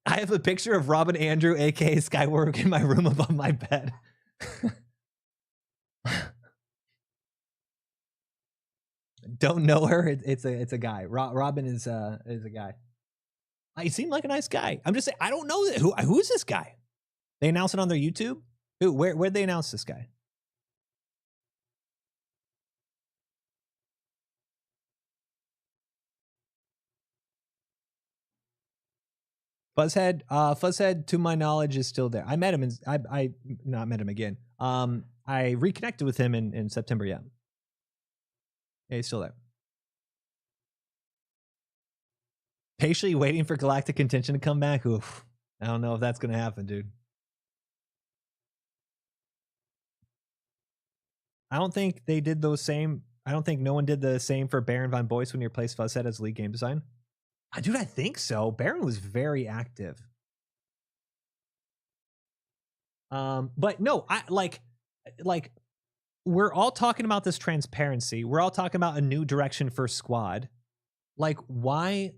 Speaker 1: I have a picture of Robin Andrew, aka Skywork, in my room above my bed. Don't know her. It's a guy. Robin is a guy. He seemed like a nice guy. I'm just saying. I don't know who is this guy. They announced it on their YouTube. Who? Where'd they announce this guy? Fuzzhead, to my knowledge, is still there. I met him. I not met him again. I reconnected with him in September. Yeah, he's still there. Patiently waiting for Galactic Contention to come back. Oof, I don't know if that's gonna happen, dude. I don't think they did those same. I don't think no one did the same for Baron Von Boyce when you replaced Fuzzhead as lead game design. Dude, I think so. Baron was very active. But no, I like we're all talking about this transparency. We're all talking about a new direction for Squad. Like, why?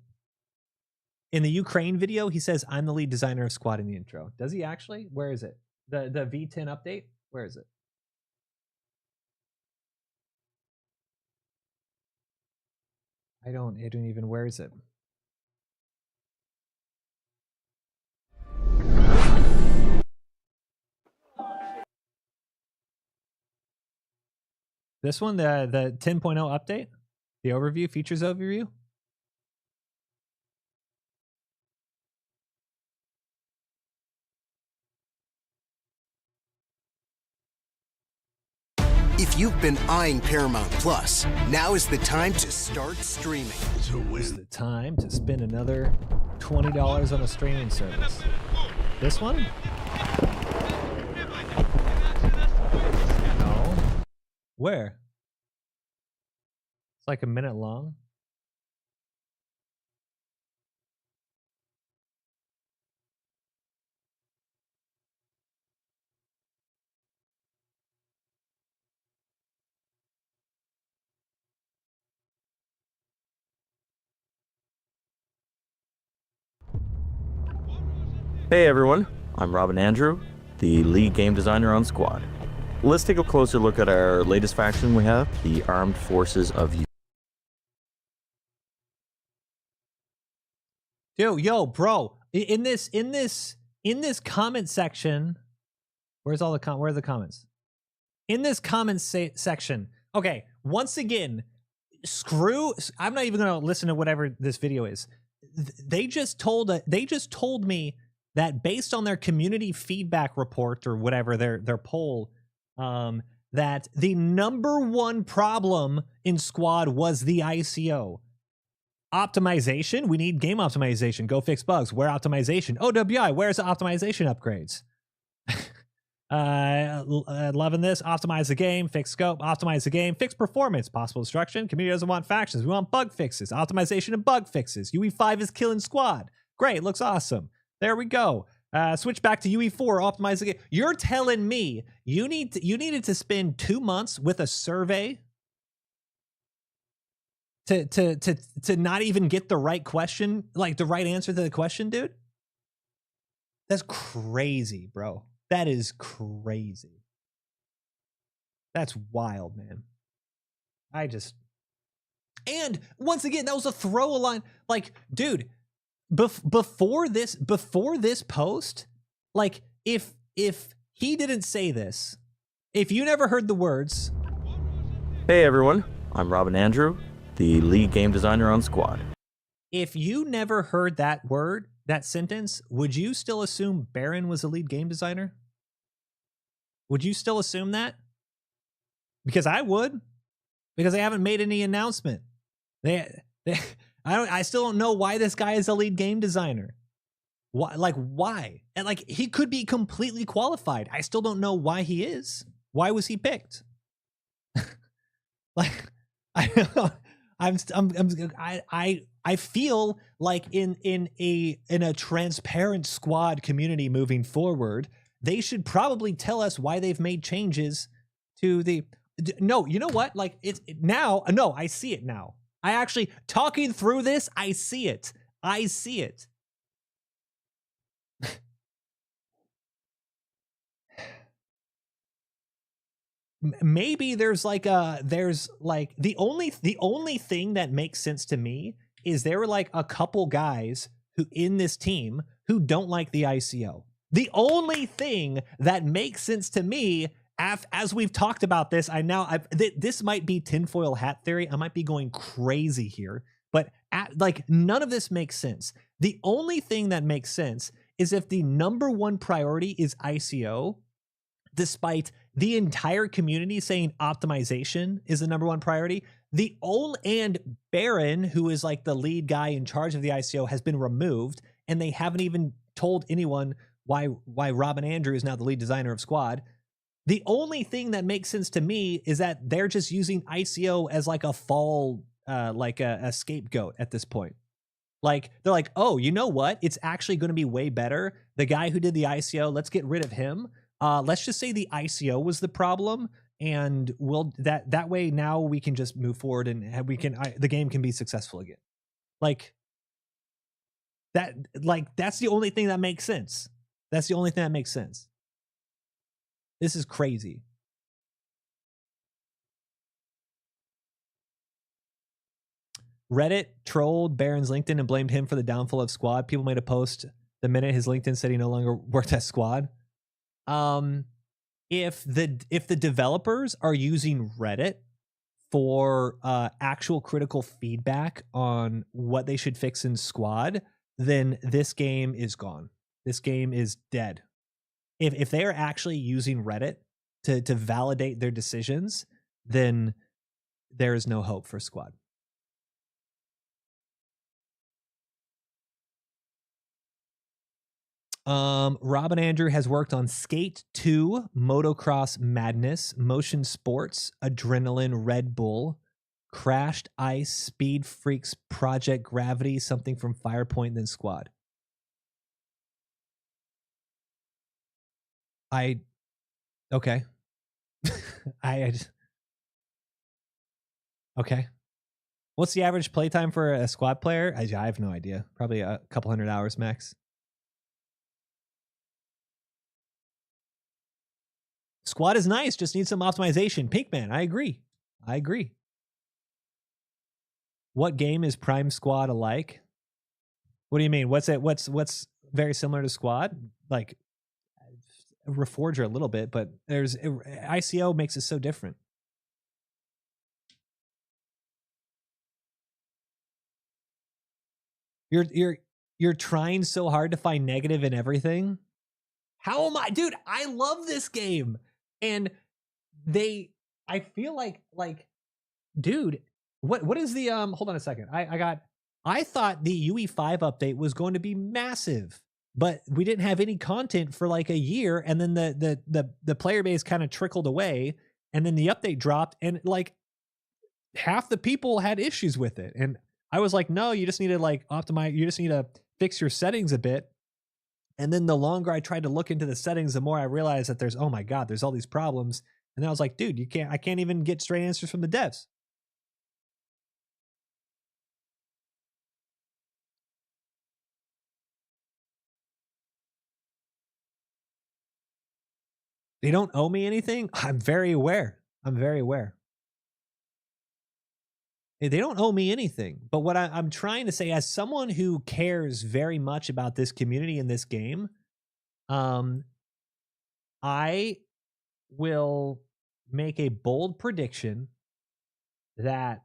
Speaker 1: In the Ukraine video, he says, "I'm the lead designer of Squad" in the intro. Does he actually? Where is it? The V10 update? Where is it? I don't even, where is it? This one, the 10.0 update? The overview, features overview?
Speaker 14: If you've been eyeing Paramount Plus, now is the time to start streaming.
Speaker 1: So is the time to spend another $20 on a streaming service. This one? No. Where? It's like a minute long.
Speaker 7: Hey everyone, I'm Robin Andrew, the lead game designer on Squad. Let's take a closer look at our latest faction we have, the Armed Forces of U.
Speaker 1: Yo, bro, in this comment section, where are the comments? In this comments section, okay, once again, I'm not even gonna listen to whatever this video is. They just told me that based on their community feedback report or whatever, their poll, that the #1 problem in Squad was the ICO. Optimization, we need game optimization. Go fix bugs. Where optimization? OWI, where's the optimization upgrades? Loving this. Optimize the game, fix scope, optimize the game, fix performance, possible destruction. Community doesn't want factions. We want bug fixes, optimization and bug fixes. UE5 is killing Squad. Great, looks awesome. There we go. Switch back to UE4, optimize the game. You're telling me you needed to spend 2 months with a survey to not even get the right question, like the right answer to the question, dude? That's crazy, bro. That is crazy. That's wild, man. And once again, that was a throw a line. Like, dude, before this post, like, if he didn't say this, if you never heard the words.
Speaker 7: Hey everyone, I'm Robin Andrew, the lead game designer on Squad.
Speaker 1: If you never heard that word, that sentence, would you still assume Baron was a lead game designer? Would you still assume that? Because I would, because they haven't made any announcement. I still don't know why this guy is a lead game designer. Why? And like, he could be completely qualified. I still don't know why he is. Why was he picked? Like, I feel like in a transparent Squad community moving forward, they should probably tell us why they've made changes to the. No, you know what? Like, now. No, I see it now. I actually, talking through this, I see it. I see it. Maybe there's like the only thing that makes sense to me is there were like a couple guys who in this team who don't like the ICO. The only thing that makes sense to me, as we've talked about this, this might be tinfoil hat theory. I might be going crazy here, but like, none of this makes sense. The only thing that makes sense is if the #1 priority is ICO, despite the entire community saying optimization is the #1 priority. And Baron, who is like the lead guy in charge of the ICO, has been removed, and they haven't even told anyone why Robin Andrew is now the lead designer of Squad. The only thing that makes sense to me is that they're just using ICO as like a a scapegoat at this point. Like, they're like, oh, you know what? It's actually going to be way better. The guy who did the ICO, let's get rid of him. Let's just say the ICO was the problem, and that way now we can just move forward and the game can be successful again. That's the only thing that makes sense. That's the only thing that makes sense. This is crazy. Reddit trolled Baron's LinkedIn and blamed him for the downfall of Squad. People made a post the minute his LinkedIn said he no longer worked at Squad. If the developers are using Reddit for actual critical feedback on what they should fix in Squad, then this game is gone. This game is dead. If they are actually using Reddit to validate their decisions, then there is no hope for Squad. Robin Andrew has worked on Skate 2, Motocross Madness, Motion Sports, Adrenaline, Red Bull, Crashed Ice, Speed Freaks, Project Gravity, something from Firepoint, then Squad. Okay. Okay. What's the average playtime for a Squad player? I have no idea. Probably a couple hundred hours max. Squad is nice, just needs some optimization. Pinkman, I agree. I agree. What game is Prime Squad alike? What do you mean? What's it? What's very similar to Squad? Like Reforger a little bit, but there's ICO makes it so different. You're trying so hard to find negative in everything. How am I, dude? I love this game, and I feel like, dude, what is the Hold on a second. I thought the UE5 update was going to be massive, but we didn't have any content for like a year, and then the player base kind of trickled away, and then the update dropped, and like half the people had issues with it, and I was like, no, you just need to like optimize. You just need to fix your settings a bit. And then the longer I tried to look into the settings, the more I realized that there's, oh my God, there's all these problems. And then I was like, dude, I can't even get straight answers from the devs. They don't owe me anything. I'm very aware. I'm very aware. They don't owe me anything. But what I'm trying to say, as someone who cares very much about this community in this game, I will make a bold prediction that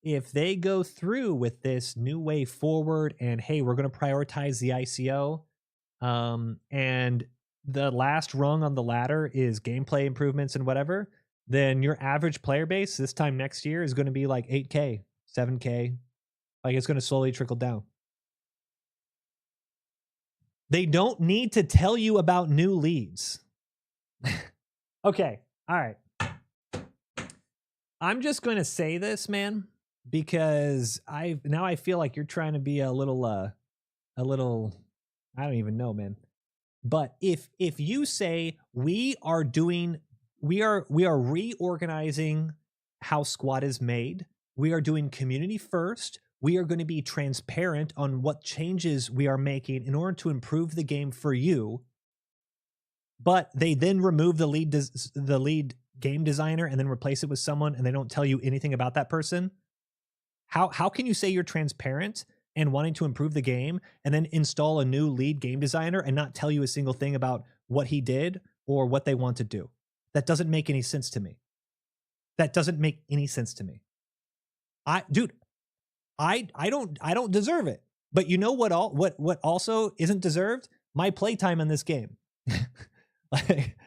Speaker 1: if they go through with this new way forward and, hey, we're going to prioritize the ICO, and the last rung on the ladder is gameplay improvements and whatever, then your average player base this time next year is going to be like 8K, 7K. Like it's going to slowly trickle down. They don't need to tell you about new leads. Okay. All right. I'm just going to say this, man, because I feel like you're trying to be a little, I don't even know, man. But if you say we are reorganizing how Squad is made, we are doing community first, we are going to be transparent on what changes we are making in order to improve the game for you, but they then remove the lead game designer and then replace it with someone, and they don't tell you anything about that person, how can you say you're transparent and wanting to improve the game and then install a new lead game designer and not tell you a single thing about what he did or what they want to do? That doesn't make any sense to me. That doesn't make any sense to me. I don't deserve it. But you know what also isn't deserved? My playtime in this game. Like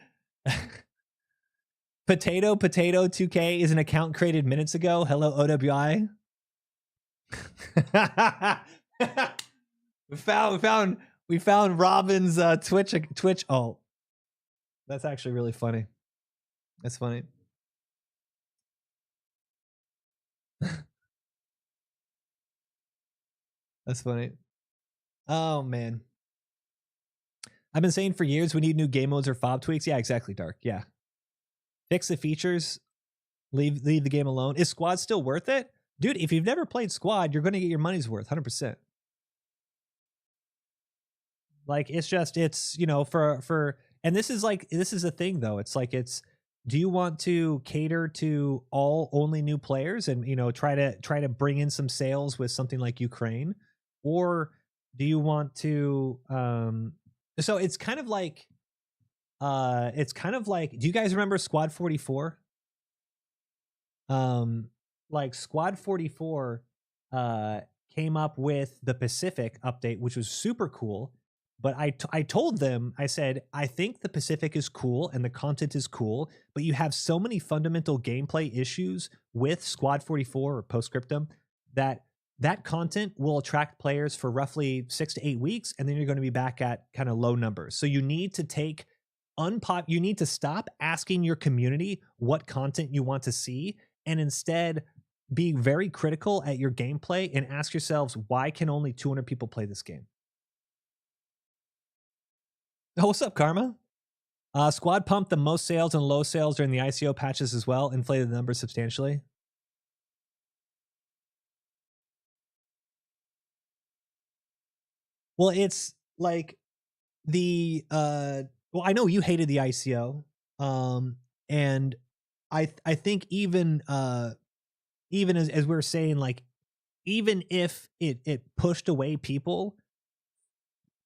Speaker 1: Potato 2K is an account created minutes ago. Hello OWI. we found Robin's Twitch. Oh, that's actually really funny. That's funny. That's funny. Oh man, I've been saying for years we need new game modes or fob tweaks. Yeah, exactly, Dark. Yeah, fix the features. Leave the game alone. Is Squad still worth it? Dude, if you've never played Squad, you're going to get your money's worth, 100%. Like, it's, you know, and this is the thing though. It's like, do you want to cater to only new players and, you know, try to bring in some sales with something like Ukraine? Or do you want to, so it's kind of like, do you guys remember Squad 44? Like Squad 44 came up with the Pacific update, which was super cool. But I told them, I said, I think the Pacific is cool and the content is cool, but you have so many fundamental gameplay issues with Squad 44 or Postscriptum that content will attract players for roughly 6 to 8 weeks, and then you're going to be back at kind of low numbers. So you need to you need to stop asking your community what content you want to see, and instead be very critical at your gameplay and ask yourselves, why can only 200 people play this game? Oh, what's up, Karma? Squad pumped the most sales and low sales during the ICO patches as well, inflated the numbers substantially. Well, it's like well, I know you hated the ICO. And I think even as we were saying, like, even if it pushed away people,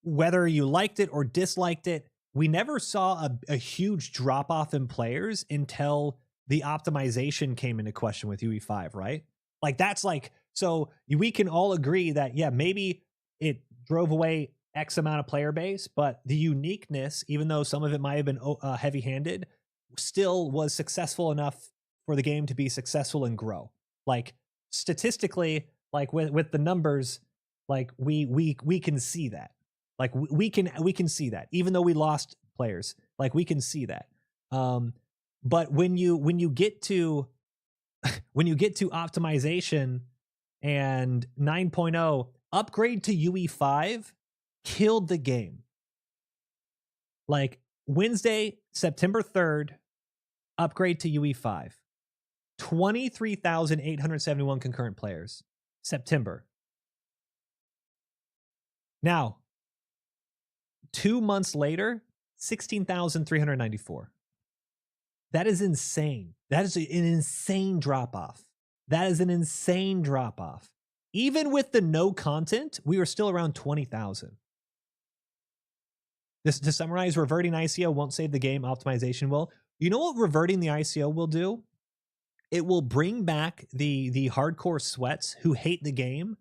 Speaker 1: whether you liked it or disliked it, we never saw a huge drop off in players until the optimization came into question with UE5, right? Like, that's like, so we can all agree that, yeah, maybe it drove away X amount of player base, but the uniqueness, even though some of it might have been heavy handed, still was successful enough for the game to be successful and grow. Like, statistically, like with the numbers, like we can see that. Like we can see that, even though we lost players, like we can see that. But when you get to optimization and 9.0 upgrade to UE5 killed the game. Like Wednesday, September 3rd, upgrade to UE5. 23,871 concurrent players. September. Now, 2 months later, 16,394. That is insane. That is an insane drop-off. That is an insane drop-off. Even with the no content, we were still around 20,000. This, to summarize, reverting ICO won't save the game, optimization will. You know what reverting the ICO will do? It will bring back the hardcore sweats who hate the game,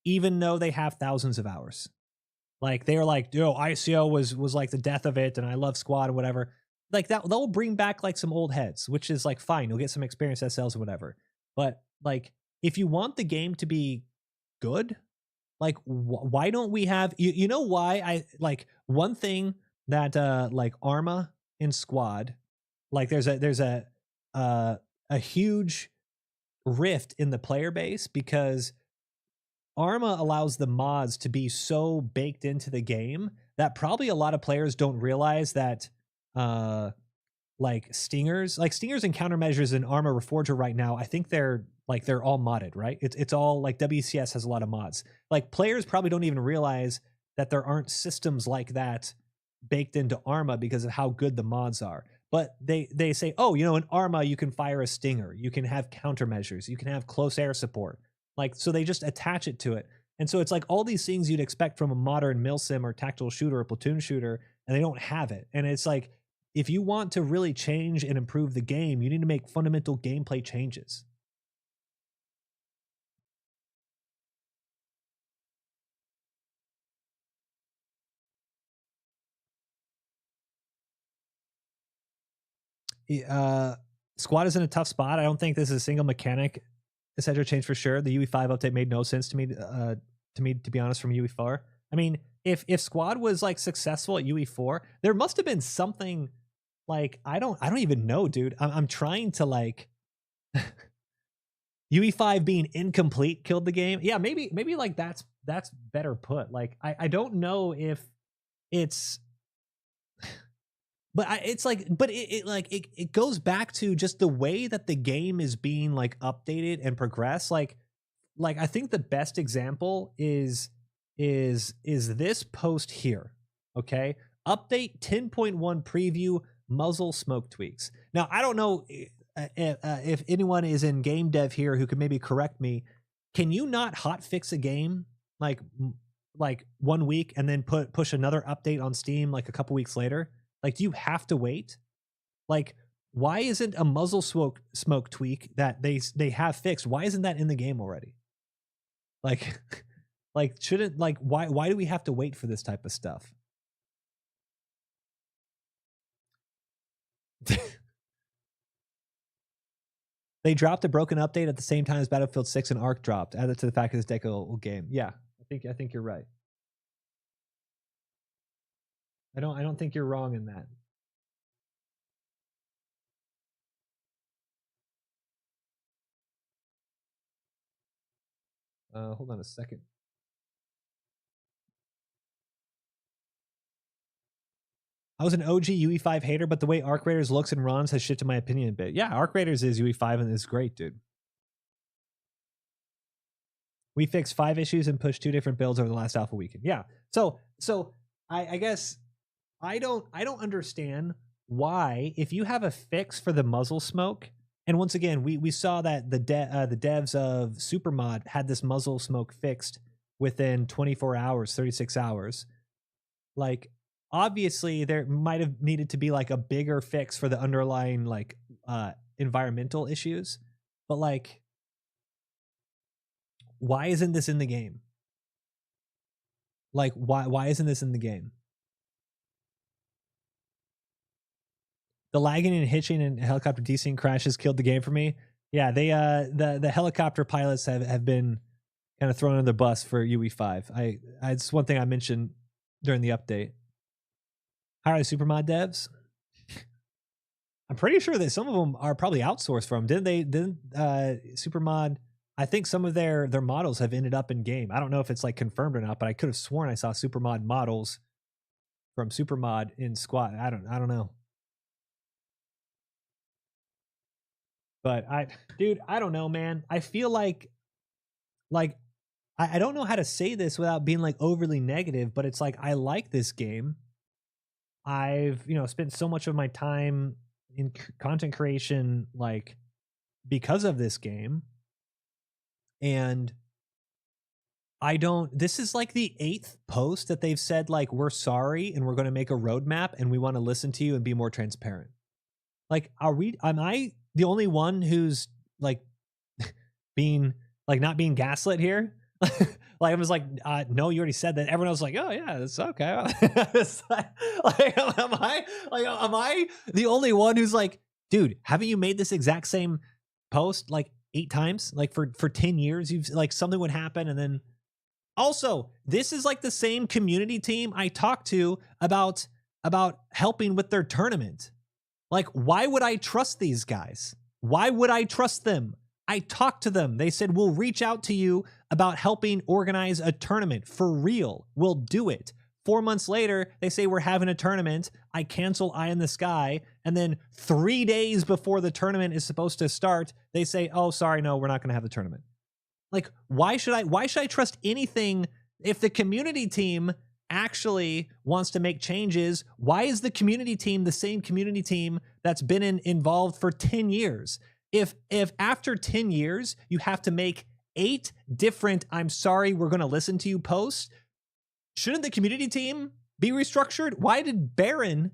Speaker 1: even though they have thousands of hours. Like, they're like, yo, ICO was like the death of it, and I love Squad and whatever. Like, that they'll bring back like some old heads, which is like fine. You'll get some experience SLs or whatever. But like, if you want the game to be good, like, why don't we have, you know why I like one thing that like Arma in Squad, like there's a huge rift in the player base because Arma allows the mods to be so baked into the game that probably a lot of players don't realize that like stingers and countermeasures in Arma Reforger right now, I think they're all modded, right? It's all like WCS has a lot of mods. Like, players probably don't even realize that there aren't systems like that baked into Arma because of how good the mods are. But they say, oh, you know, in Arma you can fire a stinger, you can have countermeasures, you can have close air support. Like, so they just attach it to it. And so it's like all these things you'd expect from a modern Milsim or tactical shooter or platoon shooter, and they don't have it. And it's like, if you want to really change and improve the game, you need to make fundamental gameplay changes. Squad is in a tough spot. I don't think this is a single mechanic essential change for sure. The UE5 update made no sense to me, to be honest, from UE4. I mean, if Squad was like successful at UE4, there must have been something like, I don't even know, dude. I'm trying to like UE5 being incomplete killed the game. Yeah, maybe like that's better put. Like, I don't know if it's but it goes back to just the way that the game is being like updated and progressed. Like I think the best example is this post here. Okay, update 10.1 preview muzzle smoke tweaks. Now, I don't know if anyone is in game dev here who could maybe correct me. Can you not hot fix a game like 1 week and then push another update on Steam like a couple weeks later? Like, do you have to wait? Like, why isn't a muzzle smoke tweak that they have fixed? Why isn't that in the game already? Like, shouldn't, like, why do we have to wait for this type of stuff? They dropped a broken update at the same time as Battlefield 6 and ARC dropped. Add it to the fact of this decade-old game. Yeah, I think you're right. I don't think you're wrong in that. Hold on a second. I was an OG UE5 hater, but the way Arc Raiders looks and runs has shifted my opinion a bit. Yeah, Arc Raiders is UE5 and is great, dude. We fixed 5 issues and pushed 2 different builds over the last alpha weekend. Yeah. So I guess I don't understand why, if you have a fix for the muzzle smoke, and once again, we saw that the devs of Supermod had this muzzle smoke fixed within 24 hours, 36 hours. Like, obviously, there might have needed to be like a bigger fix for the underlying like environmental issues, but like, why isn't this in the game? Like, why isn't this in the game? The lagging and hitching and helicopter desync crashes killed the game for me. Yeah, they the helicopter pilots have been kind of thrown on the bus for UE5. It's one thing I mentioned during the update. How are the Supermod devs? I'm pretty sure that some of them are probably outsourced from. Didn't Supermod? I think some of their models have ended up in game. I don't know if it's like confirmed or not, but I could have sworn I saw Supermod models from Supermod in Squad. I don't know. But dude, I don't know, man. I feel like I don't know how to say this without being like overly negative, but it's like I like this game. I've, spent so much of my time in content creation like because of this game. And this is like the 8th post that they've said like we're sorry and we're going to make a roadmap and we want to listen to you and be more transparent. Like, am I the only one who's like being like not being gaslit here? Like I was like, no, you already said that. Everyone else was like, oh yeah, that's okay. It's like, am I the only one who's like, dude, haven't you made this exact same post like 8 times? Like for 10 years, you've like something would happen. And then also this is like the same community team I talked to about helping with their tournament. Like, why would I trust these guys? Why would I trust them? I talked to them. They said, we'll reach out to you about helping organize a tournament. For real. We'll do it. 4 months later, they say we're having a tournament. I cancel Eye in the Sky. And then 3 days before the tournament is supposed to start, they say, oh, sorry, no, we're not going to have the tournament. Like, why should I trust anything if the community team actually wants to make changes? Why is the community team the same community team that's been involved for 10 years? If after 10 years you have to make 8 different I'm sorry, we're going to listen to you posts, shouldn't the community team be restructured? Why did Baron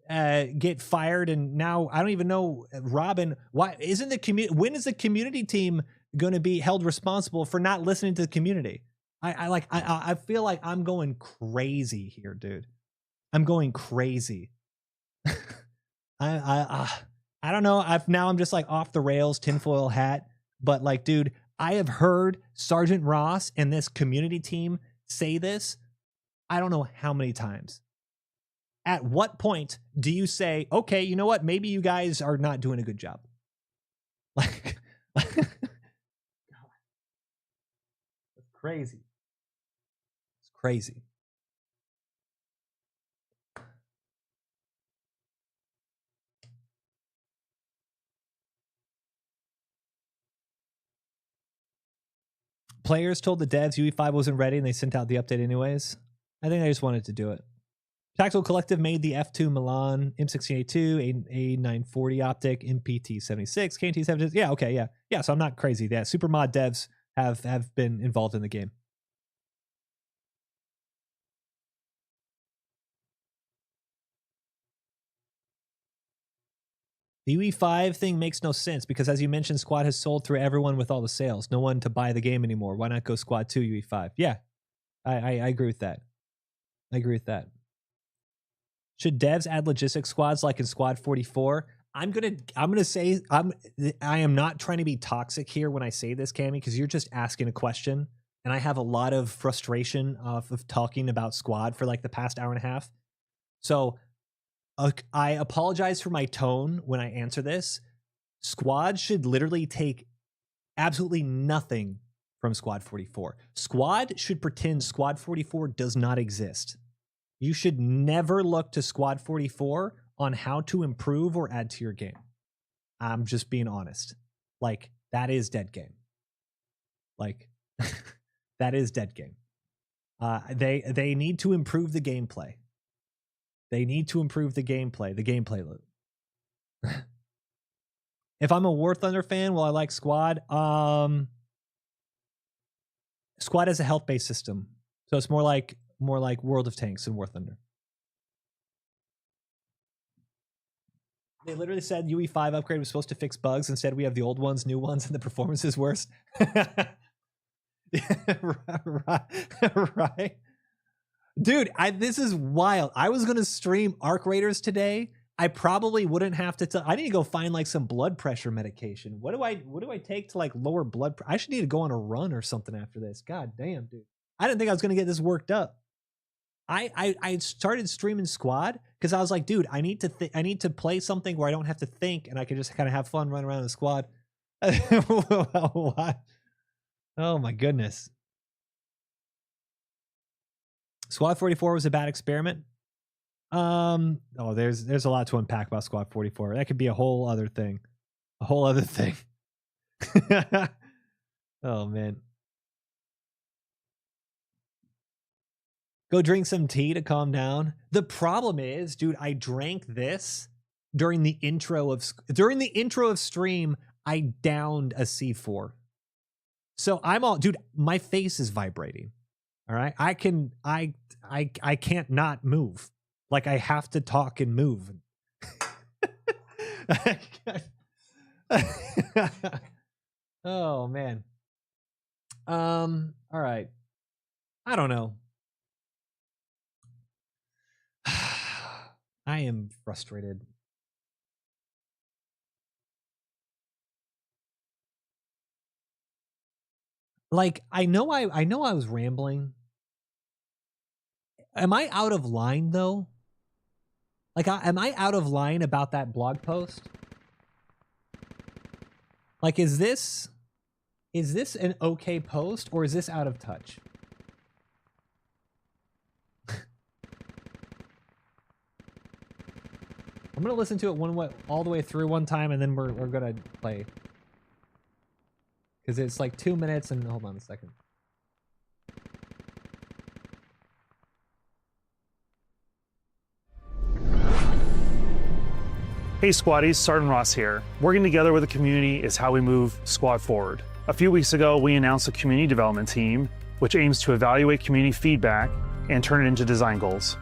Speaker 1: get fired and now I don't even know Robin? Why isn't when is the community team going to be held responsible for not listening to the community? I feel like I'm going crazy here, dude. I'm going crazy. I don't know. I'm just like off the rails, tinfoil hat. But like, dude, I have heard Sergeant Ross and this community team say this. I don't know how many times. At what point do you say, okay, you know what? Maybe you guys are not doing a good job. Like, it's crazy. Crazy. Players told the devs UE5 wasn't ready and they sent out the update anyways. I think they just wanted to do it. Tactical Collective made the F2 Milan M16A2, A940 optic, MPT76, KNT76. Yeah, okay, yeah. Yeah, so I'm not crazy. Yeah, Supermod devs have been involved in the game. The UE5 thing makes no sense because, as you mentioned, Squad has sold through everyone with all the sales. No one to buy the game anymore. Why not go Squad 2 UE5? Yeah, I agree with that. I agree with that. Should devs add logistics squads like in Squad 44? I'm gonna say I am not trying to be toxic here when I say this, Cammy, because you're just asking a question, and I have a lot of frustration of talking about Squad for like the past hour and a half. So I apologize for my tone when I answer this. Squad should literally take absolutely nothing from Squad 44. Squad should pretend Squad 44 does not exist. You should never look to Squad 44 on how to improve or add to your game. I'm just being honest. Like, that is dead game. Like, that is dead game. They need to improve the gameplay. They need to improve the gameplay loop. If I'm a War Thunder fan, well, I like Squad. Squad has a health-based system, so it's more like World of Tanks and War Thunder. They literally said UE5 upgrade was supposed to fix bugs. Instead, we have the old ones, new ones, and the performance is worse. Right. Dude, this is wild. I was going to stream Arc Raiders today. I probably wouldn't have to I need to go find like some blood pressure medication. What do I take to like lower blood I should need to go on a run or something after this. God damn, dude. I didn't think I was going to get this worked up. I started streaming Squad because I was like, dude, I need to play something where I don't have to think and I can just kind of have fun running around in Squad. What? Oh my goodness. Squad 44 was a bad experiment. There's a lot to unpack about Squad 44. That could be a whole other thing. Oh man. Go drink some tea to calm down. The problem is, dude, I drank this during the intro of stream. I downed a C4. So dude, my face is vibrating. All right. I can't not move. Like I have to talk and move. Oh man. All right. I don't know. I am frustrated. Like I know I was rambling. Am I out of line though? Like am I out of line about that blog post? Like is this an okay post or is this out of touch? I'm gonna listen to it all the way through one time, and then we're gonna play. Because it's like 2 minutes, and hold on a second.
Speaker 9: Hey Squaddies, Sergeant Ross here. Working together with the community is how we move Squad forward. A few weeks ago, we announced a community development team, which aims to evaluate community feedback and turn it into design goals.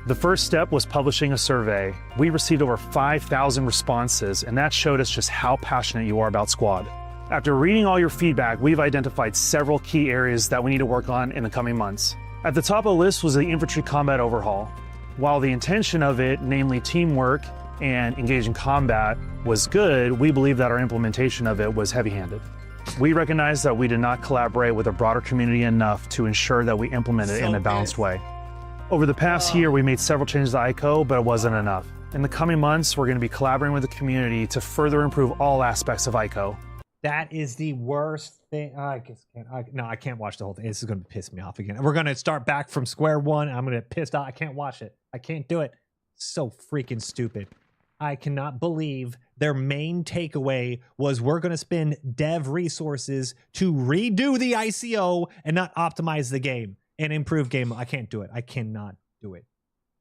Speaker 9: The first step was publishing a survey. We received over 5,000 responses, and that showed us just how passionate you are about Squad. After reading all your feedback, we've identified several key areas that we need to work on in the coming months. At the top of the list was the infantry combat overhaul. While the intention of it, namely teamwork and engaging combat, was good, we believe that our implementation of it was heavy-handed. We recognize that we did not collaborate with a broader community enough to ensure that we implement it in a balanced way. Over the past year, we made several changes to ICO, but it wasn't enough. In the coming months, we're going to be collaborating with the community to further improve all aspects of ICO.
Speaker 1: That is the worst thing. I can't watch the whole thing. This is going to piss me off again. We're going to start back from square one. I'm going to get pissed off. I can't watch it. I can't do it. So freaking stupid. I cannot believe their main takeaway was we're going to spend dev resources to redo the ICO and not optimize the game and improve game. I can't do it. I cannot do it.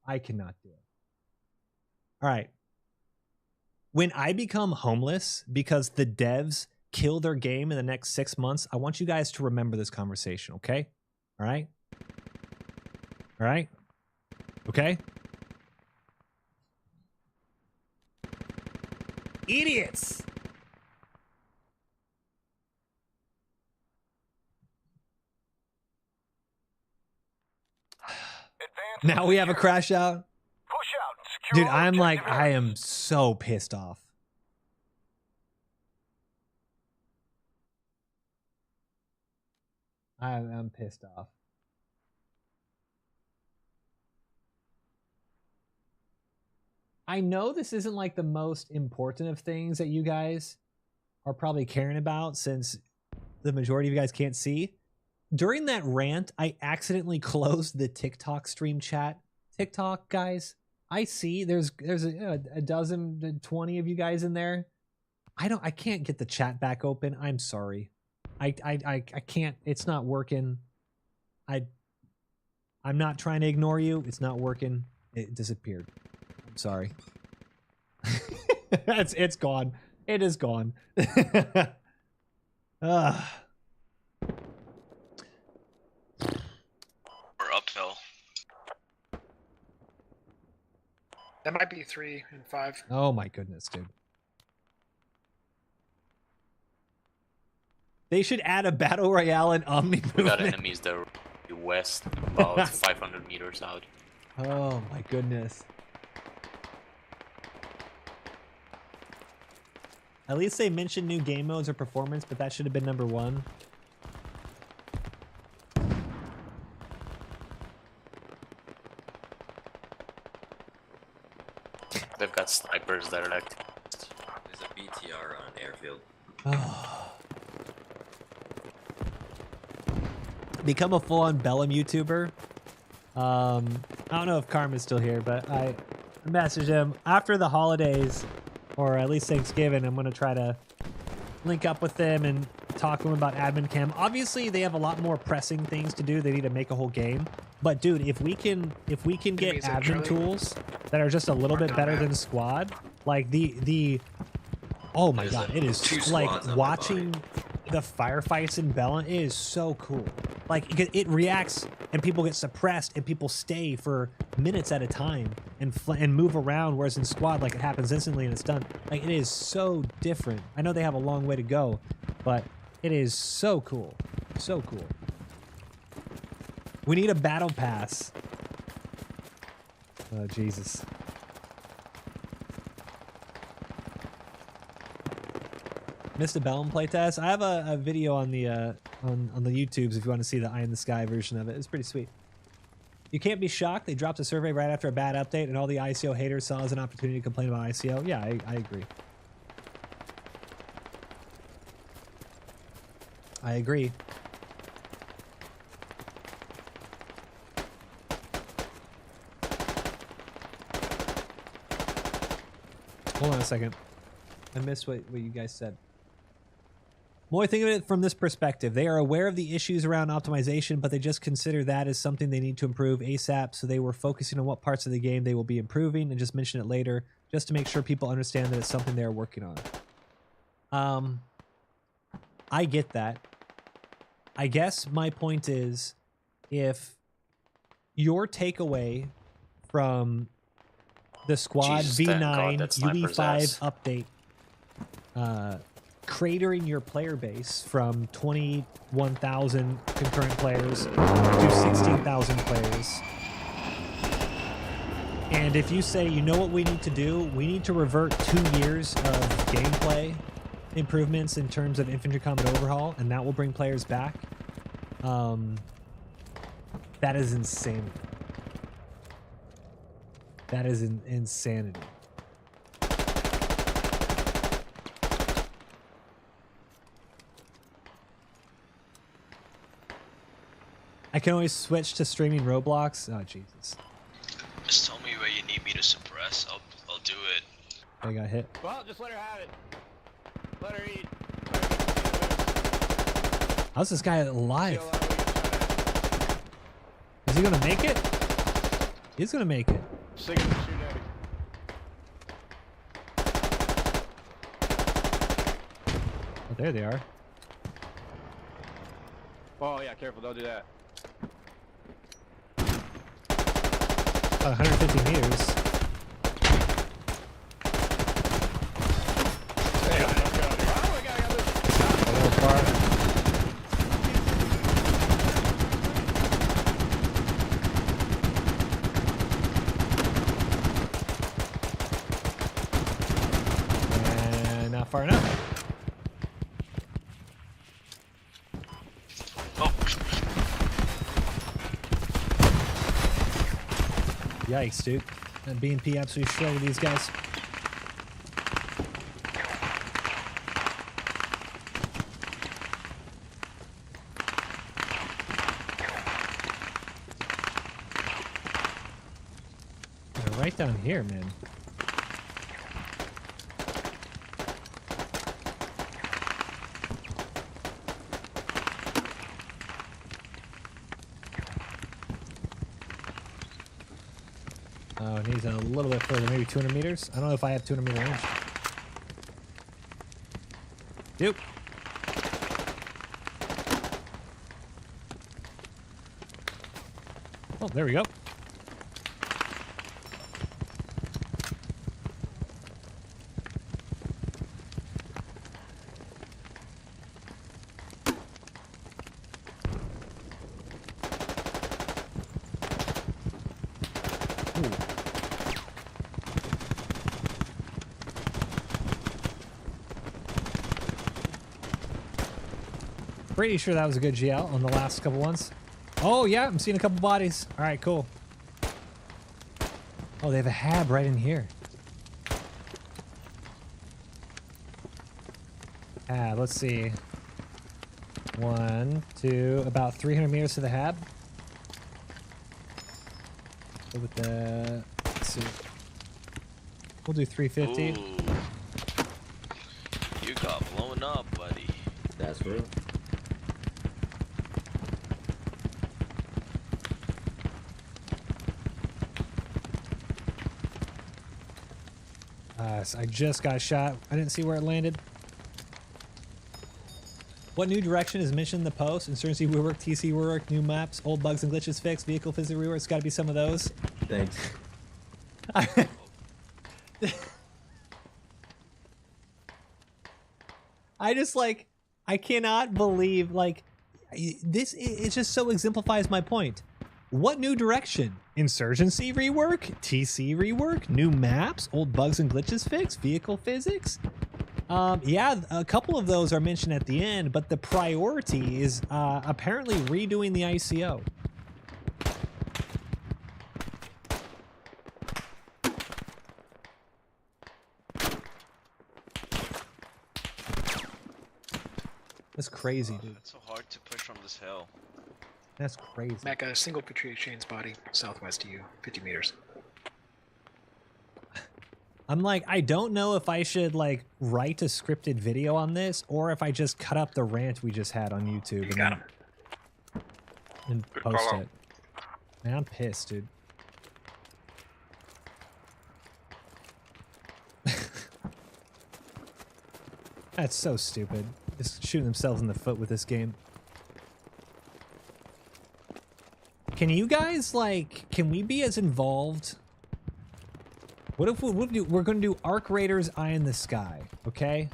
Speaker 1: I cannot do it. All right. When I become homeless because the devs kill their game in the next 6 months, I want you guys to remember this conversation, okay? All right? All right? Okay? Idiots! Now we have a crash out. Dude, I am so pissed off. I'm pissed off. I know this isn't like the most important of things that you guys are probably caring about since the majority of you guys can't see. During that rant, I accidentally closed the TikTok stream chat. TikTok, guys, I see there's a dozen, 20 of you guys in there. I can't get the chat back open. I'm sorry. I can't. It's not working. I'm not trying to ignore you. It's not working. It disappeared. I'm sorry. It's gone. It is gone.
Speaker 21: Or uphill.
Speaker 8: That might be 3 and 5.
Speaker 1: Oh my goodness, dude. They should add a battle royale in Omni
Speaker 13: We got
Speaker 1: movement.
Speaker 13: enemies that are west, about 500 meters out.
Speaker 1: Oh my goodness. At least they mentioned new game modes or performance, but that should have been number 1.
Speaker 13: They've got snipers that are like.
Speaker 16: There's a BTR on airfield.
Speaker 1: Become a full-on Bellum YouTuber. I don't know if Karma's still here, but I messaged him after the holidays, or at least Thanksgiving. I'm gonna try to link up with them and talk to them about admin cam. Obviously, they have a lot more pressing things to do. They need to make a whole game. But dude, if we can get admin tools that are just a little bit better than Squad, like the oh my god, it is like watching the firefights in Bellum is so cool. Like it reacts and people get suppressed and people stay for minutes at a time and move around, whereas in Squad, like it happens instantly and it's done. Like it is so different. I know they have a long way to go, but it is so cool. So cool. We need a battle pass. Oh Jesus. Missed a Bellum playtest. I have a video on the on the YouTubes if you want to see the Eye in the Sky version of it. It's pretty sweet. You can't be shocked. They dropped a survey right after a bad update, and all the ICO haters saw as an opportunity to complain about ICO. Yeah, I agree. I agree. Hold on a second. I missed what you guys said. More think of it from this perspective. They are aware of the issues around optimization, but they just consider that as something they need to improve ASAP, so they were focusing on what parts of the game they will be improving and just mention it later, just to make sure people understand that it's something they're working on. I get that. I guess my point is, if your takeaway from the Squad V9 UE5 update cratering your player base from 21,000 concurrent players to 16,000 players. And if you say, you know what we need to do? We need to revert 2 years of gameplay improvements in terms of infantry combat overhaul, and that will bring players back. That is insane. That is insanity. I can always switch to streaming Roblox. Oh, Jesus.
Speaker 21: Just tell me where you need me to suppress. I'll do it.
Speaker 1: I got hit.
Speaker 11: Well, just let her have it. Let her eat.
Speaker 1: How's this guy alive? Is he gonna make it? He's gonna make it. Oh, there they are.
Speaker 11: Oh yeah, careful, don't do that.
Speaker 1: 150 meters. A little far. And not far enough. Yikes, dude. That BNP absolutely shredded these guys. They're right down here, man. he's a little bit further, maybe 200 meters. I don't know if I have 200 meter range. Yep. Oh, there we go. Pretty sure that was a good GL on the last couple ones. Oh yeah, I'm seeing a couple bodies. All right, cool. Oh, they have a hab right in here. Hab, let's see. 1, 2, about 300 meters to the hab. Go with the, let's see. We'll do 350.
Speaker 2: Ooh. You got blown up, buddy.
Speaker 16: That's real.
Speaker 1: I just got shot. I didn't see where it landed. What new direction is mentioned in the post? Insurgency rework, TC rework, new maps, old bugs and glitches fixed, vehicle physics rework. It's got to be some of those.
Speaker 16: Thanks.
Speaker 1: I just like, I cannot believe like this. It just so exemplifies my point. What new direction? Insurgency rework? TC rework? New maps? Old bugs and glitches fixed? Vehicle physics? Yeah, a couple of those are mentioned at the end, but the priority is apparently redoing the ICO. That's crazy, dude.
Speaker 2: It's so hard to push from this hill.
Speaker 1: That's crazy.
Speaker 12: Mac, a single Patriot chains body southwest to you, 50 meters.
Speaker 1: I'm like, I don't know if I should like write a scripted video on this or if I just cut up the rant we just had on YouTube and post it. Man, I'm pissed, dude. That's so stupid. Just shooting themselves in the foot with this game. Can you guys, like, can we be as involved? What if we're going to do Arc Raiders Eye in the Sky, okay?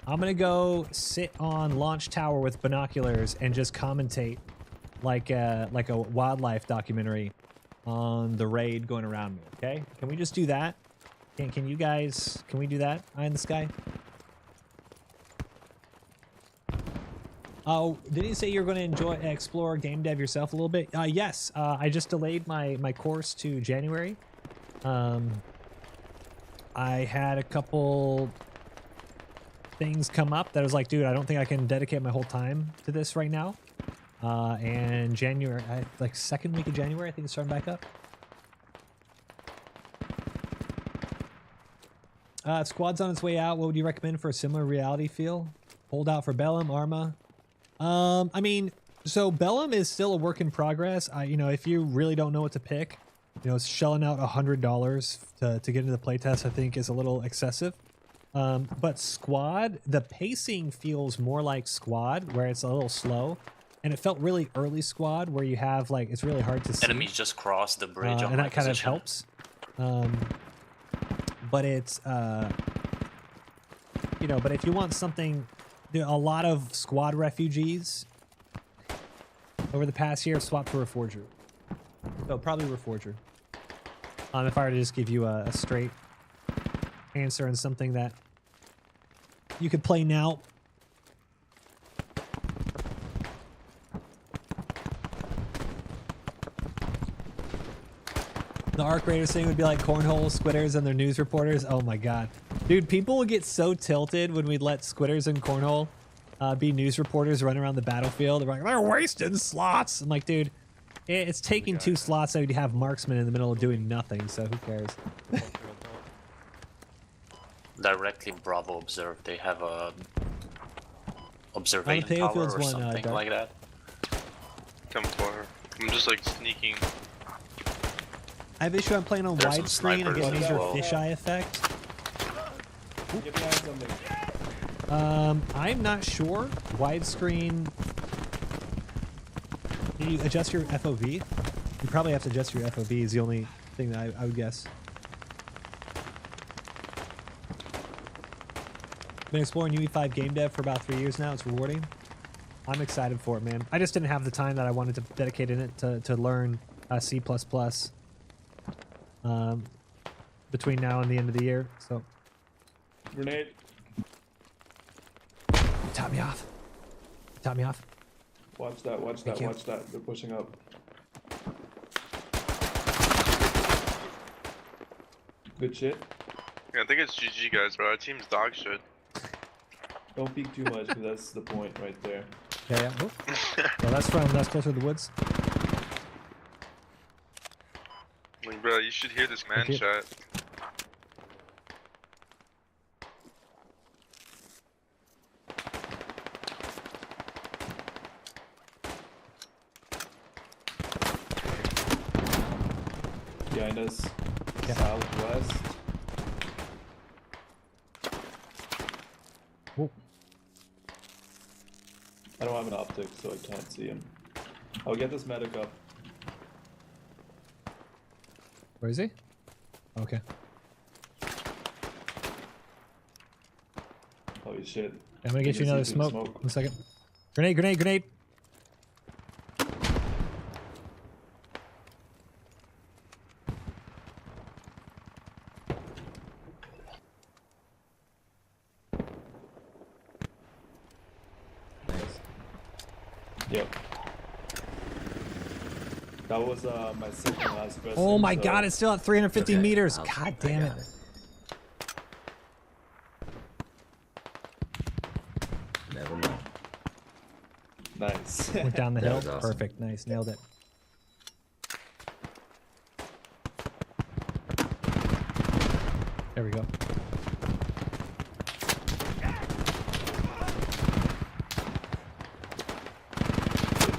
Speaker 1: I'm going to go sit on Launch Tower with binoculars and just commentate like a wildlife documentary on the raid going around me, okay? Can we just do that? Can you guys, can we do that? Eye in the Sky? Oh, didn't you say you were going to explore game dev yourself a little bit? Yes, I just delayed my course to January. I had a couple things come up that I was like, dude, I don't think I can dedicate my whole time to this right now. And January, like second week of January, I think it's starting back up. Squad's on its way out. What would you recommend for a similar reality feel? Hold out for Bellum, Arma. I mean, so Bellum is still a work in progress. You know, if you really don't know what to pick, you know, shelling out $100 to get into the playtest, I think is a little excessive. But Squad, the pacing feels more like Squad, where it's a little slow. And it felt really early Squad, where you have, like, it's really hard to see.
Speaker 13: Enemies just crossed the bridge on
Speaker 1: and
Speaker 13: my
Speaker 1: that kind of
Speaker 13: position.
Speaker 1: helps. But it's, you know, but if you want something, a lot of Squad refugees over the past year have swapped for Reforger. So probably Reforger. If I were to just give you a straight answer and something that you could play now. The Arc Raiders thing would be like Cornhole, Squitters, and their news reporters. Oh my god. Dude, people would get so tilted when we let Squitters and Cornhole be news reporters run around the battlefield. They're like, they're wasting slots. I'm like, dude, it's taking 2 slots so you'd have marksmen in the middle of doing nothing, so who cares?
Speaker 13: Directly Bravo Observe. They have a observation tower or something like that.
Speaker 18: Come for her. I'm just like sneaking.
Speaker 1: I have issue. I'm playing on
Speaker 13: There's some
Speaker 1: widescreen and get
Speaker 13: snipers as
Speaker 1: major
Speaker 13: well.
Speaker 1: fisheye effect.
Speaker 3: Get behind something.
Speaker 1: I'm not sure. Widescreen. Do you adjust your FOV? You probably have to adjust your FOV. Is the only thing that I would guess. Been exploring UE5 game dev for about 3 years now. It's rewarding. I'm excited for it, man. I just didn't have the time that I wanted to dedicate in it to learn C++. Between now and the end of the year, so.
Speaker 3: Grenade.
Speaker 1: Top me off. Top me off.
Speaker 3: Watch that, watch that, watch that. They're pushing up. Good shit.
Speaker 15: Yeah, I think it's GG, guys, bro. Our team's dog shit.
Speaker 3: Don't peek too much, because that's the point right there.
Speaker 1: Yeah, yeah. Well, that's closer to the woods.
Speaker 15: Like, bro, you should hear this man shot.
Speaker 3: Behind us, southwest.
Speaker 1: Whoa.
Speaker 3: I don't have an optic, so I can't see him. I'll get this medic up.
Speaker 1: Where is he? Okay.
Speaker 3: Holy shit.
Speaker 1: I'm gonna get you another smoke. 1 second. Grenade, grenade, grenade.
Speaker 3: Yep. That was my second last pressing.
Speaker 1: Oh my
Speaker 3: so
Speaker 1: god, it's still at 350 meters. God damn it.
Speaker 16: Never know.
Speaker 3: Nice.
Speaker 1: Went down the
Speaker 16: That
Speaker 1: hill.
Speaker 16: was awesome.
Speaker 1: Perfect. Nice. Nailed it. There we go.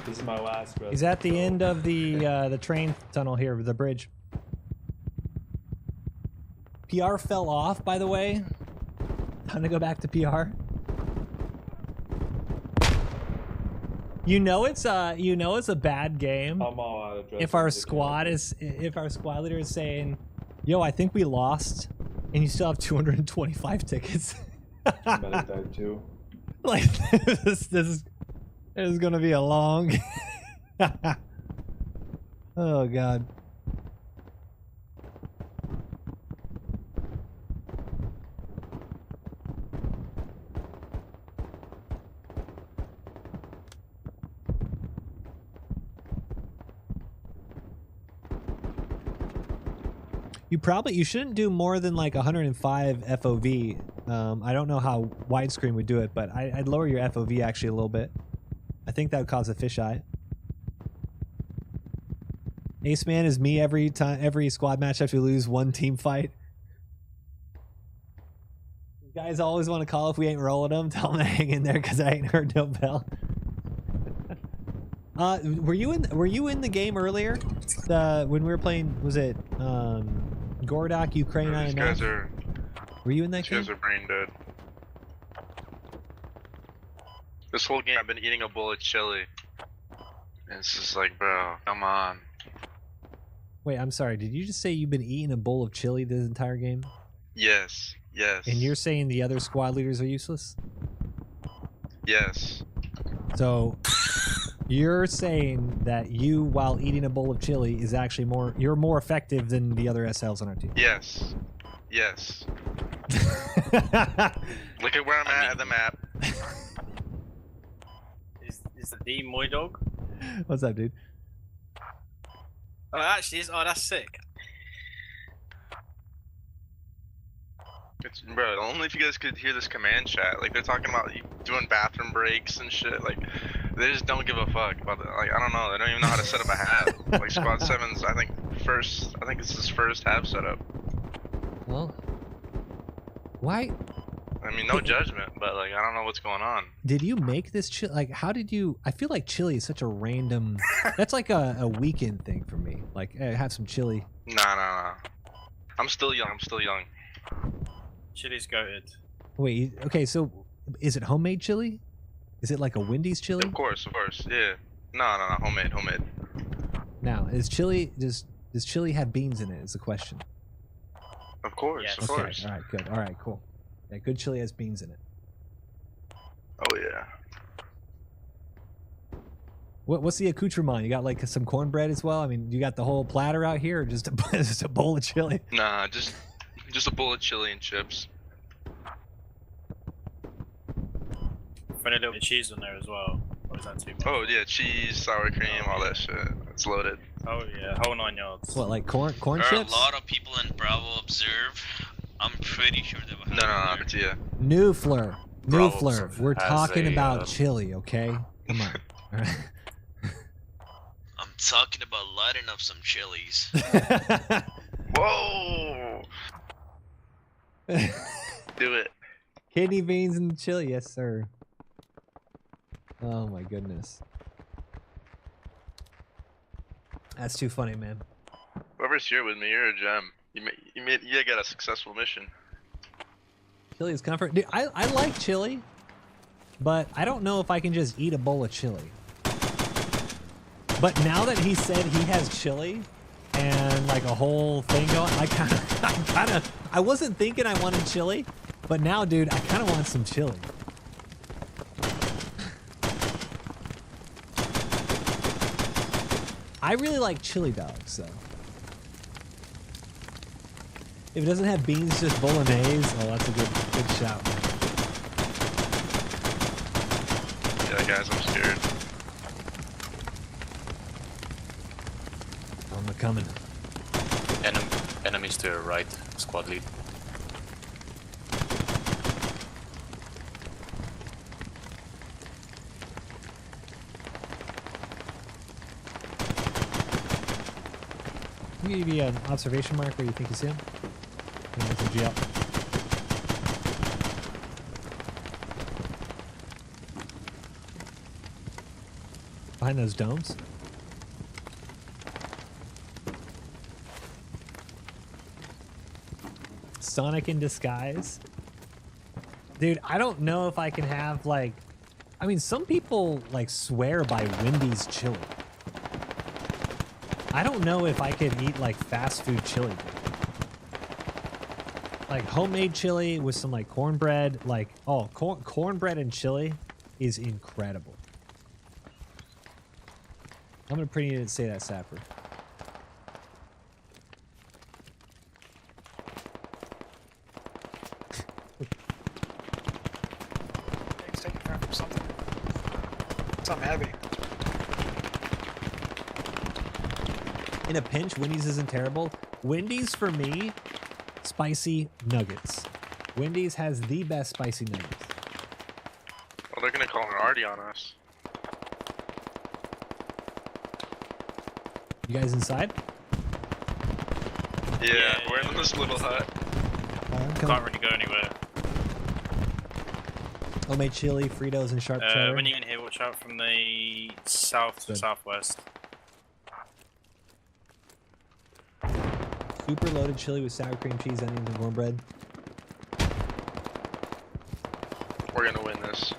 Speaker 3: This is my last pressing.
Speaker 1: He's at the end of the train tunnel here, the bridge. PR fell off, by the way. Time to go back to PR. You know it's a bad game.
Speaker 3: I'm all out of
Speaker 1: If our squad leader is saying, "Yo, I think we lost," and you still have 225 tickets.
Speaker 3: Medic died too.
Speaker 1: Like this is gonna be a long. Oh god. You shouldn't do more than like 105 FOV. I don't know how widescreen would do it, but I'd lower your FOV actually a little bit. I think that would cause a fisheye. Ace Man is me every squad match after we lose one team fight. You guys always want to call if we ain't rolling them. Tell them to hang in there because I ain't heard no bell. Were you in the game earlier? When we were playing, was it Gordak, Ukraine?
Speaker 15: These guys are.
Speaker 1: Were you in that
Speaker 15: These
Speaker 1: game?
Speaker 15: guys are brain dead. This whole game, I've been eating a bowl of chili. And it's just like, bro, come on.
Speaker 1: Wait, I'm sorry. Did you just say you've been eating a bowl of chili this entire game?
Speaker 15: Yes, yes.
Speaker 1: And you're saying the other squad leaders are useless?
Speaker 15: Yes.
Speaker 1: So you're saying that you, while eating a bowl of chili, is actually you're more effective than the other SLs on our team?
Speaker 15: Yes. Yes. Look at where I'm at the map.
Speaker 23: Is the D MoiDawg?
Speaker 1: What's up, dude?
Speaker 23: Oh, actually, oh, that's sick.
Speaker 15: It's, bro, only if you guys could hear this command chat. Like, they're talking about doing bathroom breaks and shit. Like, they just don't give a fuck about the, like, I don't know. They don't even know how to set up a hab. Like, Squad 7's, I think it's his first hab setup.
Speaker 1: Well, why?
Speaker 15: I mean, no judgment, but like I don't know what's going on.
Speaker 1: Did you make this chili? Like, how did you? I feel like chili is such a random. That's like a weekend thing for me. Like, hey, have some chili.
Speaker 15: Nah. I'm still young.
Speaker 23: Chili's goated.
Speaker 1: Wait, okay, so is it homemade chili? Is it like a Wendy's chili?
Speaker 15: Of course, yeah. No, homemade.
Speaker 1: Now, is chili does chili have beans in it? Is the question.
Speaker 15: Of course,
Speaker 23: Yes.
Speaker 15: of course.
Speaker 1: All right, good. All right, cool. Yeah, good chili has beans in it.
Speaker 15: Oh yeah.
Speaker 1: What's the accoutrement? You got like some cornbread as well? I mean, you got the whole platter out here, or just just a bowl of chili?
Speaker 15: Nah, just a bowl of chili and chips.
Speaker 23: Put a little bit of cheese on there as well. Or is that too much?
Speaker 15: Oh yeah, cheese, sour cream, all that shit. It's loaded.
Speaker 23: Oh yeah, whole 9 yards.
Speaker 1: What, like corn
Speaker 2: There are
Speaker 1: chips?
Speaker 2: a lot of people in Bravo observe. I'm pretty sure they will have
Speaker 15: No, it's yeah.
Speaker 1: New Fleur.
Speaker 13: Bravo
Speaker 1: We're
Speaker 13: has
Speaker 1: talking
Speaker 13: a,
Speaker 1: about chili, okay? Come on. All right.
Speaker 2: I'm talking about lighting up some chilies.
Speaker 15: Whoa! Do it.
Speaker 1: Kidney beans and chili, yes sir. Oh my goodness. That's too funny, man.
Speaker 15: Whoever's here with me, you're a gem. You got a successful mission.
Speaker 1: Chili is comfort. Dude, I like chili, but I don't know if I can just eat a bowl of chili. But now that he said he has chili and like a whole thing going, I wasn't thinking I wanted chili, but now, dude, I kind of want some chili. I really like chili dogs, though. If it doesn't have beans, just bolognese. Oh, that's a good shout.
Speaker 15: Yeah, guys, I'm scared.
Speaker 1: I'm coming.
Speaker 13: Enemies to your right, squad lead.
Speaker 1: Can you give me an observation mark where you think you see him? GL. Behind those domes? Sonic in disguise? Dude, I don't know if I can have like... I mean, some people like swear by Wendy's chili. I don't know if I could eat like fast food chili. Like homemade chili with some like cornbread, like, oh, cornbread and chili is incredible. I'm gonna pretty to say that, Sapper.
Speaker 12: He's taking care of something. Something heavy.
Speaker 1: In a pinch, Wendy's isn't terrible. Wendy's, for me, spicy nuggets. Wendy's has the best spicy nuggets.
Speaker 15: Well, they're gonna call an Artie on us.
Speaker 1: You guys inside?
Speaker 15: Yeah, we're in this little hut.
Speaker 23: Can't really go anywhere.
Speaker 1: Homemade chili, Fritos, and sharp cheddar.
Speaker 23: When you get in here, watch out from the south to southwest.
Speaker 1: Super loaded chili with sour cream, cheese, onions, and cornbread.
Speaker 15: We're gonna win this.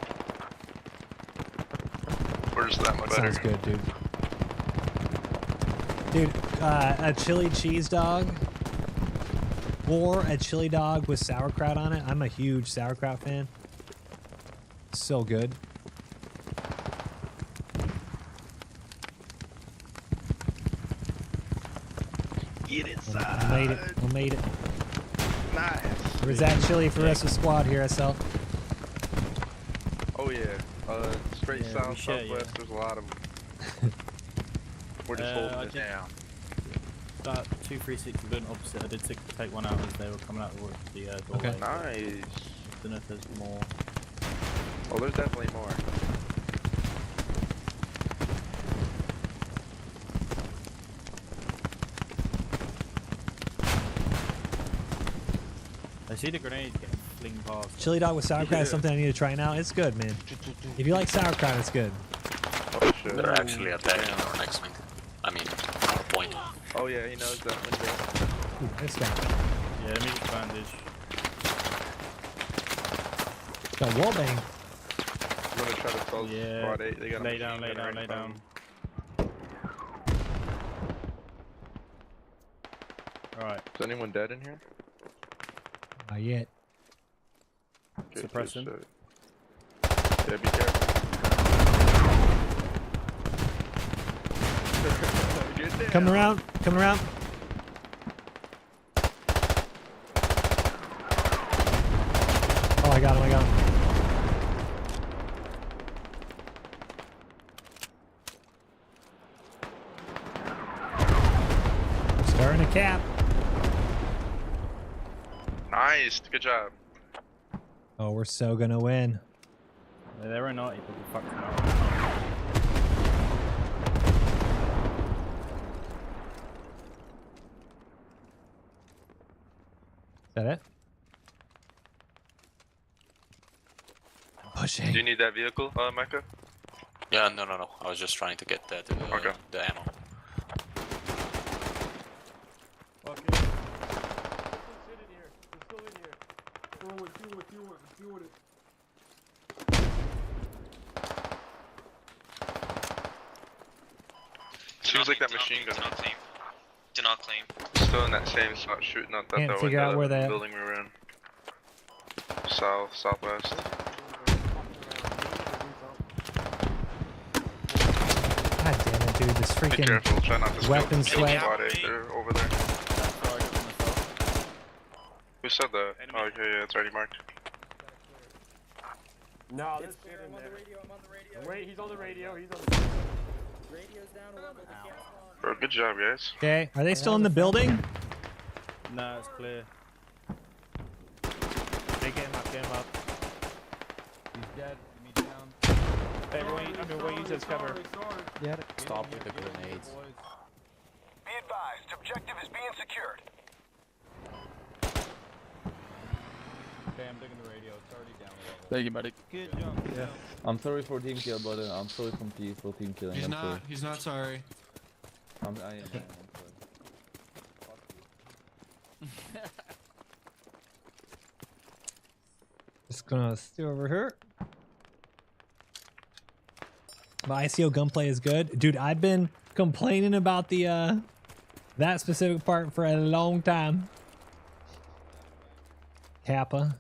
Speaker 15: We're just that much better.
Speaker 1: Sounds good, dude. Dude, a chili cheese dog or a chili dog with sauerkraut on it. I'm a huge sauerkraut fan. So good.
Speaker 15: Get inside.
Speaker 1: I made it.
Speaker 15: Nice.
Speaker 1: Where's that chili for us with squad here, SL?
Speaker 15: Oh yeah. Straight
Speaker 23: Yeah,
Speaker 15: south,
Speaker 23: share,
Speaker 15: southwest. There's a lot of them. We're just holding it down.
Speaker 23: That 236 been opposite. I did take one out as they were coming out of the doorway.
Speaker 15: Okay. Nice.
Speaker 23: Don't know if there's more.
Speaker 15: Oh, there's definitely more.
Speaker 23: I see the grenade getting fling past.
Speaker 1: Chili dog with sauerkraut is something I need to try now. It's good, man. If you like sauerkraut, it's good.
Speaker 11: Oh shit.
Speaker 13: They're actually attacking our next wing. I mean, our point.
Speaker 15: Oh yeah, he knows that window.
Speaker 1: Ooh, this guy.
Speaker 23: Yeah, let me just bandage.
Speaker 1: Got wallbang.
Speaker 15: I'm gonna try to solve squad 8. They got
Speaker 23: lay down, lay down, lay down. Alright.
Speaker 15: Is anyone dead in here?
Speaker 1: Not yet.
Speaker 15: Okay,
Speaker 23: Suppressing.
Speaker 15: Yeah, be careful.
Speaker 1: Coming around, coming around. Oh, I got him, I got him. Starting to cap.
Speaker 15: Nice, good job.
Speaker 1: Oh, we're so gonna win.
Speaker 23: Yeah, they were naughty, but we fucked them up.
Speaker 1: Is that it? Pushing.
Speaker 15: Do you need that vehicle, Mecca?
Speaker 13: Yeah, no. I was just trying to get the ammo.
Speaker 15: Seems like that machine gun.
Speaker 2: Do not claim.
Speaker 15: Still in that same spot, shooting out that
Speaker 1: Can't figure out where that
Speaker 15: building we were in. Southwest.
Speaker 1: God damn it, dude! This
Speaker 15: Be careful, try not
Speaker 1: freaking
Speaker 15: to
Speaker 1: weapon
Speaker 15: kill
Speaker 1: sweat.
Speaker 15: squad 8. They're over there. Who said that? Oh, okay, yeah, it's already marked.
Speaker 4: No, there's kid in there. Wait, he's on the radio. He's on the radio. Radio's down a level.
Speaker 15: Bro, good job, guys.
Speaker 1: Okay, are they still in the building?
Speaker 23: No, it's clear. They get him up, get him up.
Speaker 4: He's dead. Me down.
Speaker 23: Hey, we'll use his cover.
Speaker 4: Yeah.
Speaker 11: Stop with the grenades.
Speaker 4: Be advised, objective is being secured.
Speaker 23: Okay, I'm digging the radio. It's already down a level.
Speaker 4: Thank you, buddy.
Speaker 23: Good job.
Speaker 4: Yeah. I'm sorry for team kill, but I'm sorry for team killing.
Speaker 10: He's not. He's not sorry.
Speaker 4: I am sorry.
Speaker 1: Just gonna stay over here. My ICO gunplay is good, dude. I've been complaining about the that specific part for a long time. Kappa.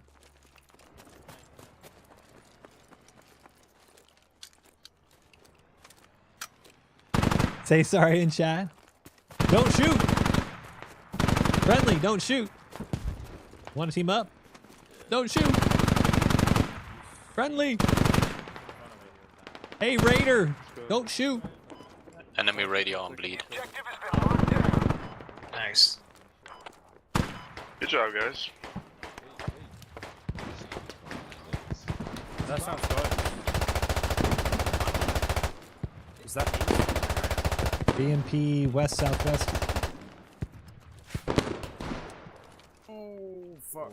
Speaker 1: Say sorry in chat. Don't shoot. Friendly, don't shoot. Want to team up? Don't shoot. Friendly. Hey, Raider, don't shoot.
Speaker 13: Enemy radio on bleed.
Speaker 21: Nice.
Speaker 15: Good job, guys.
Speaker 23: That sounds good. Is that
Speaker 1: BMP west southwest?
Speaker 23: Oh fuck.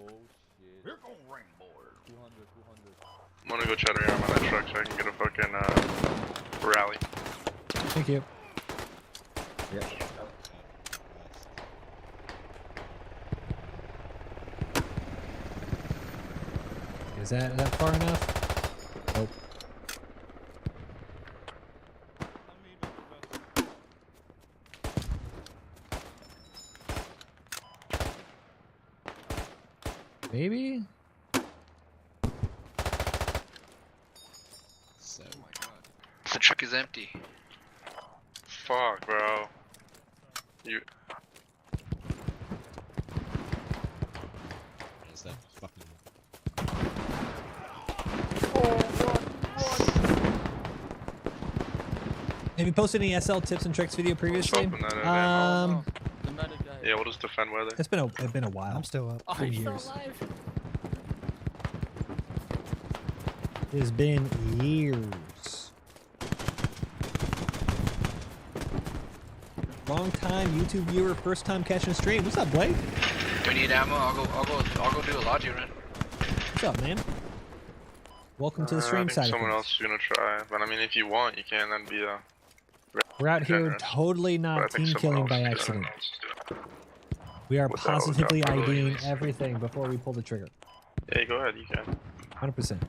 Speaker 4: Here go Rainbow. 200.
Speaker 15: I'm gonna go try to rearm on that truck so I can get a fucking rally.
Speaker 1: Thank you.
Speaker 4: Yeah.
Speaker 1: Is that far enough? Nope. Maybe?
Speaker 21: So, oh my god. The truck is empty.
Speaker 15: Fuck, bro. You.
Speaker 10: What is that fucking?
Speaker 1: Have you posted any SL tips and tricks video previously?
Speaker 15: Yeah, we'll just defend weather.
Speaker 1: It's been a while. I'm still up. 3 years. It has been years. Long time YouTube viewer, first time catching a stream. What's up, Blake?
Speaker 21: Do you need ammo? I'll go do a logi run.
Speaker 1: What's up, man? Welcome to the
Speaker 15: I
Speaker 1: stream
Speaker 15: think
Speaker 1: side. Of
Speaker 15: someone
Speaker 1: things.
Speaker 15: else is gonna try, but I mean, if you want, you can. That'd be a.
Speaker 1: We're out here
Speaker 15: generous.
Speaker 1: totally
Speaker 15: But I
Speaker 1: not
Speaker 15: think
Speaker 1: team
Speaker 15: someone
Speaker 1: killing
Speaker 15: else
Speaker 1: by
Speaker 15: is gonna-
Speaker 1: accident. We are
Speaker 15: Without
Speaker 1: positively
Speaker 15: really-
Speaker 1: IDing everything before we pull the trigger.
Speaker 15: Yeah, go ahead. You can.
Speaker 1: 100%.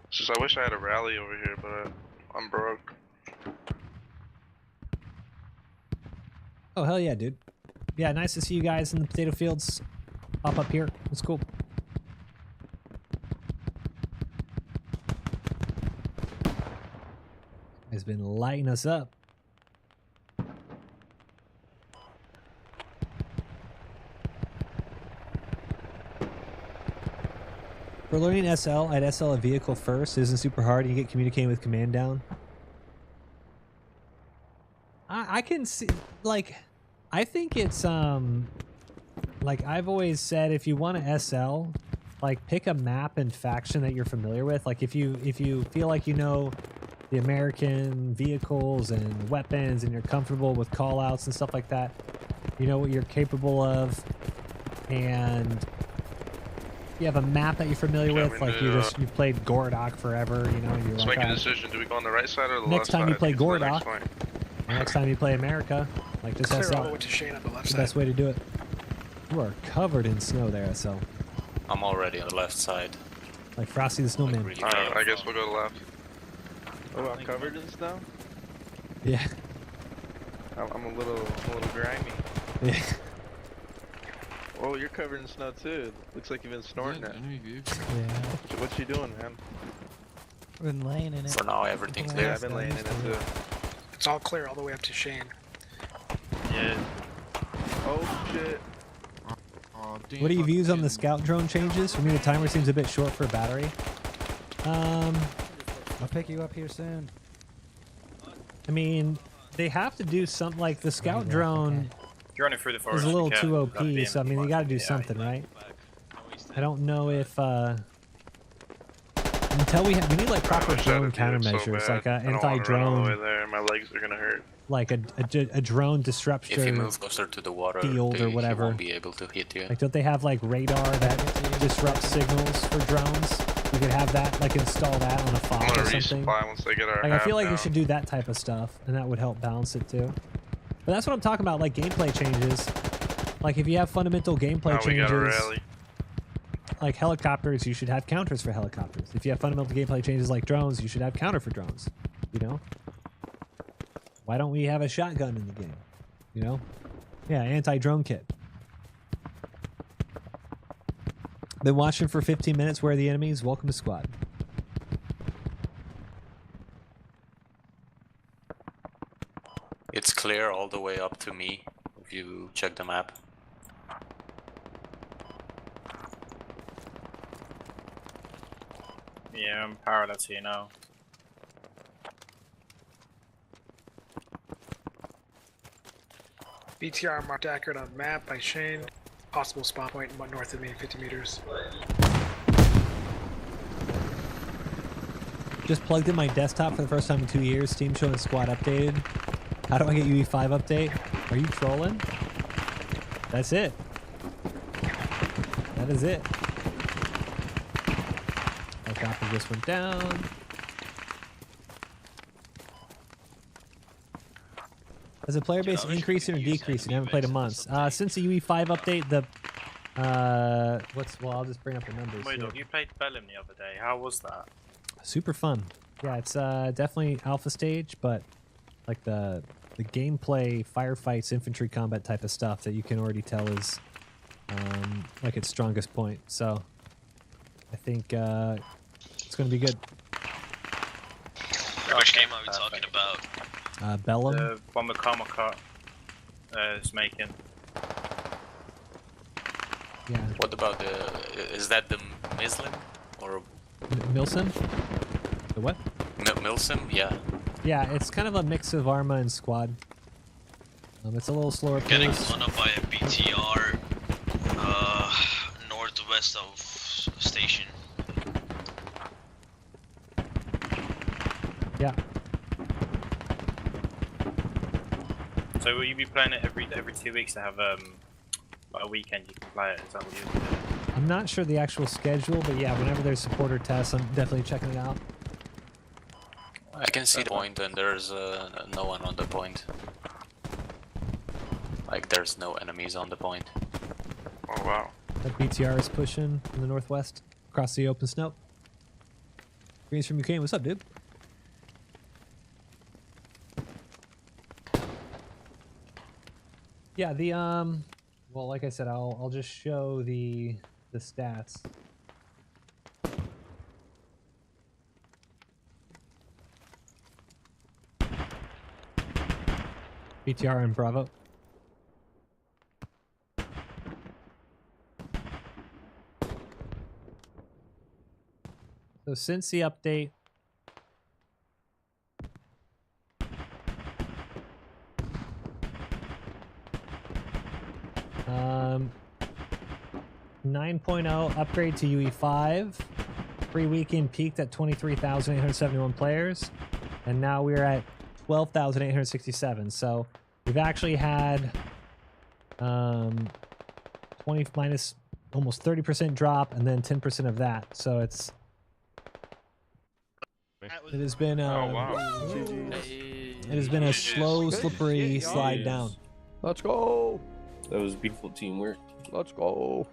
Speaker 15: It's just I wish I had a rally over here, but I'm broke.
Speaker 1: Oh, hell yeah, dude. Yeah, nice to see you guys in the potato fields. Pop up here. It's cool. Has been lighting us up. For learning SL, I'd SL a vehicle first. It isn't super hard. You get communicating with command down. I can see, like, I think it's, like I've always said, if you want to SL, like pick a map and faction that you're familiar with. Like if you feel like you know the American vehicles and weapons and you're comfortable with callouts and stuff like that, you know what you're capable of, and you have a map that you're familiar with, like you've played Gordok forever, you know, and you're
Speaker 15: Let's
Speaker 1: like,
Speaker 15: make a
Speaker 1: "Oh,
Speaker 15: decision. Do we go on the right side or the
Speaker 1: next
Speaker 15: left
Speaker 1: time
Speaker 15: side?
Speaker 1: you play
Speaker 15: It's the next
Speaker 1: Gordok,
Speaker 15: point.
Speaker 1: next time you play America, like just
Speaker 12: Clear all the
Speaker 1: SL.
Speaker 12: way to Shane on the left
Speaker 1: The
Speaker 12: side.
Speaker 1: best way to do it. You are covered in snow there, SL.
Speaker 13: I'm already on the left side.
Speaker 1: Like Frosty the Snowman.
Speaker 15: Alright, I guess we'll go to left.
Speaker 3: Oh, I'm covered in snow?
Speaker 1: Yeah.
Speaker 3: I'm a little grimy.
Speaker 1: Yeah.
Speaker 3: Oh, you're covered in snow too. Looks like you've been snorting it.
Speaker 1: Yeah.
Speaker 3: What you doing, man?
Speaker 6: I've been laying in it.
Speaker 13: For now, everything's
Speaker 3: Yeah,
Speaker 13: there.
Speaker 3: I've been laying in it too.
Speaker 12: It's all clear all the way up to Shane.
Speaker 3: Yeah. Oh shit.
Speaker 1: What are your views on the scout drone changes? For me, the timer seems a bit short for a battery.
Speaker 6: I'll pick you up here soon.
Speaker 1: I mean, they have to do something. Like the scout drone
Speaker 23: You're running through the
Speaker 1: is
Speaker 23: forest.
Speaker 1: a little
Speaker 23: you
Speaker 1: too
Speaker 23: can't.
Speaker 1: OP, so I mean, they got to do something, right? I don't know if until we need like proper drone countermeasures, like
Speaker 15: I don't wanna run all the way
Speaker 1: anti-drone,
Speaker 15: there. My legs are gonna hurt.
Speaker 1: like a drone disruption
Speaker 13: If you move closer to the water,
Speaker 1: field or
Speaker 13: he
Speaker 1: whatever.
Speaker 13: won't be able to hit you.
Speaker 1: Like, don't they have like radar that disrupts signals for drones? You could have that, like, install that on a
Speaker 15: I'm
Speaker 1: fob
Speaker 15: gonna
Speaker 1: or something.
Speaker 15: resupply once they get our
Speaker 1: Like, I feel like they
Speaker 15: down.
Speaker 1: should do that type of stuff, and that would help balance it too. But that's what I'm talking about, like gameplay changes. Like, if you have fundamental gameplay
Speaker 15: Now we got a
Speaker 1: changes,
Speaker 15: rally.
Speaker 1: like helicopters, you should have counters for helicopters. If you have fundamental gameplay changes like drones, you should have counter for drones. You know? Why don't we have a shotgun in the game? You know? Yeah, anti-drone kit. Been watching for 15 minutes. Where are the enemies? Welcome to squad.
Speaker 13: It's clear all the way up to me, if you check the map.
Speaker 23: Yeah, I'm parallel to you now.
Speaker 12: BTR marked accurate on map by Shane. Possible spawn point north of me, 50 meters.
Speaker 1: Just plugged in my desktop for the first time in 2 years. Steam showing squad updated. How do I get UE5 update? Are you trolling? That's it. That is it. Helicopter just went down. Has the player base increasing or decreasing? I haven't played in months. Since the UE5 update, the well, I'll just bring up the numbers. here.
Speaker 23: MoiDawg, you played Bellum the other day. How was that?
Speaker 1: Super fun. Yeah, it's definitely alpha stage, but like the gameplay, firefights, infantry combat type of stuff that you can already tell is like its strongest point. So I think it's going to be good.
Speaker 2: Which game are we talking about?
Speaker 1: Bellum.
Speaker 23: The one with Karmakat is making.
Speaker 1: Yeah.
Speaker 13: What about is that the Milsim? Or
Speaker 1: Milsim? The what?
Speaker 13: Milsim? Yeah.
Speaker 1: Yeah, it's kind of a mix of Arma and Squad. It's a little slower
Speaker 2: Getting
Speaker 1: pace.
Speaker 2: blown up by a BTR northwest of station.
Speaker 1: Yeah.
Speaker 23: So will you be playing it every 2 weeks to have a weekend you can play it. Is that what you're doing?
Speaker 1: I'm not sure the actual schedule, but yeah, whenever there's supporter tests, I'm definitely checking it out.
Speaker 13: I can see the point, and there's no one on the point. Like, there's no enemies on the point.
Speaker 15: Oh wow.
Speaker 1: That BTR is pushing in the northwest across the open snow. Greens from Ukraine, what's up, dude? Yeah, the well, like I said, I'll just show the stats. BTR and Bravo. So since the update, um, 9.0 upgrade to UE5. Free weekend peaked at 23,871 players, and now we're at 12,867. So we've actually had 20 minus almost 30% drop, and then 10% of that. So it has been it has been a slow, slippery slide down.
Speaker 5: Let's go. That was beautiful teamwork. Let's go.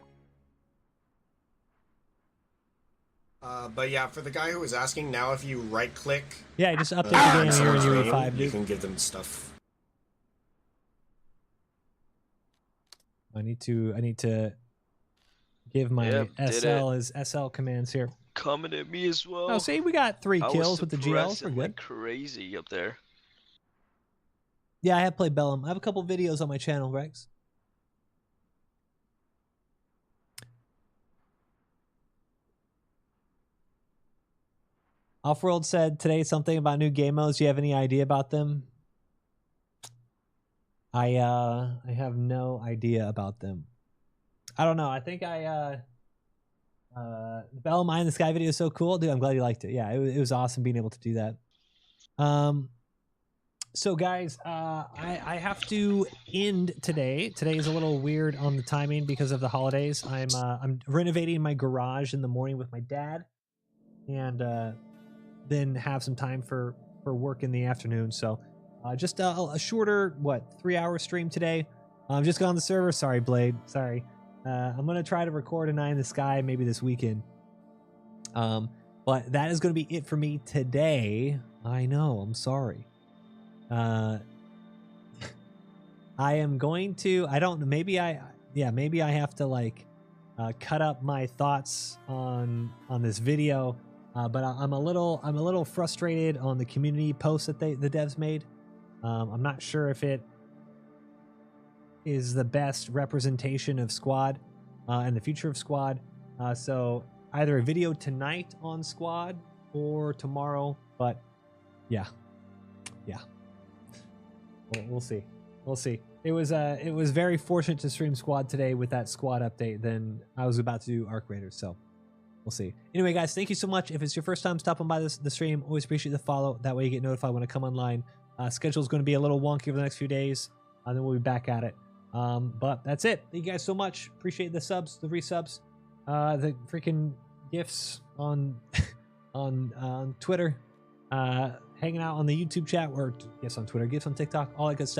Speaker 17: But yeah, for the guy who was asking, now if you right click,
Speaker 1: yeah, just update the game here in UE5, dude.
Speaker 17: You can give them stuff.
Speaker 1: I need to give my SL his SL commands here.
Speaker 20: Coming at me as well.
Speaker 1: Oh, see, we got 3 kills with the GLs. We're good.
Speaker 20: Like crazy up there.
Speaker 1: Yeah, I have played Bellum. I have a couple videos on my channel, Rex. Offworld said today something about new game modes. Do you have any idea about them? I have no idea about them. I don't know. I think the Bellum Eye in the Sky video is so cool. Dude, I'm glad you liked it. Yeah, it was awesome being able to do that. So guys, I have to end today. Today is a little weird on the timing because of the holidays. I'm renovating my garage in the morning with my dad, and then have some time for work in the afternoon. So just a shorter 3-hour stream today. I'm just got on the server. Sorry, Blade. Sorry. I'm gonna try to record a Eye in the Sky maybe this weekend. But that is gonna be it for me today. I know. I'm sorry. I am going to. I don't. Maybe I have to cut up my thoughts on this video. But I'm a little frustrated on the community post that the devs made. I'm not sure if it is the best representation of Squad and the future of Squad. So either a video tonight on Squad or tomorrow. But yeah, we'll see. We'll see. It was very fortunate to stream Squad today with that Squad update. Then I was about to do Arc Raiders, so. We'll see. Anyway, guys, thank you so much. If it's your first time stopping by the stream, always appreciate the follow. That way you get notified when I come online. Schedule is going to be a little wonky over the next few days, and then we'll be back at it. But that's it. Thank you guys so much. Appreciate the subs, the resubs, the freaking gifts on on Twitter, hanging out on the YouTube chat, or gifts on Twitter, gifts on TikTok, all that good stuff.